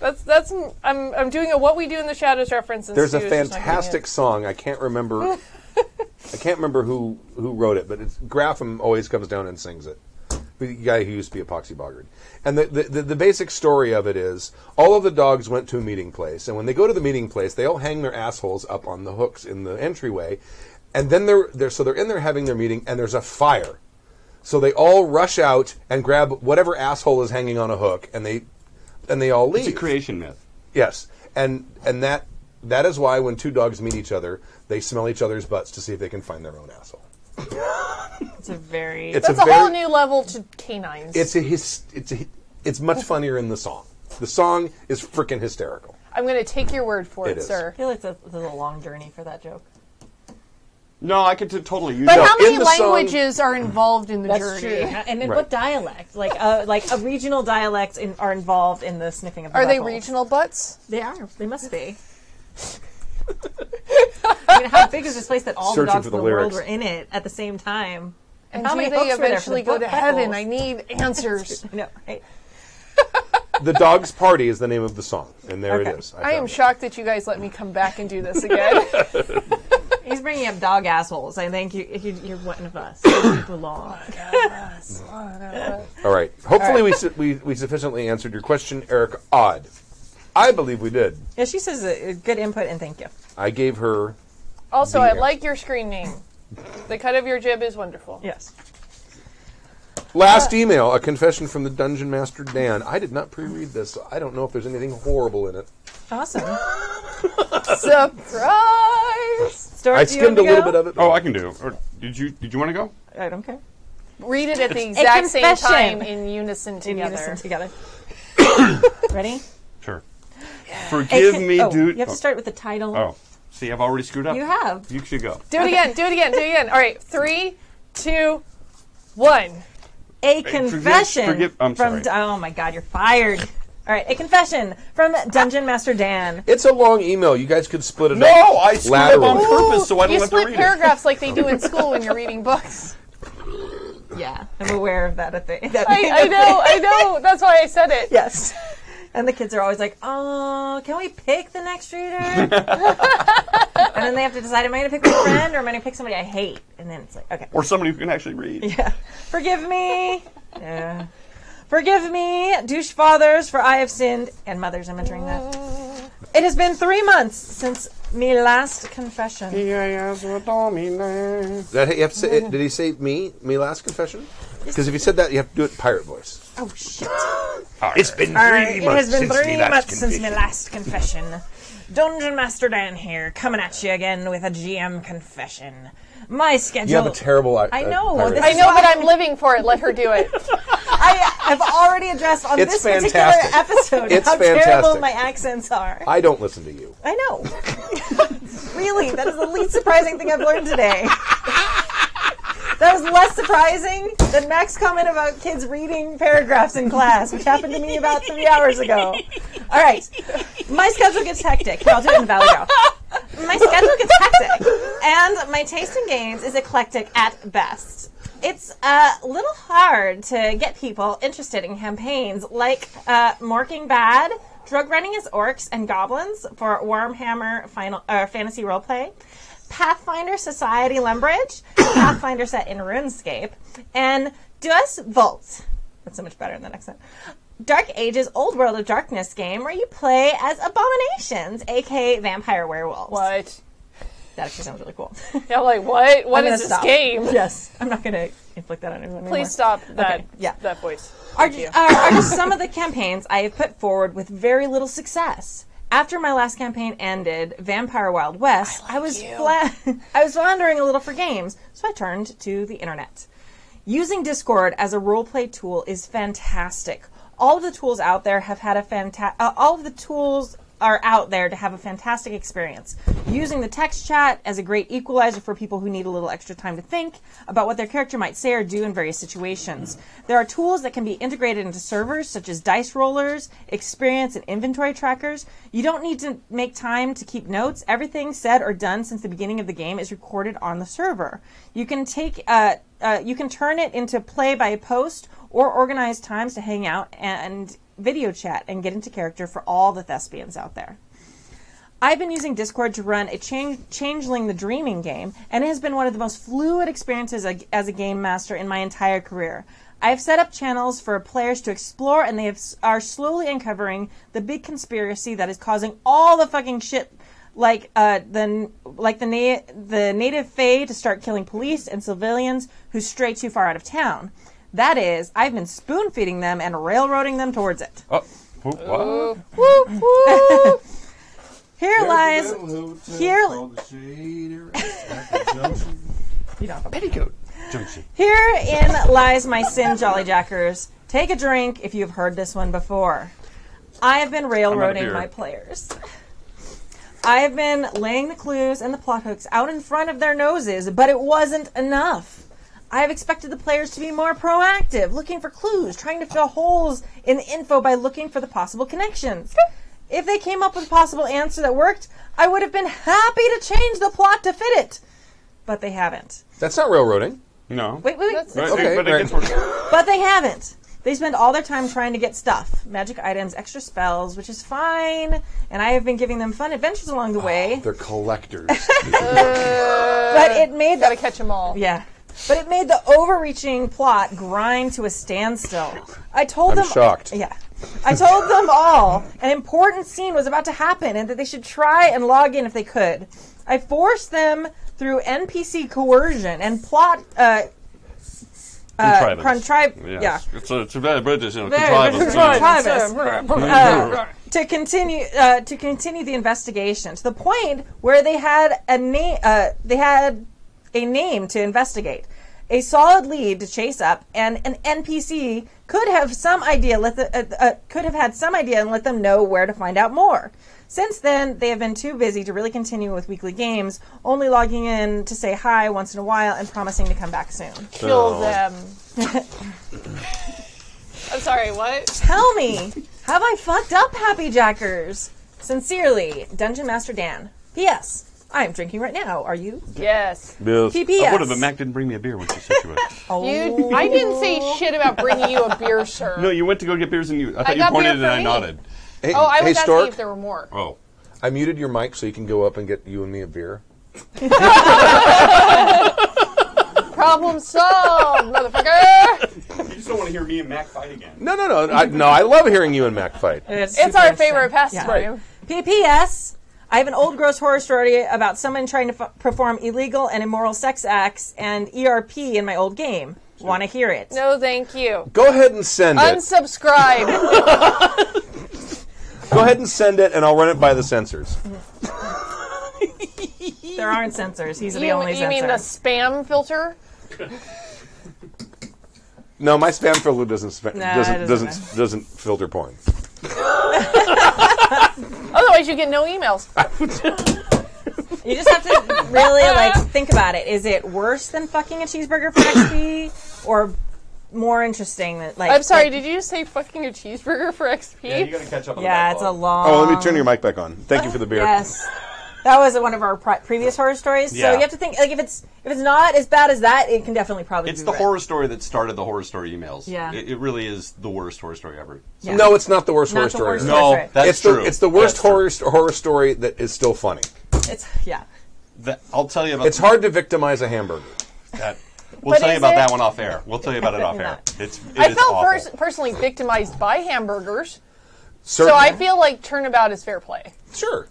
Speaker 4: That's I'm doing a what we do in the shadows reference. And
Speaker 2: There's a
Speaker 4: Stu is just not getting
Speaker 2: fantastic song. I can't remember. Who wrote it, but Grapham always comes down and sings it. The guy who used to be Epoxy Boggart. And the basic story of it is all of the dogs went to a meeting place, and when they go to the meeting place, they all hang their assholes up on the hooks in the entryway, and then they're in there having their meeting, and there's a fire. So they all rush out and grab whatever asshole is hanging on a hook, and they all leave.
Speaker 5: It's a creation myth.
Speaker 2: Yes, and that is why when two dogs meet each other, they smell each other's butts to see if they can find their own asshole.
Speaker 3: It's a very...
Speaker 4: That's a whole new level to canines.
Speaker 2: It's much funnier in the song. The song is freaking hysterical.
Speaker 4: I'm going to take your word for it,
Speaker 2: is.
Speaker 4: sir.
Speaker 3: I feel like it's a long journey for that joke.
Speaker 5: No, I could totally use
Speaker 4: But
Speaker 5: that.
Speaker 4: how many
Speaker 2: in the song-
Speaker 4: languages are involved in the
Speaker 3: That's
Speaker 4: journey?
Speaker 3: true. And in
Speaker 2: Right.
Speaker 3: what dialect? Like a regional dialects are involved in the sniffing of the
Speaker 4: Are they
Speaker 3: buttholes.
Speaker 4: regional butts?
Speaker 3: They are. They must be. I mean, how big is this place that all
Speaker 2: Searching
Speaker 3: the dogs
Speaker 2: for
Speaker 3: in
Speaker 2: the
Speaker 3: the world
Speaker 2: lyrics.
Speaker 3: were in it at the same time?
Speaker 4: And
Speaker 3: how
Speaker 4: do
Speaker 3: many
Speaker 4: they
Speaker 3: hooks were there for
Speaker 4: eventually
Speaker 3: the
Speaker 4: go to heaven?
Speaker 3: buttholes?
Speaker 4: I need answers.
Speaker 3: I know, right?
Speaker 2: The Dog's Party is the name of the song, and there
Speaker 3: Okay.
Speaker 2: it is.
Speaker 4: I am
Speaker 2: found it.
Speaker 4: shocked that you guys let me come back and do this again.
Speaker 3: He's bringing up dog assholes. I think you're one of us. You belong.
Speaker 2: All right. Hopefully we sufficiently answered your question, Eric. Odd. I believe we did.
Speaker 3: Yeah, she says a good input and thank you.
Speaker 2: I gave her...
Speaker 4: Also,
Speaker 2: The
Speaker 4: I
Speaker 2: answer.
Speaker 4: like your screen name. The cut of your jib is wonderful.
Speaker 3: Yes.
Speaker 2: Last email, a confession from the Dungeon Master Dan. I did not pre-read this, so I don't know if there's anything horrible in it.
Speaker 3: Awesome.
Speaker 4: Surprise!
Speaker 3: Stuart,
Speaker 2: I
Speaker 3: do you want
Speaker 2: skimmed a
Speaker 3: to
Speaker 2: little
Speaker 3: go?
Speaker 2: bit of it.
Speaker 5: Oh, I can do. Or did you want to go?
Speaker 3: I don't care.
Speaker 4: Read it at the exact same
Speaker 3: confession.
Speaker 4: time in unison
Speaker 3: In
Speaker 4: together.
Speaker 3: unison together. Ready?
Speaker 5: Sure. Forgive me, dude.
Speaker 3: You have to start with the title.
Speaker 5: Oh, see, I've already screwed up.
Speaker 3: You have.
Speaker 5: You should go.
Speaker 4: Do it again, do it again, do it again. All right, 3, 2, 1.
Speaker 3: A confession
Speaker 5: I'm
Speaker 3: from...
Speaker 5: sorry.
Speaker 3: Oh my god, you're fired. All right, a confession from Dungeon Master Dan.
Speaker 2: It's a long email. You guys could split it up.
Speaker 5: No, I screwed up on
Speaker 2: laterally.
Speaker 5: purpose so I don't
Speaker 4: You
Speaker 5: have to
Speaker 4: split
Speaker 5: read
Speaker 4: paragraphs like they do in school when you're reading books.
Speaker 3: Yeah, I'm aware of that.
Speaker 4: I know. That's why I said it.
Speaker 3: Yes. And the kids are always like, oh, can we pick the next reader? And then they have to decide, am I going to pick my friend or am I going to pick somebody I hate? And then it's like, okay.
Speaker 5: it. Or somebody who can actually read.
Speaker 3: Yeah. Forgive me. Yeah. Forgive me, douche fathers, for I have sinned. And mothers, I'm entering that. It has been 3 months since me last confession.
Speaker 2: That, you have to say, did he say me last confession? Because if he said that, you have to do it in pirate voice.
Speaker 3: Oh, shit.
Speaker 2: It's been
Speaker 3: All right, it has been 3 months since my last confession. Dungeon Master Dan here, coming at you again with a GM confession. My schedule...
Speaker 2: You have a terrible...
Speaker 3: I know.
Speaker 2: pirate
Speaker 4: I
Speaker 2: voice.
Speaker 4: know, but I'm living for it. Let her do it.
Speaker 3: I have already addressed on
Speaker 2: It's
Speaker 3: this particular
Speaker 2: fantastic.
Speaker 3: episode
Speaker 2: It's
Speaker 3: how terrible
Speaker 2: fantastic.
Speaker 3: my accents are.
Speaker 2: I don't listen to you.
Speaker 3: I know. Really, that is the least surprising thing I've learned today. That was less surprising than Mac's comment about kids reading paragraphs in class, which happened to me about 3 hours ago. All right. My schedule gets hectic. Here, I'll do it in the Valley Go. My schedule gets hectic, and my taste in games is eclectic at best. It's a little hard to get people interested in campaigns like Morking Bad, Drug Running as Orcs and Goblins for Warhammer Fantasy Roleplay, Pathfinder Society Lumbridge, Pathfinder set in RuneScape, and Duas Volt. That's so much better in the next one. Dark Ages Old World of Darkness game where you play as abominations, aka vampire werewolves.
Speaker 4: What?
Speaker 3: That actually sounds really cool.
Speaker 4: Yeah, like, what? What
Speaker 3: I'm
Speaker 4: is
Speaker 3: gonna
Speaker 4: this
Speaker 3: stop.
Speaker 4: game?
Speaker 3: Yes. I'm not going to inflict that on anyone anymore.
Speaker 4: Please stop that,
Speaker 3: Okay, yeah.
Speaker 4: that voice.
Speaker 3: Are
Speaker 4: Thank you.
Speaker 3: just some of the campaigns I have put forward with very little success. After my last campaign ended, Vampire Wild West, I was floundering a little for games, so I turned to the internet. Using Discord as a roleplay tool is fantastic. All of the tools out there have had all of the tools are out there to have a fantastic experience. Using the text chat as a great equalizer for people who need a little extra time to think about what their character might say or do in various situations. There are tools that can be integrated into servers, such as dice rollers, experience, and inventory trackers. You don't need to make time to keep notes. Everything said or done since the beginning of the game is recorded on the server. You can you can turn it into play by post or organize times to hang out and video chat and get into character for all the thespians out there. I've been using Discord to run a Changeling the Dreaming game, and it has been one of the most fluid experiences as a game master in my entire career. I've set up channels for players to explore, and they are slowly uncovering the big conspiracy that is causing all the fucking shit, like the native Fae to start killing police and civilians who stray too far out of town. That is, I've been spoon-feeding them and railroading them towards it.
Speaker 5: Oh, what?
Speaker 3: Woo, woo. Here lies...
Speaker 5: Petticoat Junction.
Speaker 3: Herein lies my sin, Jolly Jackers. Take a drink if you've heard this one before. I have been railroading my players. I have been laying the clues and the plot hooks out in front of their noses, but it wasn't enough. I have expected the players to be more proactive, looking for clues, trying to fill holes in the info by looking for the possible connections. If they came up with a possible answer that worked, I would have been happy to change the plot to fit it. But they haven't.
Speaker 2: That's not railroading.
Speaker 5: No.
Speaker 3: Wait.
Speaker 2: Okay,
Speaker 5: but it gets worse.
Speaker 3: But they haven't. They spend all their time trying to get stuff, magic items, extra spells, which is fine, and I have been giving them fun adventures along the way.
Speaker 2: They're collectors.
Speaker 3: But it made
Speaker 4: Gotta catch them all.
Speaker 3: Yeah. But it made the overreaching plot grind to a standstill. I'm
Speaker 2: shocked.
Speaker 3: Yeah. I told them all an important scene was about to happen and that they should try and log in if they could. I forced them through NPC coercion and plot
Speaker 5: Contrivance.
Speaker 3: Yeah.
Speaker 5: It's a very British,
Speaker 3: Contrivance. To continue the investigation to the point where they had a name to investigate, a solid lead to chase up, and an NPC could have some idea. Could have had some idea and let them know where to find out more. Since then, they have been too busy to really continue with weekly games, only logging in to say hi once in a while and promising to come back soon.
Speaker 4: Kill them. I'm sorry, what?
Speaker 3: Tell me, have I fucked up, Happy Jackers? Sincerely, Dungeon Master Dan. P.S. I am drinking right now. Are you?
Speaker 4: Yes.
Speaker 3: P.P.S.
Speaker 5: I would have, but Mac didn't bring me a beer when she said she would.
Speaker 4: I didn't say shit about bringing you a beer, sir.
Speaker 5: No, you went to go get beers and I thought you
Speaker 4: got
Speaker 5: pointed
Speaker 4: beer
Speaker 5: and
Speaker 4: for
Speaker 5: I
Speaker 4: me.
Speaker 5: nodded.
Speaker 2: Hey,
Speaker 4: I was asking
Speaker 2: Stork,
Speaker 4: if there were more.
Speaker 5: Oh.
Speaker 2: I muted your mic so you can go up and get you and me a beer.
Speaker 4: Problem solved, motherfucker!
Speaker 5: You just don't want to hear me and Mac fight again.
Speaker 2: No. I love hearing you and Mac fight.
Speaker 3: It's
Speaker 4: Our favorite pastime.
Speaker 2: Right.
Speaker 3: P.P.S. I have an old gross horror story about someone trying to perform illegal and immoral sex acts and ERP in my old game. Want to hear it?
Speaker 4: No, thank you.
Speaker 2: Go ahead and send it.
Speaker 4: Unsubscribe.
Speaker 2: Go ahead and send it, and I'll run it by the censors.
Speaker 3: There aren't censors. He's the only
Speaker 4: You
Speaker 3: censor.
Speaker 4: mean the spam filter?
Speaker 2: No, my spam filter doesn't
Speaker 3: it
Speaker 2: doesn't filter porn.
Speaker 4: Otherwise, you get no emails.
Speaker 3: You just have to really think about it. Is it worse than fucking a cheeseburger for XP, or more interesting than
Speaker 4: I'm sorry, did you just say fucking a cheeseburger for XP?
Speaker 5: Yeah, you got to catch up on
Speaker 3: Yeah,
Speaker 5: that.
Speaker 3: it's a long.
Speaker 2: Oh, let me turn your mic back on. Thank you for the beer.
Speaker 3: Yes. That was one of our previous horror stories.
Speaker 5: Yeah.
Speaker 3: So you have to think, if it's not as bad as that, it can definitely probably
Speaker 5: It's
Speaker 3: be
Speaker 5: the
Speaker 3: read.
Speaker 5: horror story that started the horror story emails.
Speaker 3: Yeah.
Speaker 5: It really is the worst horror story ever.
Speaker 3: Yeah.
Speaker 2: No, it's not the worst
Speaker 3: Not
Speaker 2: horror
Speaker 3: the
Speaker 2: story.
Speaker 3: worst
Speaker 2: ever.
Speaker 3: horror
Speaker 5: No,
Speaker 3: story.
Speaker 5: that's true.
Speaker 2: It's the worst
Speaker 5: That's true.
Speaker 2: horror story that is still funny.
Speaker 3: Yeah.
Speaker 5: I'll tell you about
Speaker 2: It's hard to victimize a hamburger.
Speaker 5: that. We'll
Speaker 4: But
Speaker 5: tell you
Speaker 4: is
Speaker 5: about
Speaker 4: it-
Speaker 5: that one off air. We'll tell you about it off air.
Speaker 3: not.
Speaker 5: It
Speaker 4: I
Speaker 5: is
Speaker 4: felt
Speaker 5: awful.
Speaker 4: personally victimized by hamburgers,
Speaker 2: Certainly.
Speaker 4: so I feel like turnabout is fair play.
Speaker 2: Sure.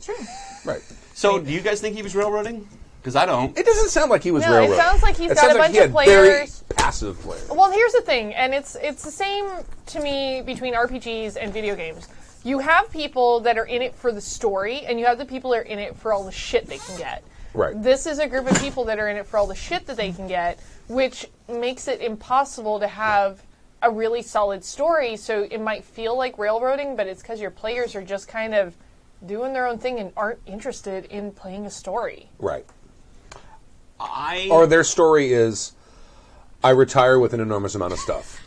Speaker 2: Right.
Speaker 5: So, do you guys think he was railroading? Because I don't.
Speaker 2: It doesn't sound like he was
Speaker 4: No, it
Speaker 2: railroading.
Speaker 4: sounds like he's
Speaker 2: It
Speaker 4: got
Speaker 2: sounds
Speaker 4: a
Speaker 2: like
Speaker 4: bunch
Speaker 2: he
Speaker 4: of
Speaker 2: had very
Speaker 4: players.
Speaker 2: passive players.
Speaker 4: Well, here's the thing, and it's the same to me between RPGs and video games. You have people that are in it for the story, and you have the people that are in it for all the shit they can get.
Speaker 2: Right.
Speaker 4: This is a group of people that are in it for all the shit that they can get, which makes it impossible to have a really solid story. So it might feel like railroading, but it's because your players are just kind of doing their own thing and aren't interested in playing a story.
Speaker 2: Right. Or their story is, I retire with an enormous amount of stuff.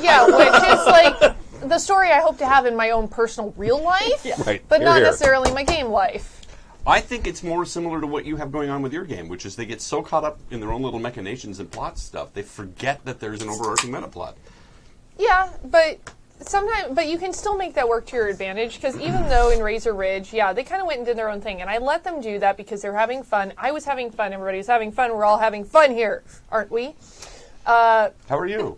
Speaker 4: Yeah, which is like the story I hope to have in my own personal real life,
Speaker 2: Right.
Speaker 4: but
Speaker 2: Hear,
Speaker 4: not
Speaker 2: hear.
Speaker 4: necessarily my game life.
Speaker 5: I think it's more similar to what you have going on with your game, which is they get so caught up in their own little machinations and plot stuff, they forget that there's an overarching meta plot.
Speaker 4: Yeah, but sometimes, but you can still make that work to your advantage, because even though in Razor Ridge, yeah, they kind of went and did their own thing, and I let them do that because they're having fun. I was having fun. Everybody was having fun. We're all having fun here, aren't we?
Speaker 5: How are you?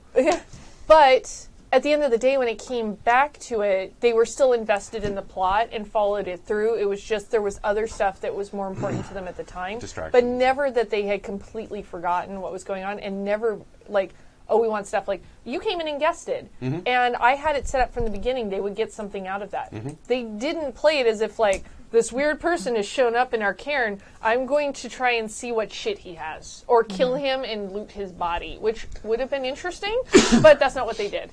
Speaker 4: But at the end of the day, when it came back to it, they were still invested in the plot and followed it through. It was just there was other stuff that was more important to them at the time.
Speaker 5: Distractions.
Speaker 4: But never that they had completely forgotten what was going on, and never like, oh, we want stuff like, you came in and guested. And I had it set up from the beginning. They would get something out of that. They didn't play it as if like, this weird person has shown up in our cairn. I'm going to try and see what shit he has. Or kill him and loot his body, which would have been interesting, but that's not what they did.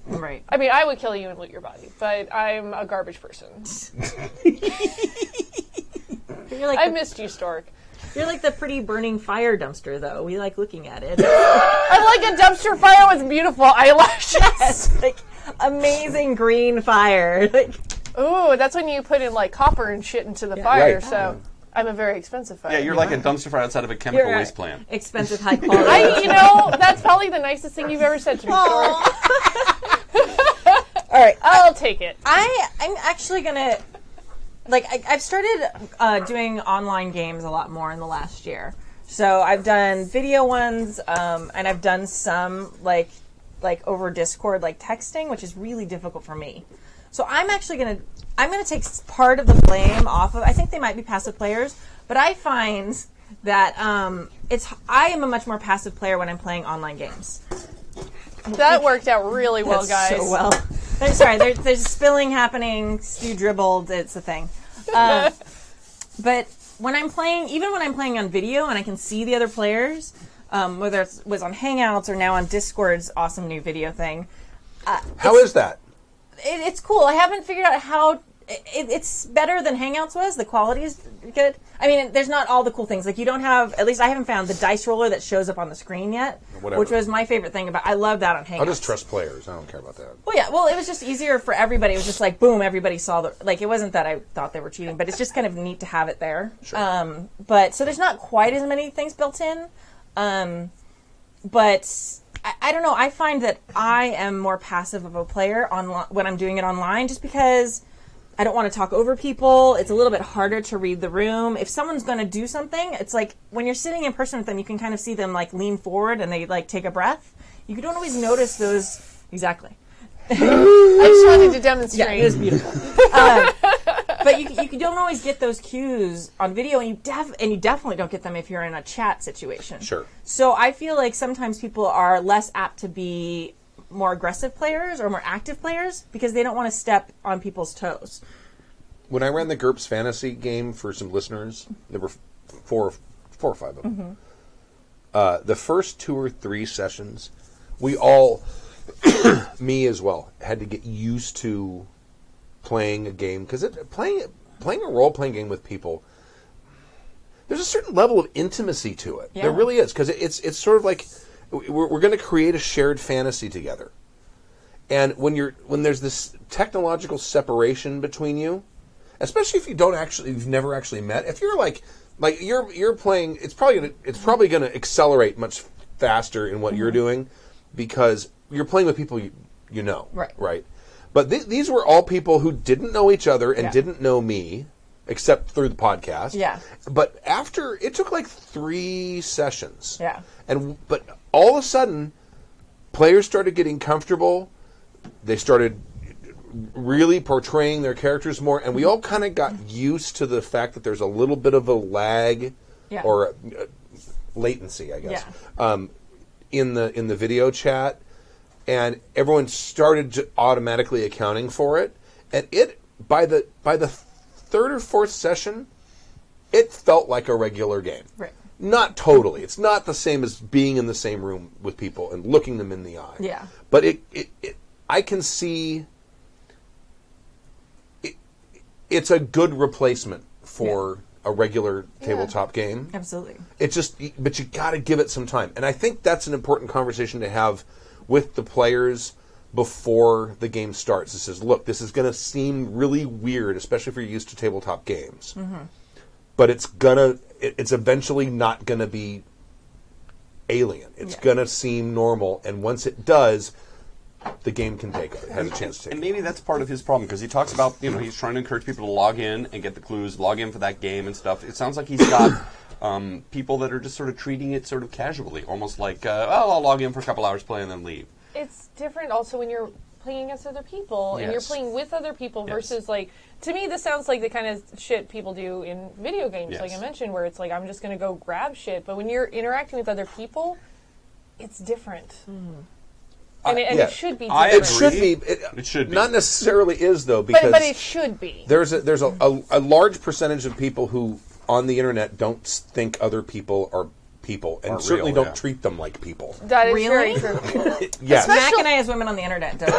Speaker 3: Right.
Speaker 4: I mean, I would kill you and loot your body, but I'm a garbage person.
Speaker 3: You're like
Speaker 4: I missed you, Stork.
Speaker 3: you're like the pretty burning fire dumpster, though. We like looking at it.
Speaker 4: I like a dumpster fire with beautiful eyelashes.
Speaker 3: Like amazing green fire. Like,
Speaker 4: Ooh, that's when you put in like copper and shit into the fire,
Speaker 2: Right.
Speaker 4: so I'm a very expensive fire.
Speaker 5: Yeah, you're like a dumpster fire outside of a chemical
Speaker 3: You're
Speaker 5: waste plant.
Speaker 3: expensive, high quality.
Speaker 4: you know, that's probably the nicest thing you've ever said to me, Stork.
Speaker 3: All right.
Speaker 4: I'll take it.
Speaker 3: I'm actually gonna I've started doing online games a lot more in the last year. So I've done video ones, and I've done some like over Discord, like texting, which is really difficult for me. So I'm actually gonna take part of the blame off of. I think they might be passive players, but I find that I am a much more passive player when I'm playing online games.
Speaker 4: That worked out really well,
Speaker 3: That's
Speaker 4: guys.
Speaker 3: so well. There's spilling happening. Stu dribbled. It's a thing. But when I'm playing, even when I'm playing on video and I can see the other players, whether it was on Hangouts or now on Discord's awesome new video thing.
Speaker 2: How is that?
Speaker 3: It's cool. I haven't figured out how. It's better than Hangouts was. The quality is good. I mean, there's not all the cool things. Like, you don't have, at least I haven't found the dice roller that shows up on the screen yet.
Speaker 2: Whatever.
Speaker 3: Which was my favorite thing about. I love that on Hangouts.
Speaker 2: I'll just trust players. I don't care about that.
Speaker 3: Well, yeah. Well, it was just easier for everybody. It was just like, boom, everybody saw the. Like, it wasn't that I thought they were cheating, but it's just kind of neat to have it there.
Speaker 2: Sure.
Speaker 3: But so there's not quite as many things built in. But I don't know. I find that I am more passive of a player when I'm doing it online, just because I don't want to talk over people. It's a little bit harder to read the room. If someone's going to do something, it's like when you're sitting in person with them, you can kind of see them like lean forward and they like take a breath. You don't always notice those. Exactly.
Speaker 4: I just wanted to demonstrate.
Speaker 3: Yeah, it was beautiful. But you don't always get those cues on video, and you definitely don't get them if you're in a chat situation.
Speaker 2: Sure.
Speaker 3: So I feel like sometimes people are less apt to be more aggressive players or more active players because they don't want to step on people's toes.
Speaker 2: When I ran the GURPS fantasy game for some listeners, there were four or five of them. The first 2 or 3 sessions, we all, me as well, had to get used to playing a game, because playing a role-playing game with people, there's a certain level of intimacy to it.
Speaker 3: Yeah.
Speaker 2: There really is, because it's sort of like we're going to create a shared fantasy together. And when there's this technological separation between you, especially if you've never actually met, if you're like you're playing, it's probably going to accelerate much faster in what you're doing, because you're playing with people you know, right? But these were all people who didn't know each other and didn't know me, except through the podcast.
Speaker 3: Yeah.
Speaker 2: But after, it took like 3 sessions.
Speaker 3: Yeah.
Speaker 2: But all of a sudden, players started getting comfortable. They started really portraying their characters more, and we all kind of got used to the fact that there's a little bit of a lag or latency, I guess, in the video chat. and everyone started automatically accounting for it. And it by the third or fourth session, it felt like a regular game.
Speaker 3: Right.
Speaker 2: Not totally. It's not the same as being in the same room with people and looking them in the eye.
Speaker 3: Yeah.
Speaker 2: But I can see it's a good replacement for a regular tabletop game.
Speaker 3: Absolutely.
Speaker 2: It's just, but you got to give it some time. And I think that's an important conversation to have with the players before the game starts. It says, look, this is going to seem really weird, especially if you're used to tabletop games. Mm-hmm. But it's eventually not going to be alien. It's going to seem normal. And once it does, the game can take it. Has a chance to take it.
Speaker 5: And maybe that's part of his problem, because he talks about, he's trying to encourage people to log in and get the clues, log in for that game and stuff. It sounds like he's got people that are just sort of treating it sort of casually, almost like, I'll log in for a couple hours, play, and then leave.
Speaker 4: It's different also when you're playing against other people and you're playing with other people versus, like, to me, this sounds like the kind of shit people do in video games, like I mentioned, where it's like, I'm just going to go grab shit. But when you're interacting with other people, it's different. Mm-hmm. And it should be different.
Speaker 2: It should be. Not necessarily is, though, because...
Speaker 4: But it should be.
Speaker 2: There's a large percentage of people who, on the internet, don't think other people are people, and certainly don't treat them like people.
Speaker 4: That is
Speaker 3: Really?
Speaker 4: very true.
Speaker 2: Yes.
Speaker 3: Mac and I, as women on the internet, don't.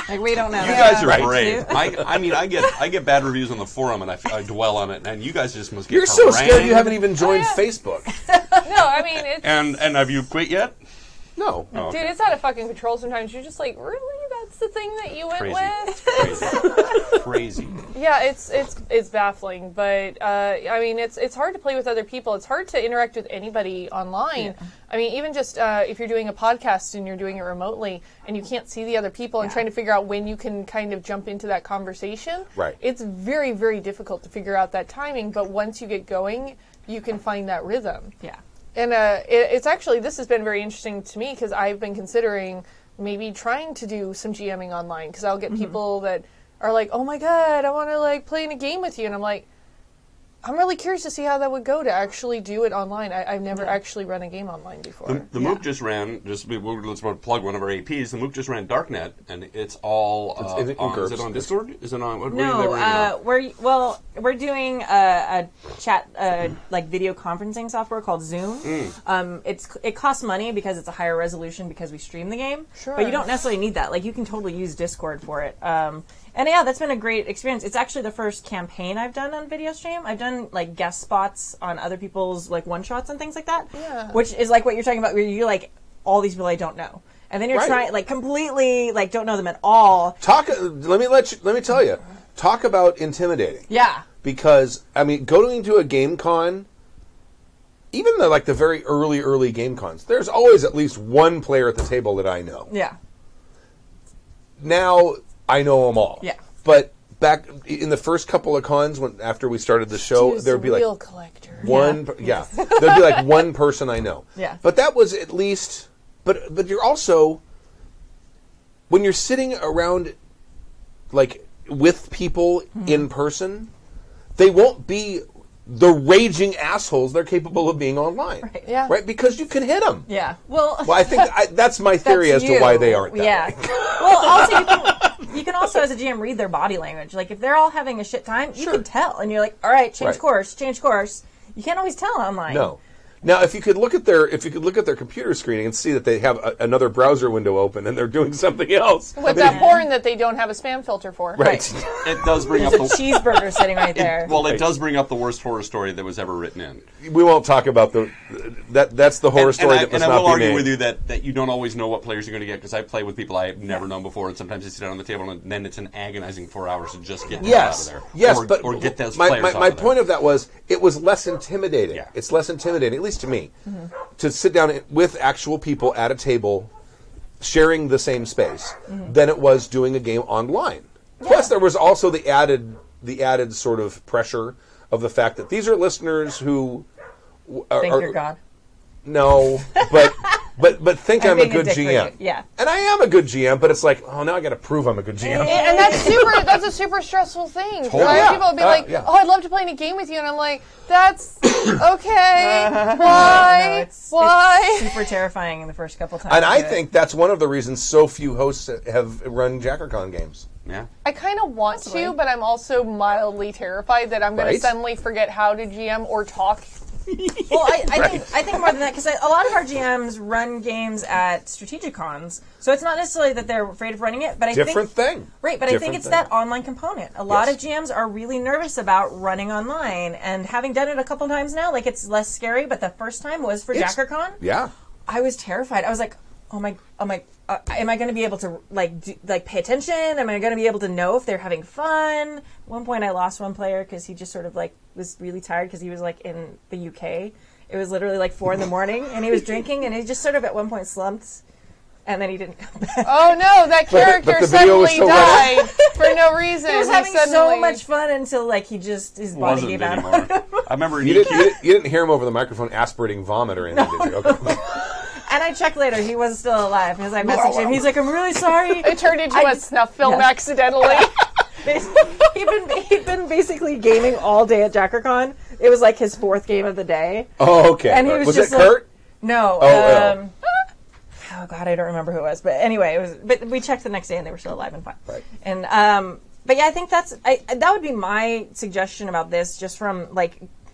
Speaker 3: Like, we don't know.
Speaker 5: You guys are brave. I mean, I get bad reviews on the forum, and I dwell on it, and you guys just must get
Speaker 2: You're so scared you haven't even joined Facebook.
Speaker 4: No, I mean, it's...
Speaker 5: And have you quit yet?
Speaker 2: No.
Speaker 5: Oh, okay.
Speaker 4: Dude, it's out of fucking control sometimes. You're just like, really? That's the thing that you went with?
Speaker 5: Crazy.
Speaker 4: Yeah, it's baffling, but I mean, it's hard to play with other people. It's hard to interact with anybody online. Yeah. I mean, even just if you're doing a podcast and you're doing it remotely and you can't see the other people and trying to figure out when you can kind of jump into that conversation, it's very, very difficult to figure out that timing. But once you get going, you can find that rhythm.
Speaker 3: Yeah.
Speaker 4: And it's actually, this has been very interesting to me because I've been considering maybe trying to do some GMing online, because I'll get people that are like, oh my god, I want to like play in a game with you, and I'm like, I'm really curious to see how that would go to actually do it online. I've never actually run a game online before.
Speaker 5: The MOOC just ran, let's plug one of our APs, the MOOC just ran Darknet, and it's all is it on Discord? Is it on,
Speaker 3: we're doing a chat, like video conferencing software called Zoom. It costs money because it's a higher resolution because we stream the game.
Speaker 4: Sure.
Speaker 3: But you don't necessarily need that. Like, you can totally use Discord for it. And yeah, that's been a great experience. It's actually the first campaign I've done on video stream. I've done like guest spots on other people's like one shots and things like that.
Speaker 4: Yeah.
Speaker 3: Which is like what you're talking about, where you're like, all these people I don't know. And then you're trying, like, completely, like, don't know them at all.
Speaker 2: Let me tell you. Talk about intimidating.
Speaker 3: Yeah.
Speaker 2: Because, I mean, going to a game con, even the very early game cons, there's always at least one player at the table that I know.
Speaker 3: Yeah.
Speaker 2: Now, I know them all.
Speaker 3: Yeah.
Speaker 2: But back in the first couple of cons, after we started the show, there'd be like
Speaker 4: real collector.
Speaker 2: one. Yeah. There'd be like one person I know.
Speaker 3: Yeah.
Speaker 2: But that was at least. But you're also, when you're sitting around, like, with people in person, they won't be the raging assholes they're capable of being online.
Speaker 3: Right.
Speaker 4: Yeah.
Speaker 2: Right? Because you can hit them.
Speaker 3: Yeah. Well,
Speaker 2: I think that's my theory as to why they aren't that way.
Speaker 3: Well, also, you can also, as a GM, read their body language. Like, if they're all having a shit time, you can tell. And you're like, all right, change course. You can't always tell online.
Speaker 2: No. Now, if you could look at their computer screen and see that they have another browser window open and they're doing something else,
Speaker 4: with that porn that they don't have a spam filter for,
Speaker 2: right?
Speaker 5: It does bring up
Speaker 3: There's a cheeseburger sitting right there.
Speaker 5: It does bring up the worst horror story that was ever written in.
Speaker 2: We won't talk about that's the horror story that must not be made.
Speaker 5: And I will argue with you that you don't always know what players you're going to get, because I play with people I've never known before, and sometimes they sit down on the table and then it's an agonizing 4 hours to just get them out of there.
Speaker 2: Yes,
Speaker 5: or get those players out of there.
Speaker 2: My point of that was it was less intimidating.
Speaker 5: Yeah.
Speaker 2: It's less intimidating, at least to me, to sit down with actual people at a table sharing the same space than it was doing a game online. Yeah. Plus, there was also the added sort of pressure of the fact that these are listeners who
Speaker 3: think you're God.
Speaker 2: No, but But think I'm a
Speaker 3: being a
Speaker 2: good
Speaker 3: dick for
Speaker 2: GM.
Speaker 3: you. Yeah.
Speaker 2: And I am a good GM, but it's like, oh, now I got to prove I'm a good GM.
Speaker 4: And that's a super stressful thing.
Speaker 2: Totally.
Speaker 4: Right?
Speaker 2: Yeah.
Speaker 4: People will be like,
Speaker 2: yeah.
Speaker 4: "Oh, I'd love to play in a game with you," and I'm like, "That's okay. Why? Why?"
Speaker 3: It's super terrifying in the first couple times.
Speaker 2: And I
Speaker 3: you do it.
Speaker 2: think that's one of the reasons so few hosts have run JackerCon games.
Speaker 5: Yeah.
Speaker 4: I kind of want to, but I'm also mildly terrified that I'm going
Speaker 2: Right.
Speaker 4: to suddenly forget how to GM or talk.
Speaker 3: Well, I think more than that, because a lot of our GMs run games at Strategicons, so it's not necessarily that they're afraid of running it, but I
Speaker 2: Different
Speaker 3: think
Speaker 2: thing.
Speaker 3: right. But I think
Speaker 2: Different
Speaker 3: it's
Speaker 2: thing.
Speaker 3: that online component. A lot
Speaker 2: Yes.
Speaker 3: of GMs are really nervous about running online, and having done it a couple times now, like it's less scary. But the first time was for
Speaker 2: It's-
Speaker 3: JackerCon.
Speaker 2: Yeah.
Speaker 3: I was terrified. I was like, am I going to be able to pay attention? Am I going to be able to know if they're having fun? At one point, I lost one player because he just sort of was really tired because he was in the UK. It was literally 4 a.m, and he was drinking, and he just sort of at one point slumped, and then he didn't come back.
Speaker 4: Oh no, that character
Speaker 2: but the video was
Speaker 4: suddenly
Speaker 2: so
Speaker 4: died for no reason.
Speaker 3: He was having so much fun until he just his body
Speaker 5: Wasn't
Speaker 3: gave out.
Speaker 5: anymore. I remember
Speaker 2: You didn't hear him over the microphone aspirating vomit or anything, did you? Okay.
Speaker 3: And I checked later; he was still alive because I messaged him. He's like, "I'm really sorry."
Speaker 4: It turned into a snuff film
Speaker 3: Yes.
Speaker 4: accidentally.
Speaker 3: He'd been basically gaming all day at JackerCon. It was his 4th game of the day.
Speaker 2: Oh, okay.
Speaker 3: And he was
Speaker 2: it
Speaker 3: just
Speaker 2: Kurt?
Speaker 3: No.
Speaker 2: Oh,
Speaker 3: Oh God, I don't remember who it was. But anyway, it was. But we checked the next day, and they were still alive and fine.
Speaker 2: Right.
Speaker 3: And but yeah, I think that would be my suggestion about this, just from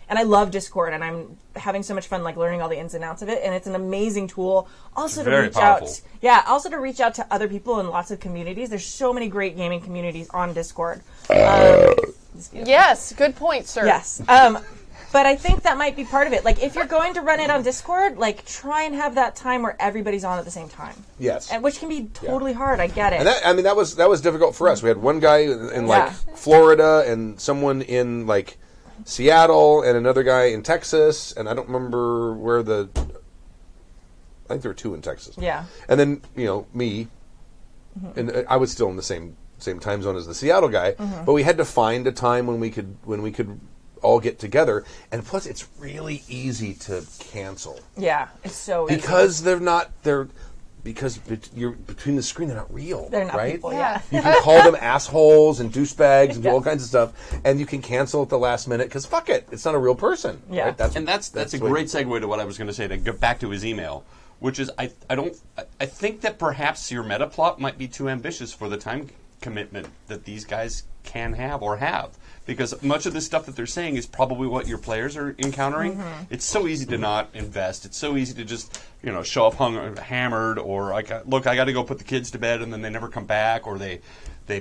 Speaker 3: And I love Discord, and I'm having so much fun learning all the ins and outs of it. And it's an amazing tool. Also to
Speaker 5: Very
Speaker 3: reach
Speaker 5: powerful.
Speaker 3: out, yeah. Also to reach out to other people in lots of communities. There's so many great gaming communities on Discord.
Speaker 4: Yes, good point, sir.
Speaker 3: Yes. But I think that might be part of it. If you're going to run it on Discord, try and have that time where everybody's on at the same time.
Speaker 2: Yes.
Speaker 3: And which can be totally hard. I get it.
Speaker 2: And that was difficult for us. We had one guy in
Speaker 3: Yeah.
Speaker 2: Florida and someone in Seattle and another guy in Texas, and I don't remember where I think there were 2 in Texas.
Speaker 3: Yeah.
Speaker 2: And then, me, and I was still in the same time zone as the Seattle guy, but we had to find a time when we could all get together, and plus it's really easy to cancel.
Speaker 3: Yeah, it's so easy.
Speaker 2: Because because you're between the screen, they're not real.
Speaker 3: They're not
Speaker 2: right?
Speaker 3: people,
Speaker 4: Yeah.
Speaker 2: You can call them assholes and douchebags and do
Speaker 3: Yeah.
Speaker 2: all kinds of stuff, and you can cancel at the last minute because fuck it, it's not a real person.
Speaker 3: Yeah.
Speaker 2: Right?
Speaker 5: That's a
Speaker 2: what-
Speaker 5: great segue to what I was going to say, to get back to his email, which is I think that perhaps your meta plot might be too ambitious for the time commitment that these guys can have or have, because much of the stuff that they're saying is probably what your players are encountering. It's so easy to not invest. It's so easy to just show up hammered, or I got to go put the kids to bed, and then they never come back, or they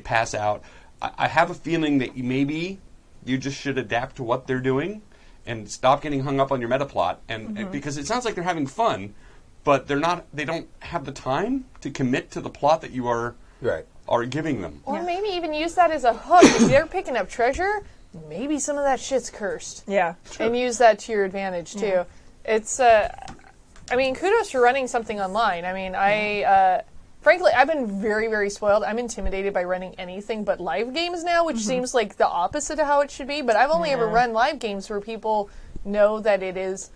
Speaker 5: pass out. I have a feeling that maybe you just should adapt to what they're doing and stop getting hung up on your meta plot, and because it sounds like they're having fun, but they don't have the time to commit to the plot that you are
Speaker 2: Right.
Speaker 5: giving them.
Speaker 4: Or maybe even use that as a hook. If they're picking up treasure, maybe some of that shit's cursed.
Speaker 3: Yeah.
Speaker 4: And use that to your advantage, too.
Speaker 3: Yeah.
Speaker 4: It's, kudos for running something online. Frankly, I've been very, very spoiled. I'm intimidated by running anything but live games now, which seems like the opposite of how it should be. But I've only ever run live games where people know that it is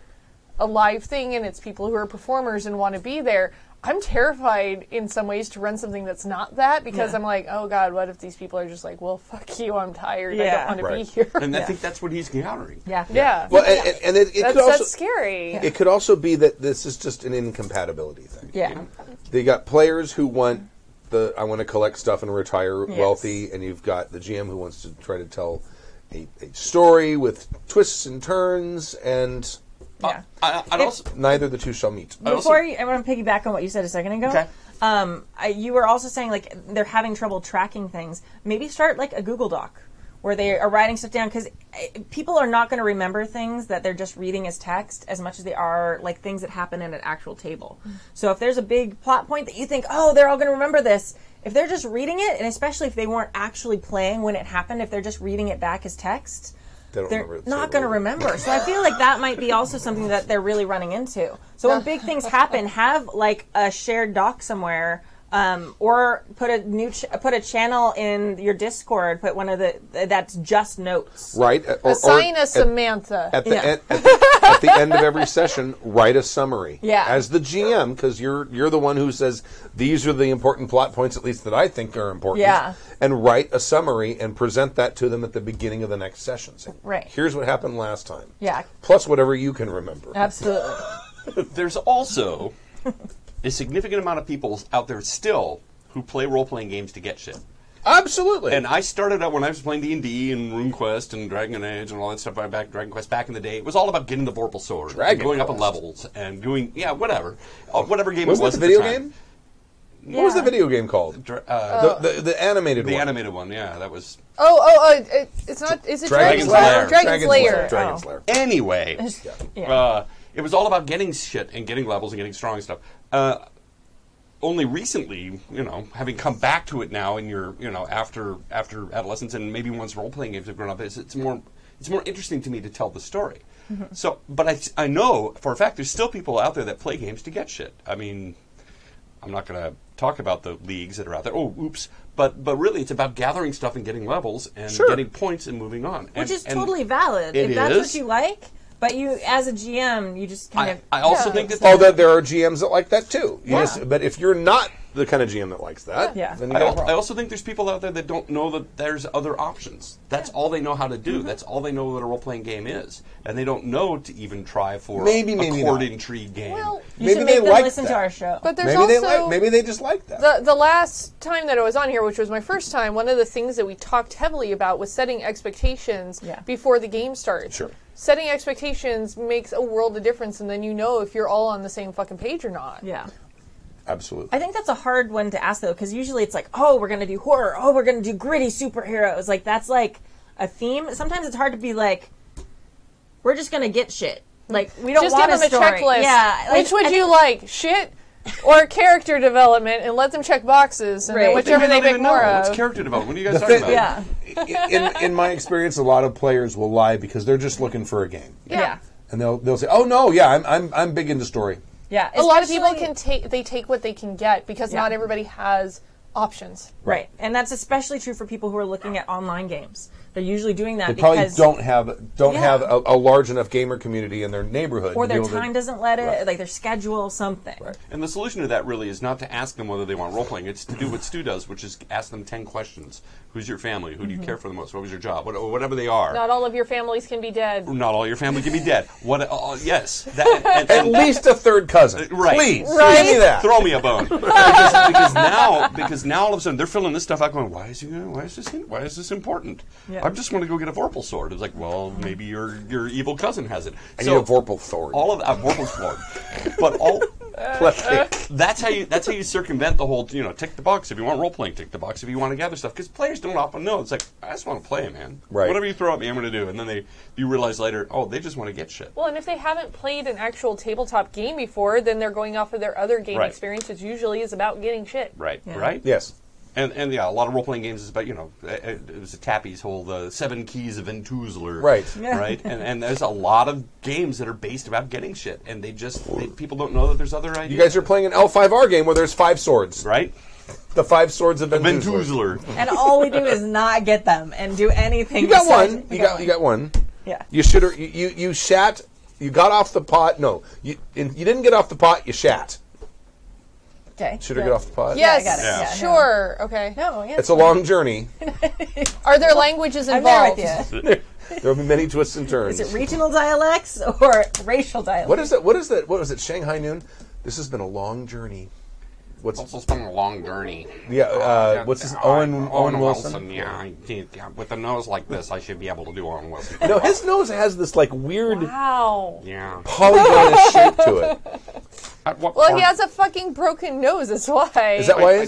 Speaker 4: a live thing and it's people who are performers and want to be there. I'm terrified in some ways to run something that's not that, because I'm like, oh God, what if these people are just like, well, fuck you, I'm tired, I don't want to be here.
Speaker 5: And I think that's what he's encountering.
Speaker 3: Yeah.
Speaker 4: Yeah.
Speaker 2: Well, and it could also
Speaker 4: That's scary.
Speaker 2: it could also be that this is just an incompatibility thing.
Speaker 3: Yeah.
Speaker 2: They got players who want I want to collect stuff and retire wealthy, and you've got the GM who wants to try to tell a story with twists and turns, and
Speaker 3: Yeah.
Speaker 5: I'd also
Speaker 2: neither the two shall meet.
Speaker 3: I want to piggyback on what you said a second ago.
Speaker 5: Okay.
Speaker 3: You were also saying they're having trouble tracking things. Maybe start a Google Doc where they are writing stuff down, because people are not going to remember things that they're just reading as text as much as they are things that happen in an actual table. So if there's a big plot point that you think, oh, they're all going to remember this, if they're just reading it, and especially if they weren't actually playing when it happened, if they're just reading it back as text, they're not going to remember. So I feel like that might be also something that they're really running into. So when big things happen, have a shared doc somewhere Or put a channel in your Discord. Put one of that's just notes.
Speaker 2: Right.
Speaker 4: Assign a Samantha.
Speaker 2: At the end of every session, write a summary.
Speaker 3: Yeah.
Speaker 2: As the GM, because you're the one who says these are the important plot points, at least that I think are important.
Speaker 3: Yeah.
Speaker 2: And write a summary and present that to them at the beginning of the next session. Say,
Speaker 3: Right.
Speaker 2: Here's what happened last time.
Speaker 3: Yeah.
Speaker 2: Plus whatever you can remember.
Speaker 3: Absolutely.
Speaker 5: There's also a significant amount of people out there still who play role-playing games to get shit.
Speaker 2: Absolutely.
Speaker 5: And I started out when I was playing D&D and RuneQuest and Dragon Age and all that stuff Dragon Quest back in the day. It was all about getting the Vorpal Sword, and going up in levels, and doing whatever game
Speaker 2: was
Speaker 5: it was.
Speaker 2: That the video game? What was the video game called? The animated one.
Speaker 5: The animated one, yeah, that was.
Speaker 4: It's not. Is it
Speaker 2: Dragon's
Speaker 4: Lair?
Speaker 2: Lair.
Speaker 4: Dragon's Lair.
Speaker 2: Dragon's Lair.
Speaker 5: Anyway,
Speaker 3: Yeah.
Speaker 5: it was all about getting shit and getting levels and getting strong and stuff. Only recently, having come back to it now in your, after adolescence and maybe once role-playing games have grown up, it's more interesting to me to tell the story. Mm-hmm. So, but I know for a fact there's still people out there that play games to get shit. I mean, I'm not going to talk about the leagues that are out there. Oh, oops. But really, it's about gathering stuff and getting levels and getting points and moving on.
Speaker 3: Which is totally valid. If that's what you like. But you, as a GM, you just kind of...
Speaker 5: I also think that...
Speaker 2: that there are GMs that like that, too. But if you're not the kind of GM that likes that, then you got a problem.
Speaker 5: I also think there's people out there that don't know that there's other options. That's all they know how to do. Mm-hmm. That's all they know what a role-playing game is. And they don't know to even try for
Speaker 2: maybe
Speaker 5: a chord intrigue game.
Speaker 4: Well,
Speaker 3: you should make them listen to our show.
Speaker 4: But there's
Speaker 2: maybe they just like that.
Speaker 4: The last time that I was on here, which was my first time, one of the things that we talked heavily about was setting expectations before the game starts.
Speaker 2: Sure.
Speaker 4: Setting expectations makes a world of difference, and then you know if you're all on the same fucking page or not.
Speaker 3: Yeah.
Speaker 2: Absolutely.
Speaker 3: I think that's a hard one to ask, though, because usually it's like, oh, we're going to do horror. Oh, we're going to do gritty superheroes. Like, that's like a theme. Sometimes it's hard to be like, we're just going to get shit. Like, we don't want
Speaker 4: give them
Speaker 3: a story.
Speaker 4: Checklist.
Speaker 3: Yeah.
Speaker 4: Which would you like? Shit? Or character development, and let them check boxes, and then whichever they pick more of.
Speaker 5: What's character development? What are you guys talking about?
Speaker 3: Yeah.
Speaker 2: In my experience, a lot of players will lie because they're just looking for a game.
Speaker 3: Yeah.
Speaker 2: And they'll say, "Oh no, yeah, I'm big into story."
Speaker 3: Yeah.
Speaker 4: A lot of people take what they can get because not everybody has options.
Speaker 3: Right. And that's especially true for people who are looking at online games. They're usually doing that
Speaker 2: They
Speaker 3: because
Speaker 2: probably don't have a large enough gamer community in their neighborhood.
Speaker 3: or
Speaker 2: to be
Speaker 3: their
Speaker 2: able
Speaker 3: time
Speaker 2: to,
Speaker 3: doesn't let it, like their schedule, something.
Speaker 2: Right.
Speaker 5: And the solution to that really is not to ask them whether they want role-playing. It's to do what Stu does, which is ask them 10 questions. Who's your family? Who do you care for the most? What was your job? Whatever they are.
Speaker 4: Not all of your families can be dead.
Speaker 5: Not all your family can be dead. Yes.
Speaker 2: At least a third cousin.
Speaker 5: Right.
Speaker 2: Please.
Speaker 4: Right.
Speaker 2: Give me that.
Speaker 5: Throw me a bone. because now all of a sudden they're filling this stuff out going, why is this important?
Speaker 3: Yeah.
Speaker 5: I just want to go get a Vorpal sword. It's like, well, maybe your evil cousin has it.
Speaker 2: I need a Vorpal sword.
Speaker 5: All of that Vorpal sword. But that's how you circumvent the whole, tick the box if you want role playing, tick the box if you want to gather stuff, because players don't often know. It's like, I just want to play, man.
Speaker 2: Right.
Speaker 5: Whatever you throw at me, I'm going to do. And then you realize later, oh, they just want to get shit.
Speaker 4: Well, and if they haven't played an actual tabletop game before, then they're going off of their other game experience, which usually is about getting shit.
Speaker 5: Right.
Speaker 3: Yeah.
Speaker 5: Right.
Speaker 2: Yes.
Speaker 5: And a lot of role playing games is about it was Tappy's whole the 7 keys of Entuzler,
Speaker 2: Right.
Speaker 3: Yeah.
Speaker 5: right, and there's a lot of games that are based about getting shit, and people don't know that there's other ideas.
Speaker 2: You guys are playing an L5R game where there's 5 swords.
Speaker 5: right?
Speaker 2: The 5 swords of Entuzler.
Speaker 5: Entuzler.
Speaker 3: And all we do is not get them and do anything.
Speaker 2: You got
Speaker 3: besides-
Speaker 2: one. You got one.
Speaker 3: Yeah.
Speaker 2: You should have. You shat. You got off the pot. No, you didn't get off the pot. You shat.
Speaker 3: Okay.
Speaker 2: Should have got off the pot.
Speaker 4: Yes,
Speaker 3: I got it. Yeah,
Speaker 4: sure, okay.
Speaker 3: No, yeah.
Speaker 2: It's a long journey.
Speaker 4: Are there languages
Speaker 3: I'm there
Speaker 4: involved?
Speaker 3: with you.
Speaker 2: There will be many twists and turns.
Speaker 3: Is it regional dialects or racial dialects?
Speaker 2: What is it? What is that? What was it? Shanghai Noon. This has been a long journey. What's
Speaker 5: It's been a long journey.
Speaker 2: what's his Owen Wilson?
Speaker 5: Yeah, with a nose like this, I should be able to do Owen Wilson.
Speaker 2: No, his nose has this like weird
Speaker 4: Wow.
Speaker 5: Yeah.
Speaker 2: polygonous shape to it.
Speaker 4: Well, he has a fucking broken nose, that's why.
Speaker 2: Is that why?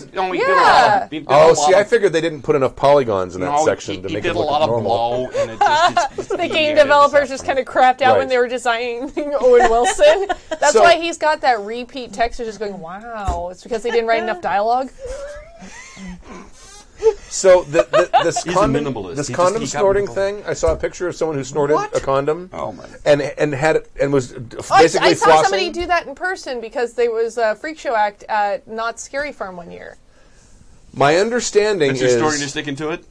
Speaker 2: Oh, see, I figured they didn't put enough polygons in that section to make it look normal.
Speaker 5: And it just,
Speaker 4: the game developers just kind of crapped out when they were designing Owen Wilson. That's why he's got that repeat text of just going, wow. It's because they didn't write enough dialogue.
Speaker 2: So this
Speaker 5: He's
Speaker 2: condom,
Speaker 5: a minimalist.
Speaker 2: this
Speaker 5: He
Speaker 2: condom
Speaker 5: just- he got
Speaker 2: snorting
Speaker 5: minimal.
Speaker 2: thing. I saw a picture of someone who snorted a condom.
Speaker 5: Oh, my.
Speaker 2: And had it and was
Speaker 4: I
Speaker 2: basically
Speaker 4: saw
Speaker 2: flossing.
Speaker 4: somebody do that in person because there was a freak show act at Not Scary Farm one year.
Speaker 2: My understanding
Speaker 5: Is your
Speaker 2: is
Speaker 5: story to stick into it?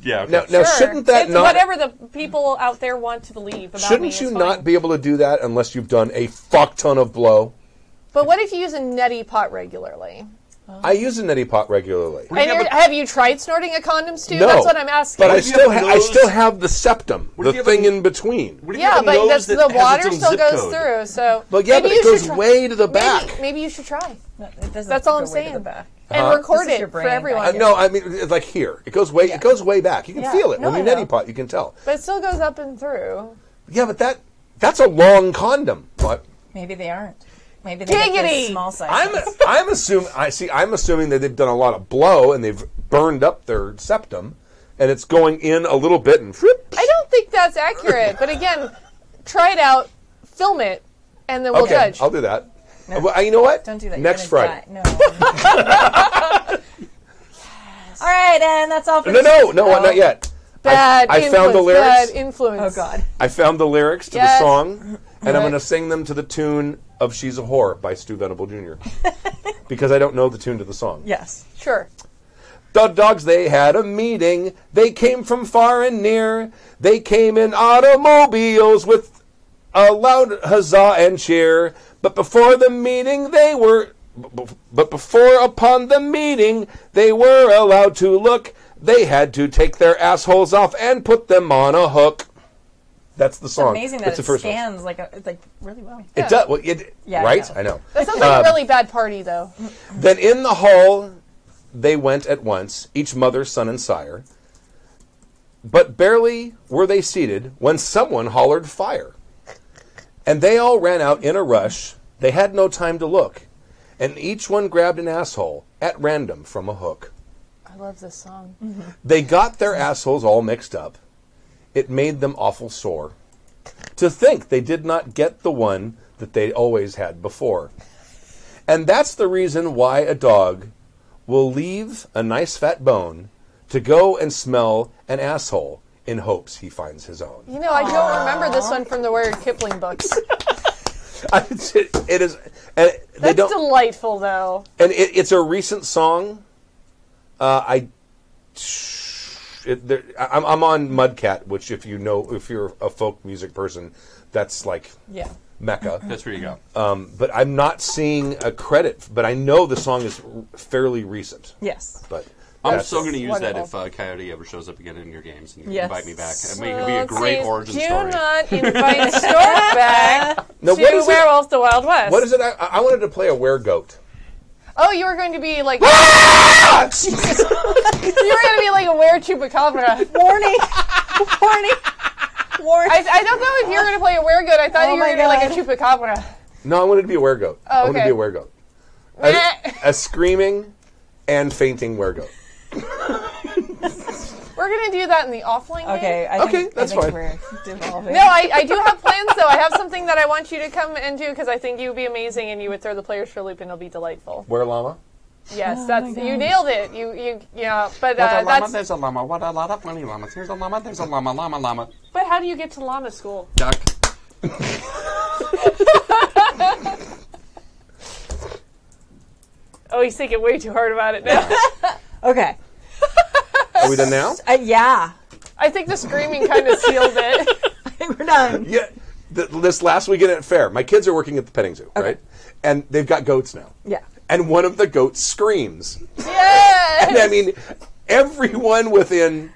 Speaker 5: Yeah. Okay.
Speaker 2: now
Speaker 4: sure.
Speaker 2: shouldn't that
Speaker 4: it's
Speaker 2: not
Speaker 4: whatever the people out there want to believe about me
Speaker 2: shouldn't
Speaker 4: is
Speaker 2: you
Speaker 4: fine.
Speaker 2: not be able to do that unless you've done a fuck ton of blow?
Speaker 4: But what if you use a neti pot regularly?
Speaker 2: I use a neti pot regularly.
Speaker 4: And have you tried snorting a condom, Stu?
Speaker 2: No,
Speaker 4: That's what I'm asking.
Speaker 2: But I
Speaker 5: if you have a
Speaker 2: I
Speaker 5: nose-
Speaker 2: still have the septum,
Speaker 5: What if
Speaker 2: the
Speaker 5: you have a-
Speaker 2: thing in between.
Speaker 5: What if you
Speaker 4: yeah,
Speaker 5: have a
Speaker 4: but
Speaker 5: nose
Speaker 4: that's,
Speaker 5: that
Speaker 4: the
Speaker 5: has
Speaker 4: water
Speaker 5: its own
Speaker 4: still
Speaker 5: zip
Speaker 4: goes
Speaker 5: code?
Speaker 4: through. So
Speaker 2: Well, yeah,
Speaker 4: maybe
Speaker 2: but
Speaker 4: you
Speaker 2: it goes
Speaker 4: should try-
Speaker 2: way to the back.
Speaker 4: Maybe you should try
Speaker 3: No, it doesn't
Speaker 4: That's all
Speaker 3: go
Speaker 4: I'm
Speaker 3: way to
Speaker 4: saying.
Speaker 3: the back.
Speaker 4: and
Speaker 2: Huh?
Speaker 4: record
Speaker 3: This is
Speaker 4: it
Speaker 3: your
Speaker 4: for
Speaker 3: brain.
Speaker 4: everyone.
Speaker 2: No, I mean it's like here. It goes way.
Speaker 3: Yeah.
Speaker 2: It goes way back. You can
Speaker 3: Yeah.
Speaker 2: feel it
Speaker 3: No,
Speaker 2: when you
Speaker 3: I know.
Speaker 2: neti pot. You can tell.
Speaker 4: But it still goes up and through.
Speaker 2: Yeah, but that's a long condom. What?
Speaker 3: Maybe they aren't. Maybe they get
Speaker 4: Giggity!
Speaker 3: the small size.
Speaker 2: I'm assuming that they've done a lot of blow and they've burned up their septum, and it's going in a little bit and.
Speaker 4: I don't think that's accurate. But again, try it out, film it, and then we'll
Speaker 2: Okay,
Speaker 4: judge.
Speaker 2: I'll do that. Well, you know what?
Speaker 3: Don't do that.
Speaker 2: Next
Speaker 3: You're gonna
Speaker 2: Friday.
Speaker 3: die. No. All right, and that's all for
Speaker 2: No,
Speaker 3: this-
Speaker 2: not yet.
Speaker 4: Bad
Speaker 2: I
Speaker 4: influence.
Speaker 2: found the lyrics.
Speaker 4: Bad influence.
Speaker 3: Oh God.
Speaker 2: I found the lyrics to
Speaker 4: Yes.
Speaker 2: the song, and I'm
Speaker 4: Right.
Speaker 2: going to sing them to the tune of "She's a Whore" by Stu Venable Jr. because I don't know the tune to the song.
Speaker 3: Yes.
Speaker 4: Sure.
Speaker 2: The dogs, they had a meeting. They came from far and near. They came in automobiles with a loud huzzah and cheer. But before the meeting, upon the meeting, they were allowed to look. They had to take their assholes off and put them on a hook. That's the
Speaker 3: It's
Speaker 2: song.
Speaker 3: amazing that
Speaker 2: That's
Speaker 3: it
Speaker 2: the first one.
Speaker 3: scans it's like really well.
Speaker 2: It does. Well,
Speaker 3: Yeah,
Speaker 2: right?
Speaker 3: I
Speaker 2: I know.
Speaker 4: That sounds like a really bad party, though.
Speaker 2: Then in the hall they went at once, each mother, son, and sire. But barely were they seated when someone hollered fire. And they all ran out in a rush. They had no time to look. And each one grabbed an asshole at random from a hook.
Speaker 4: I love this song.
Speaker 2: They got their assholes all mixed up. It made them awful sore to think they did not get the one that they always had before. And that's the reason why a dog will leave a nice fat bone to go and smell an asshole in hopes he finds his own.
Speaker 4: You know, I don't remember this one from the Rudyard Kipling books.
Speaker 2: It is. And they
Speaker 4: That's
Speaker 2: don't.
Speaker 4: delightful, though.
Speaker 2: And it's a recent song. I'm on Mudcat, which if you're a folk music person, that's like
Speaker 3: Yeah.
Speaker 2: Mecca.
Speaker 5: That's where you go.
Speaker 2: But I'm not seeing a credit. But I know the song is fairly recent.
Speaker 3: Yes.
Speaker 2: But
Speaker 5: I'm
Speaker 2: that's-
Speaker 5: so going to use that if
Speaker 4: Wonderful.
Speaker 5: Coyote ever shows up again in your games and you
Speaker 3: Yes.
Speaker 5: invite me back. It may be a
Speaker 4: Let's
Speaker 5: great
Speaker 4: see.
Speaker 5: origin
Speaker 4: Do
Speaker 5: story.
Speaker 4: not invite Stork back
Speaker 2: No,
Speaker 4: to
Speaker 2: what is it?
Speaker 4: Werewolf the Wild West.
Speaker 2: What is it? I wanted to play a weregoat.
Speaker 4: Oh, you were going to be like...
Speaker 2: Ah!
Speaker 4: you were going to be like a were-chupacabra.
Speaker 3: Warning. Warning. Warning.
Speaker 4: I don't know if you were going to play a weregoat. I thought
Speaker 3: Oh
Speaker 4: you were
Speaker 3: my
Speaker 4: going to be like a
Speaker 3: God.
Speaker 4: chupacabra.
Speaker 2: No, I wanted to be a weregoat. I wanted to
Speaker 4: okay.
Speaker 2: be a weregoat.
Speaker 4: Meh.
Speaker 2: A screaming and fainting weregoat.
Speaker 4: We're going to do that in the offline game.
Speaker 3: Okay.
Speaker 2: Okay, that's fine.
Speaker 3: We're devolving.
Speaker 4: No, I do have plans, though. I have something that I want you to come and do because I think you would be amazing and you would throw the players for a loop and it'll be delightful.
Speaker 2: Were llama?
Speaker 4: Yes, that's you nailed it. Yeah, but
Speaker 5: What a llama,
Speaker 4: that's.
Speaker 5: there's a llama. What a lot of funny llamas. Here's a llama, there's a llama, llama, llama.
Speaker 4: But how do you get to llama school?
Speaker 5: Duck.
Speaker 4: Oh, he's thinking way too hard about it now.
Speaker 3: Okay.
Speaker 2: Are we done now?
Speaker 3: Yeah.
Speaker 4: I think the screaming kind of sealed it.
Speaker 3: I think we're done.
Speaker 2: Yeah. This last weekend at fair, my kids are working at the petting zoo, right? And they've got goats now.
Speaker 3: Yeah.
Speaker 2: And one of the goats screams.
Speaker 4: Yes!
Speaker 2: And I mean, everyone within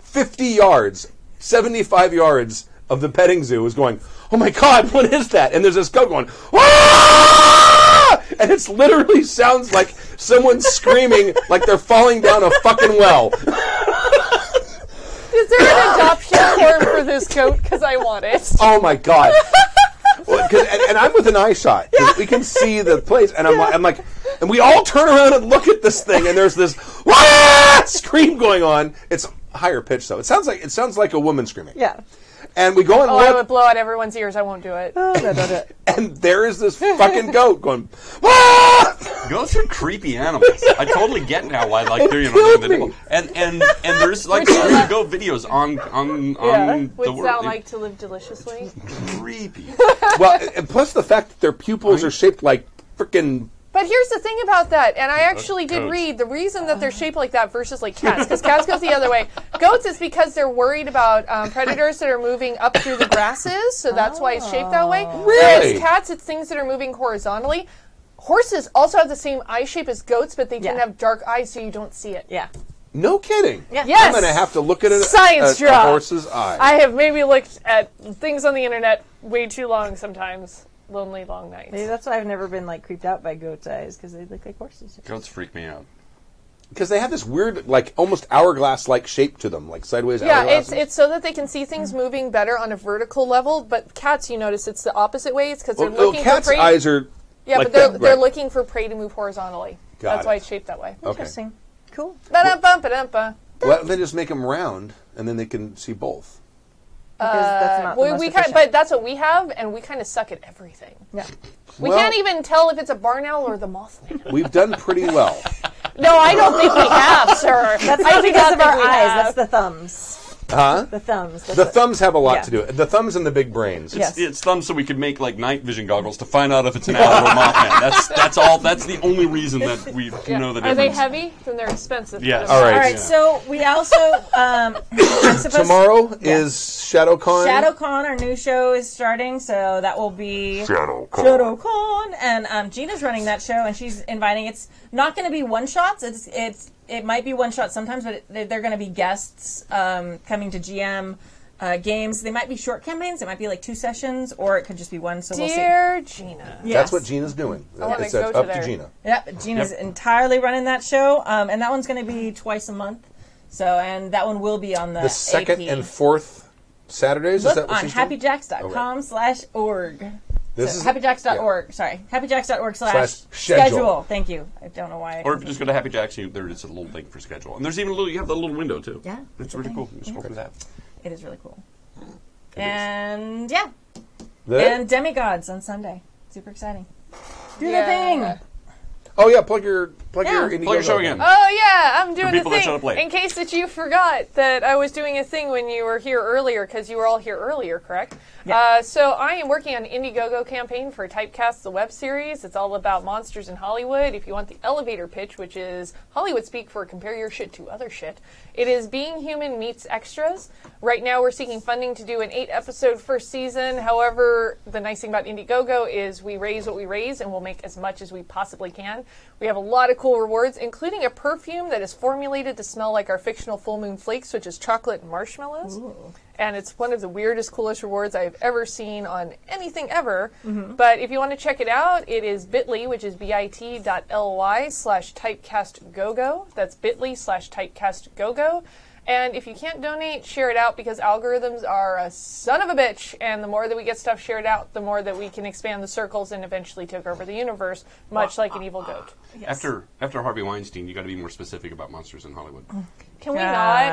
Speaker 2: 50 yards, 75 yards of the petting zoo is going, oh my God, what is that? And there's this goat going, ah! And it literally sounds like someone screaming like they're falling down a fucking well.
Speaker 4: Is there an adoption form for this goat? Because I want it.
Speaker 2: Oh my God. Well, and I'm with an eye shot. 'Cause we can see the place. And I'm like, and we all turn around and look at this thing, and there's this Wah! Scream going on. It's higher pitched though. It sounds like a woman screaming.
Speaker 3: Yeah.
Speaker 2: And we go and
Speaker 4: Oh, I would
Speaker 2: look,
Speaker 4: blow out everyone's ears. I won't do it.
Speaker 3: Oh, no, don't do it.
Speaker 2: and there is this fucking goat going, Wah!
Speaker 5: Goats are creepy animals. I totally get now why they're doing the nipple. And there's like goat videos on
Speaker 4: Would
Speaker 5: the
Speaker 4: thou
Speaker 5: world.
Speaker 4: like to live deliciously?
Speaker 5: Creepy.
Speaker 2: Well, and plus the fact that their pupils are shaped like freaking.
Speaker 4: But here's the thing about that, and I actually did
Speaker 5: goats.
Speaker 4: read the reason that they're shaped like that versus like cats, because cats goes the other way. Goats is because they're worried about predators that are moving up through the grasses, so that's why it's shaped that way.
Speaker 2: Really?
Speaker 4: Whereas cats, it's things that are moving horizontally. Horses also have the same eye shape as goats, but they tend to have dark eyes, so you don't see it.
Speaker 3: Yeah.
Speaker 2: No kidding.
Speaker 3: Yeah.
Speaker 4: Yes.
Speaker 2: I'm going to have to look at
Speaker 4: Science
Speaker 2: a
Speaker 4: drop.
Speaker 2: horse's eye.
Speaker 4: I have maybe looked at things on the internet way too long sometimes. Lonely long nights.
Speaker 3: Maybe that's why I've never been like creeped out by goat's eyes, because they look like horses.
Speaker 5: Goats freak me out.
Speaker 2: Because they have this weird, like, almost hourglass-like shape to them, like sideways
Speaker 4: Yeah,
Speaker 2: hourglass.
Speaker 4: it's so that they can see things moving better on a vertical level. But cats, you notice it's the opposite way. It's because they're looking
Speaker 2: cats'
Speaker 4: for prey.
Speaker 2: eyes are.
Speaker 4: Yeah,
Speaker 2: like
Speaker 4: but they're
Speaker 2: that,
Speaker 4: looking for prey to move horizontally.
Speaker 2: Got
Speaker 4: That's
Speaker 2: it.
Speaker 4: why it's shaped that way.
Speaker 2: Okay.
Speaker 3: Interesting. Cool.
Speaker 4: Ba-dum-bum, ba-dum-bum.
Speaker 2: Well, they just make them round, and then they can see both.
Speaker 3: Because that's not the most
Speaker 4: We
Speaker 3: efficient.
Speaker 4: but that's what we have, and we kind of suck at everything.
Speaker 3: Yeah.
Speaker 4: We
Speaker 2: Well-
Speaker 4: can't even tell if it's a barn owl or the Mothman.
Speaker 2: We've done pretty well.
Speaker 4: No, I don't think we have, sir.
Speaker 3: That's
Speaker 4: I
Speaker 3: not
Speaker 4: do
Speaker 3: because
Speaker 4: not
Speaker 3: of
Speaker 4: think
Speaker 3: our
Speaker 4: we
Speaker 3: eyes.
Speaker 4: have.
Speaker 3: That's the thumbs.
Speaker 2: Huh?
Speaker 3: The thumbs.
Speaker 2: The thumbs have a lot
Speaker 3: Yeah.
Speaker 2: to do with it. The thumbs and the big brains.
Speaker 3: Yes.
Speaker 5: It's thumbs so we could make like night vision goggles to find out if it's an owl or a Mothman. That's all. That's the only reason that we know the
Speaker 4: Are
Speaker 5: difference.
Speaker 4: they heavy? Then they're expensive.
Speaker 5: Yes.
Speaker 2: All right.
Speaker 3: All right,
Speaker 5: Yeah.
Speaker 3: so we also I'm supposed
Speaker 2: Tomorrow is ShadowCon.
Speaker 3: ShadowCon, our new show is starting, so that will be ShadowCon, and Gina's running that show, and she's inviting. It's not going to be one shots. It might be one shot sometimes, but they're going to be guests coming to GM games. They might be short campaigns. It might be like 2 sessions, or it could just be one. So we'll see.
Speaker 4: Dear Gina.
Speaker 3: Yes.
Speaker 2: That's what Gina's doing.
Speaker 4: wanna
Speaker 2: It's
Speaker 4: go
Speaker 2: up
Speaker 4: to
Speaker 2: to
Speaker 4: there.
Speaker 2: Gina.
Speaker 3: Yep, Gina's entirely running that show, and that one's going to be twice a month. So, and that one will be on the
Speaker 2: second
Speaker 3: AP.
Speaker 2: and fourth Saturdays?
Speaker 3: Look
Speaker 2: is that what
Speaker 3: on
Speaker 2: she's doing?
Speaker 3: happyjacks.com/org.
Speaker 2: This
Speaker 3: So,
Speaker 2: is
Speaker 3: happyjacks.org. Sorry, happyjacks.org
Speaker 2: Slash
Speaker 3: schedule. Thank you. I don't know why.
Speaker 5: Or if you just go to Happy Jacks, there is a little link for schedule, and there's even a little. You have the little window too.
Speaker 3: Yeah,
Speaker 5: it's really cool. You scroll through that.
Speaker 3: It is really cool. And yeah,
Speaker 2: That it?
Speaker 3: and Demigods on Sunday. Super exciting. Do
Speaker 4: Yeah.
Speaker 3: the thing.
Speaker 2: Oh yeah, plug your Indiegogo.
Speaker 5: Plug your show again.
Speaker 4: Oh yeah, I'm doing the
Speaker 5: people that
Speaker 4: thing.
Speaker 5: showed up late.
Speaker 4: In case that you forgot that I was doing a thing when you were here earlier, because you were all here earlier, correct?
Speaker 3: Yeah.
Speaker 4: So I am working on an Indiegogo campaign for Typecast, the web series. It's all about monsters in Hollywood. If you want the elevator pitch, which is Hollywood speak for compare your shit to other shit, it is Being Human meets extras. Right now we're seeking funding to do an 8-episode first season. However, the nice thing about Indiegogo is we raise what we raise, and we'll make as much as we possibly can. We have a lot of cool rewards, including a perfume that is formulated to smell like our fictional Full Moon Flakes, which is chocolate and marshmallows. Ooh. And it's one of the weirdest, coolest rewards I have ever seen on anything ever. Mm-hmm. But if you want to check it out, it is bit.ly, which is bit.ly/typecastgogo. That's bit.ly/typecastgogo. And if you can't donate, share it out, because algorithms are a son of a bitch. And the more that we get stuff shared out, the more that we can expand the circles and eventually take over the universe, much like an evil goat.
Speaker 3: Yes.
Speaker 5: After Harvey Weinstein, you got to be more specific about monsters in Hollywood.
Speaker 4: Can we not?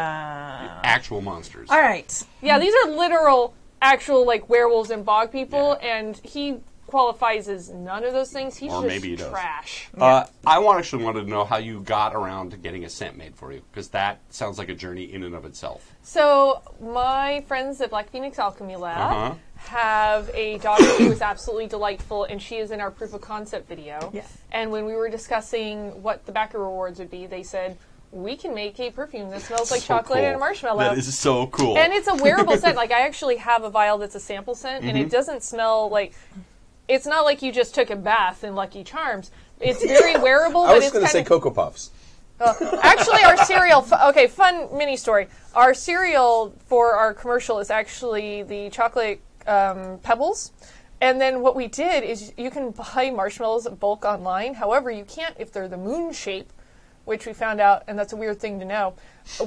Speaker 5: Actual monsters.
Speaker 3: All right.
Speaker 4: Yeah, these are literal, actual, like, werewolves and bog people, and he qualifies as none of those things. He's
Speaker 5: Or
Speaker 4: just
Speaker 5: maybe he does.
Speaker 4: trash.
Speaker 5: I actually wanted to know how you got around to getting a scent made for you, because that sounds like a journey in and of itself.
Speaker 4: So my friends at Black Phoenix Alchemy Lab have a daughter who is absolutely delightful, and she is in our proof of concept video.
Speaker 3: Yeah.
Speaker 4: And when we were discussing what the backer rewards would be, they said, we can make a perfume that smells like
Speaker 5: So
Speaker 4: chocolate
Speaker 5: cool.
Speaker 4: and marshmallow.
Speaker 5: That is so cool.
Speaker 4: And it's a wearable scent. Like, I actually have a vial that's a sample scent, and it doesn't smell like... It's not like you just took a bath in Lucky Charms. It's very wearable,
Speaker 2: I
Speaker 4: but
Speaker 2: was
Speaker 4: it's
Speaker 2: going to
Speaker 4: kind
Speaker 2: say
Speaker 4: of...
Speaker 2: Cocoa Puffs.
Speaker 4: Actually, our cereal... Okay, fun mini story. Our cereal for our commercial is actually the chocolate pebbles. And then what we did is you can buy marshmallows in bulk online. However, you can't if they're the moon shape, which we found out, and that's a weird thing to know.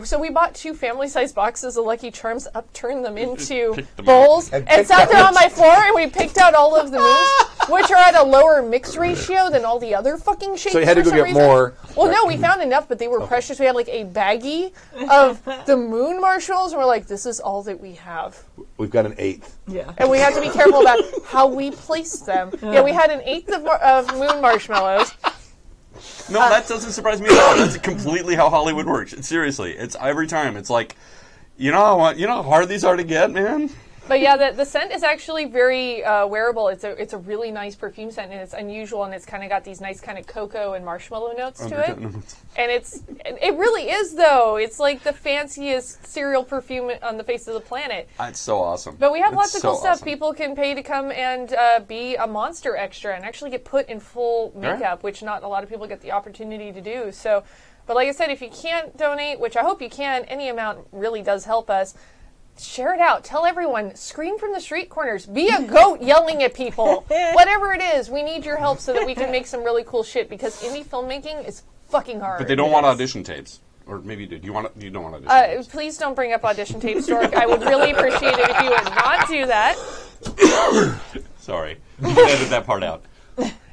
Speaker 4: So we bought 2 family-sized boxes of Lucky Charms, upturned them into bowls, and sat there on my floor, and we picked out all of the moons, which are at a lower mix ratio than all the other fucking shapes.
Speaker 2: So you had to
Speaker 4: for
Speaker 2: go
Speaker 4: some
Speaker 2: get
Speaker 4: reason.
Speaker 2: more.
Speaker 4: Well, no, we found enough, but they were precious. We had like a baggie of the moon marshmallows, and we're like, this is all that we have.
Speaker 2: We've got an 8th.
Speaker 3: Yeah.
Speaker 4: And we had to be careful about how we placed them. Yeah, we had an 1/8 of moon marshmallows.
Speaker 5: No, that doesn't surprise me at all. That's completely how Hollywood works. Seriously, it's every time. It's like, you know how hard these are to get, man.
Speaker 4: But yeah, the scent is actually very wearable. It's a really nice perfume scent, and it's unusual, and it's kind of got these nice kind of cocoa and marshmallow notes to it. And it really is, though. It's like the fanciest cereal perfume on the face of the planet.
Speaker 5: It's so awesome.
Speaker 4: But we have lots of cool stuff.
Speaker 5: Awesome.
Speaker 4: People can pay to come and be a monster extra and actually get put in full makeup, which not a lot of people get the opportunity to do. So, but like I said, if you can't donate, which I hope you can, any amount really does help us. Share it out. Tell everyone. Scream from the street corners. Be a goat yelling at people. Whatever it is, we need your help so that we can make some really cool shit, because indie filmmaking is fucking hard.
Speaker 5: But they don't want audition tapes. Or maybe you do. You don't want audition tapes.
Speaker 4: Please don't bring up audition tapes, Stork. I would really appreciate it if you would not do that.
Speaker 5: Sorry. You can edit that part out.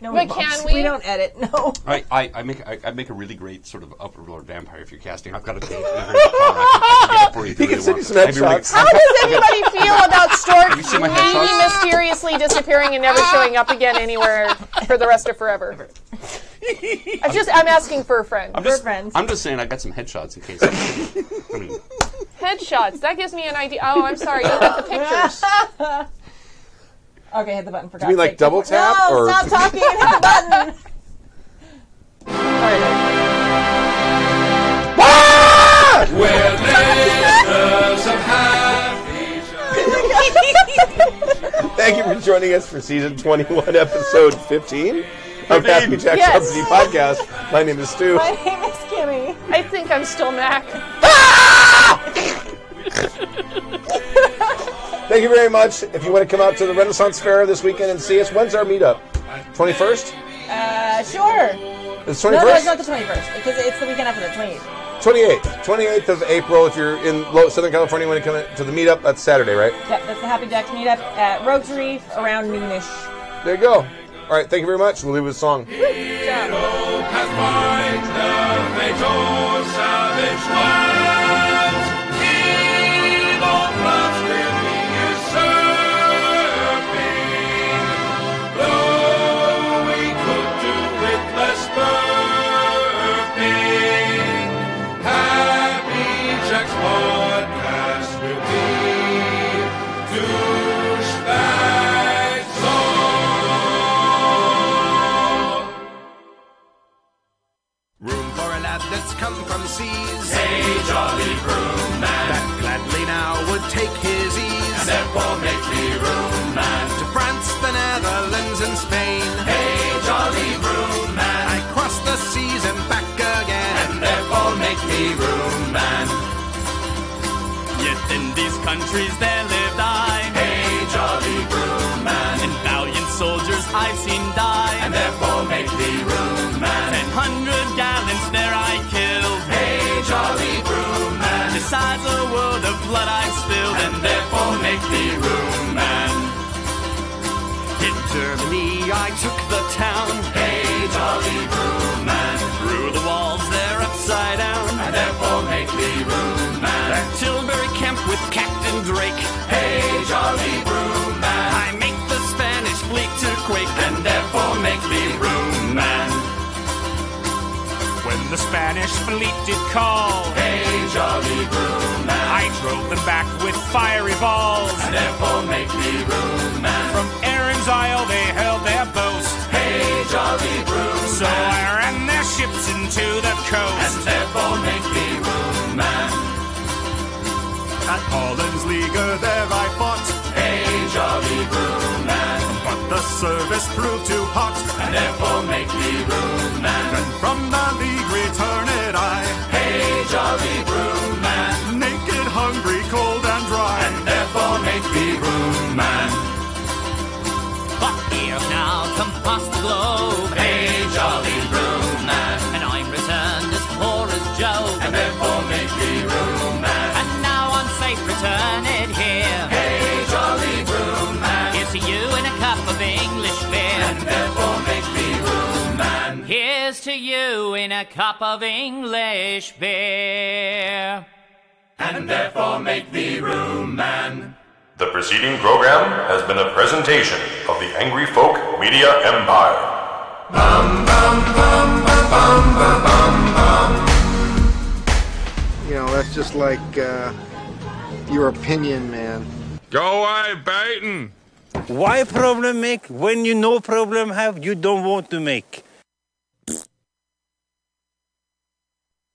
Speaker 3: No,
Speaker 4: but can we?
Speaker 3: We don't edit. No.
Speaker 5: I make a really great sort of upper lord vampire if you're casting. I've got a date. I can get
Speaker 2: He can send you some headshots.
Speaker 4: How does anybody feel about Stork
Speaker 5: You see my
Speaker 4: maybe
Speaker 5: headshots?
Speaker 4: mysteriously disappearing and never showing up again anywhere for the rest of forever? I'm asking for a friend.
Speaker 5: I'm just saying I got some headshots in case. I mean,
Speaker 4: Headshots. That gives me an idea. Oh, I'm sorry. You got the pictures.
Speaker 3: Okay, hit the button for
Speaker 2: Do you mean like double tap?
Speaker 3: No,
Speaker 2: or
Speaker 3: stop talking and hit the button.
Speaker 6: We're listeners of happy
Speaker 2: Thank you for joining us for season 21, episode 15 of Happy Jack's
Speaker 4: Yes.
Speaker 2: RPG podcast. My name is Stu.
Speaker 3: My name is Kimmy.
Speaker 4: I think I'm still Mac.
Speaker 2: Thank you very much. If you want to come out to the Renaissance Fair this weekend and see us, when's our meetup? 21st?
Speaker 3: Sure.
Speaker 2: It's
Speaker 3: No,
Speaker 2: 21st?
Speaker 3: it's not the 21st, because it's the weekend after the 28th.
Speaker 2: 28th of April. If you're in Southern California, when you come to the meetup, that's Saturday, right?
Speaker 3: Yep, that's the Happy Jacks meetup at Rotary around noonish.
Speaker 2: There you go. All right, thank you very much. We'll leave with a song.
Speaker 6: Pathfinder, fatal savage lands. Evil plots will be usurping. Though we could do with less burping, Happy Jack's podcast will be douchebags all.
Speaker 7: Room for a lad that's come from seas.
Speaker 6: Hey, jolly broom man,
Speaker 7: That gladly now would take his ease.
Speaker 6: and therefore make me room man.
Speaker 7: To France, the Netherlands, and Spain.
Speaker 6: Hey, jolly broom man,
Speaker 7: I cross the seas and back again.
Speaker 6: and therefore make me room man.
Speaker 8: Yet in these countries there lived I,
Speaker 6: Hey, jolly broom man,
Speaker 8: and valiant soldiers I've seen die.
Speaker 6: and therefore make me room man.
Speaker 8: 100 gallants there I killed,
Speaker 6: Hey, jolly broom man,
Speaker 8: besides a world of blood I've spilled,
Speaker 6: and therefore make me room man.
Speaker 7: In Germany, I took the town.
Speaker 6: Hey, jolly broom man,
Speaker 8: through the walls there upside down.
Speaker 6: and therefore make me room man.
Speaker 8: At Tilbury Camp with Captain Drake,
Speaker 6: Hey, jolly broom man,
Speaker 8: I make the Spanish fleet to quake,
Speaker 6: and therefore make me room man.
Speaker 8: when the Spanish fleet did call,
Speaker 6: Hey, jolly broom man,
Speaker 8: I drove them back with fiery balls.
Speaker 6: and therefore make me room man.
Speaker 8: From Erin's Isle they held their boast,
Speaker 6: Hey, jolly broom
Speaker 8: so I ran their ships into the coast.
Speaker 6: and therefore make me room man.
Speaker 7: At Holland's Liga, there I fought.
Speaker 6: Hey, jolly broom man,
Speaker 7: But the service proved too hot.
Speaker 6: and therefore make me room man.
Speaker 7: And from the league returned I.
Speaker 6: Hey, jolly broom man,
Speaker 7: Naked, hungry, cold, and dry.
Speaker 6: and therefore make me room man.
Speaker 8: But here now come past the globe,
Speaker 6: Hey, jolly broom man,
Speaker 8: and I'm returned as poor as Job.
Speaker 6: and therefore make me room man.
Speaker 8: And now I'm safe returned here.
Speaker 6: Hey, jolly broom man,
Speaker 8: Here's to you in a cup of English beer.
Speaker 6: and therefore make me room man.
Speaker 8: Here's to you in a cup of English beer.
Speaker 6: And therefore make me room man.
Speaker 9: The preceding program has been a presentation of the Angry Folk Media Empire.
Speaker 6: Bum bum bum bum bum
Speaker 10: You know, that's just like your opinion, man.
Speaker 11: Go away, Baton.
Speaker 12: Why problem make when you no problem have you don't want to make?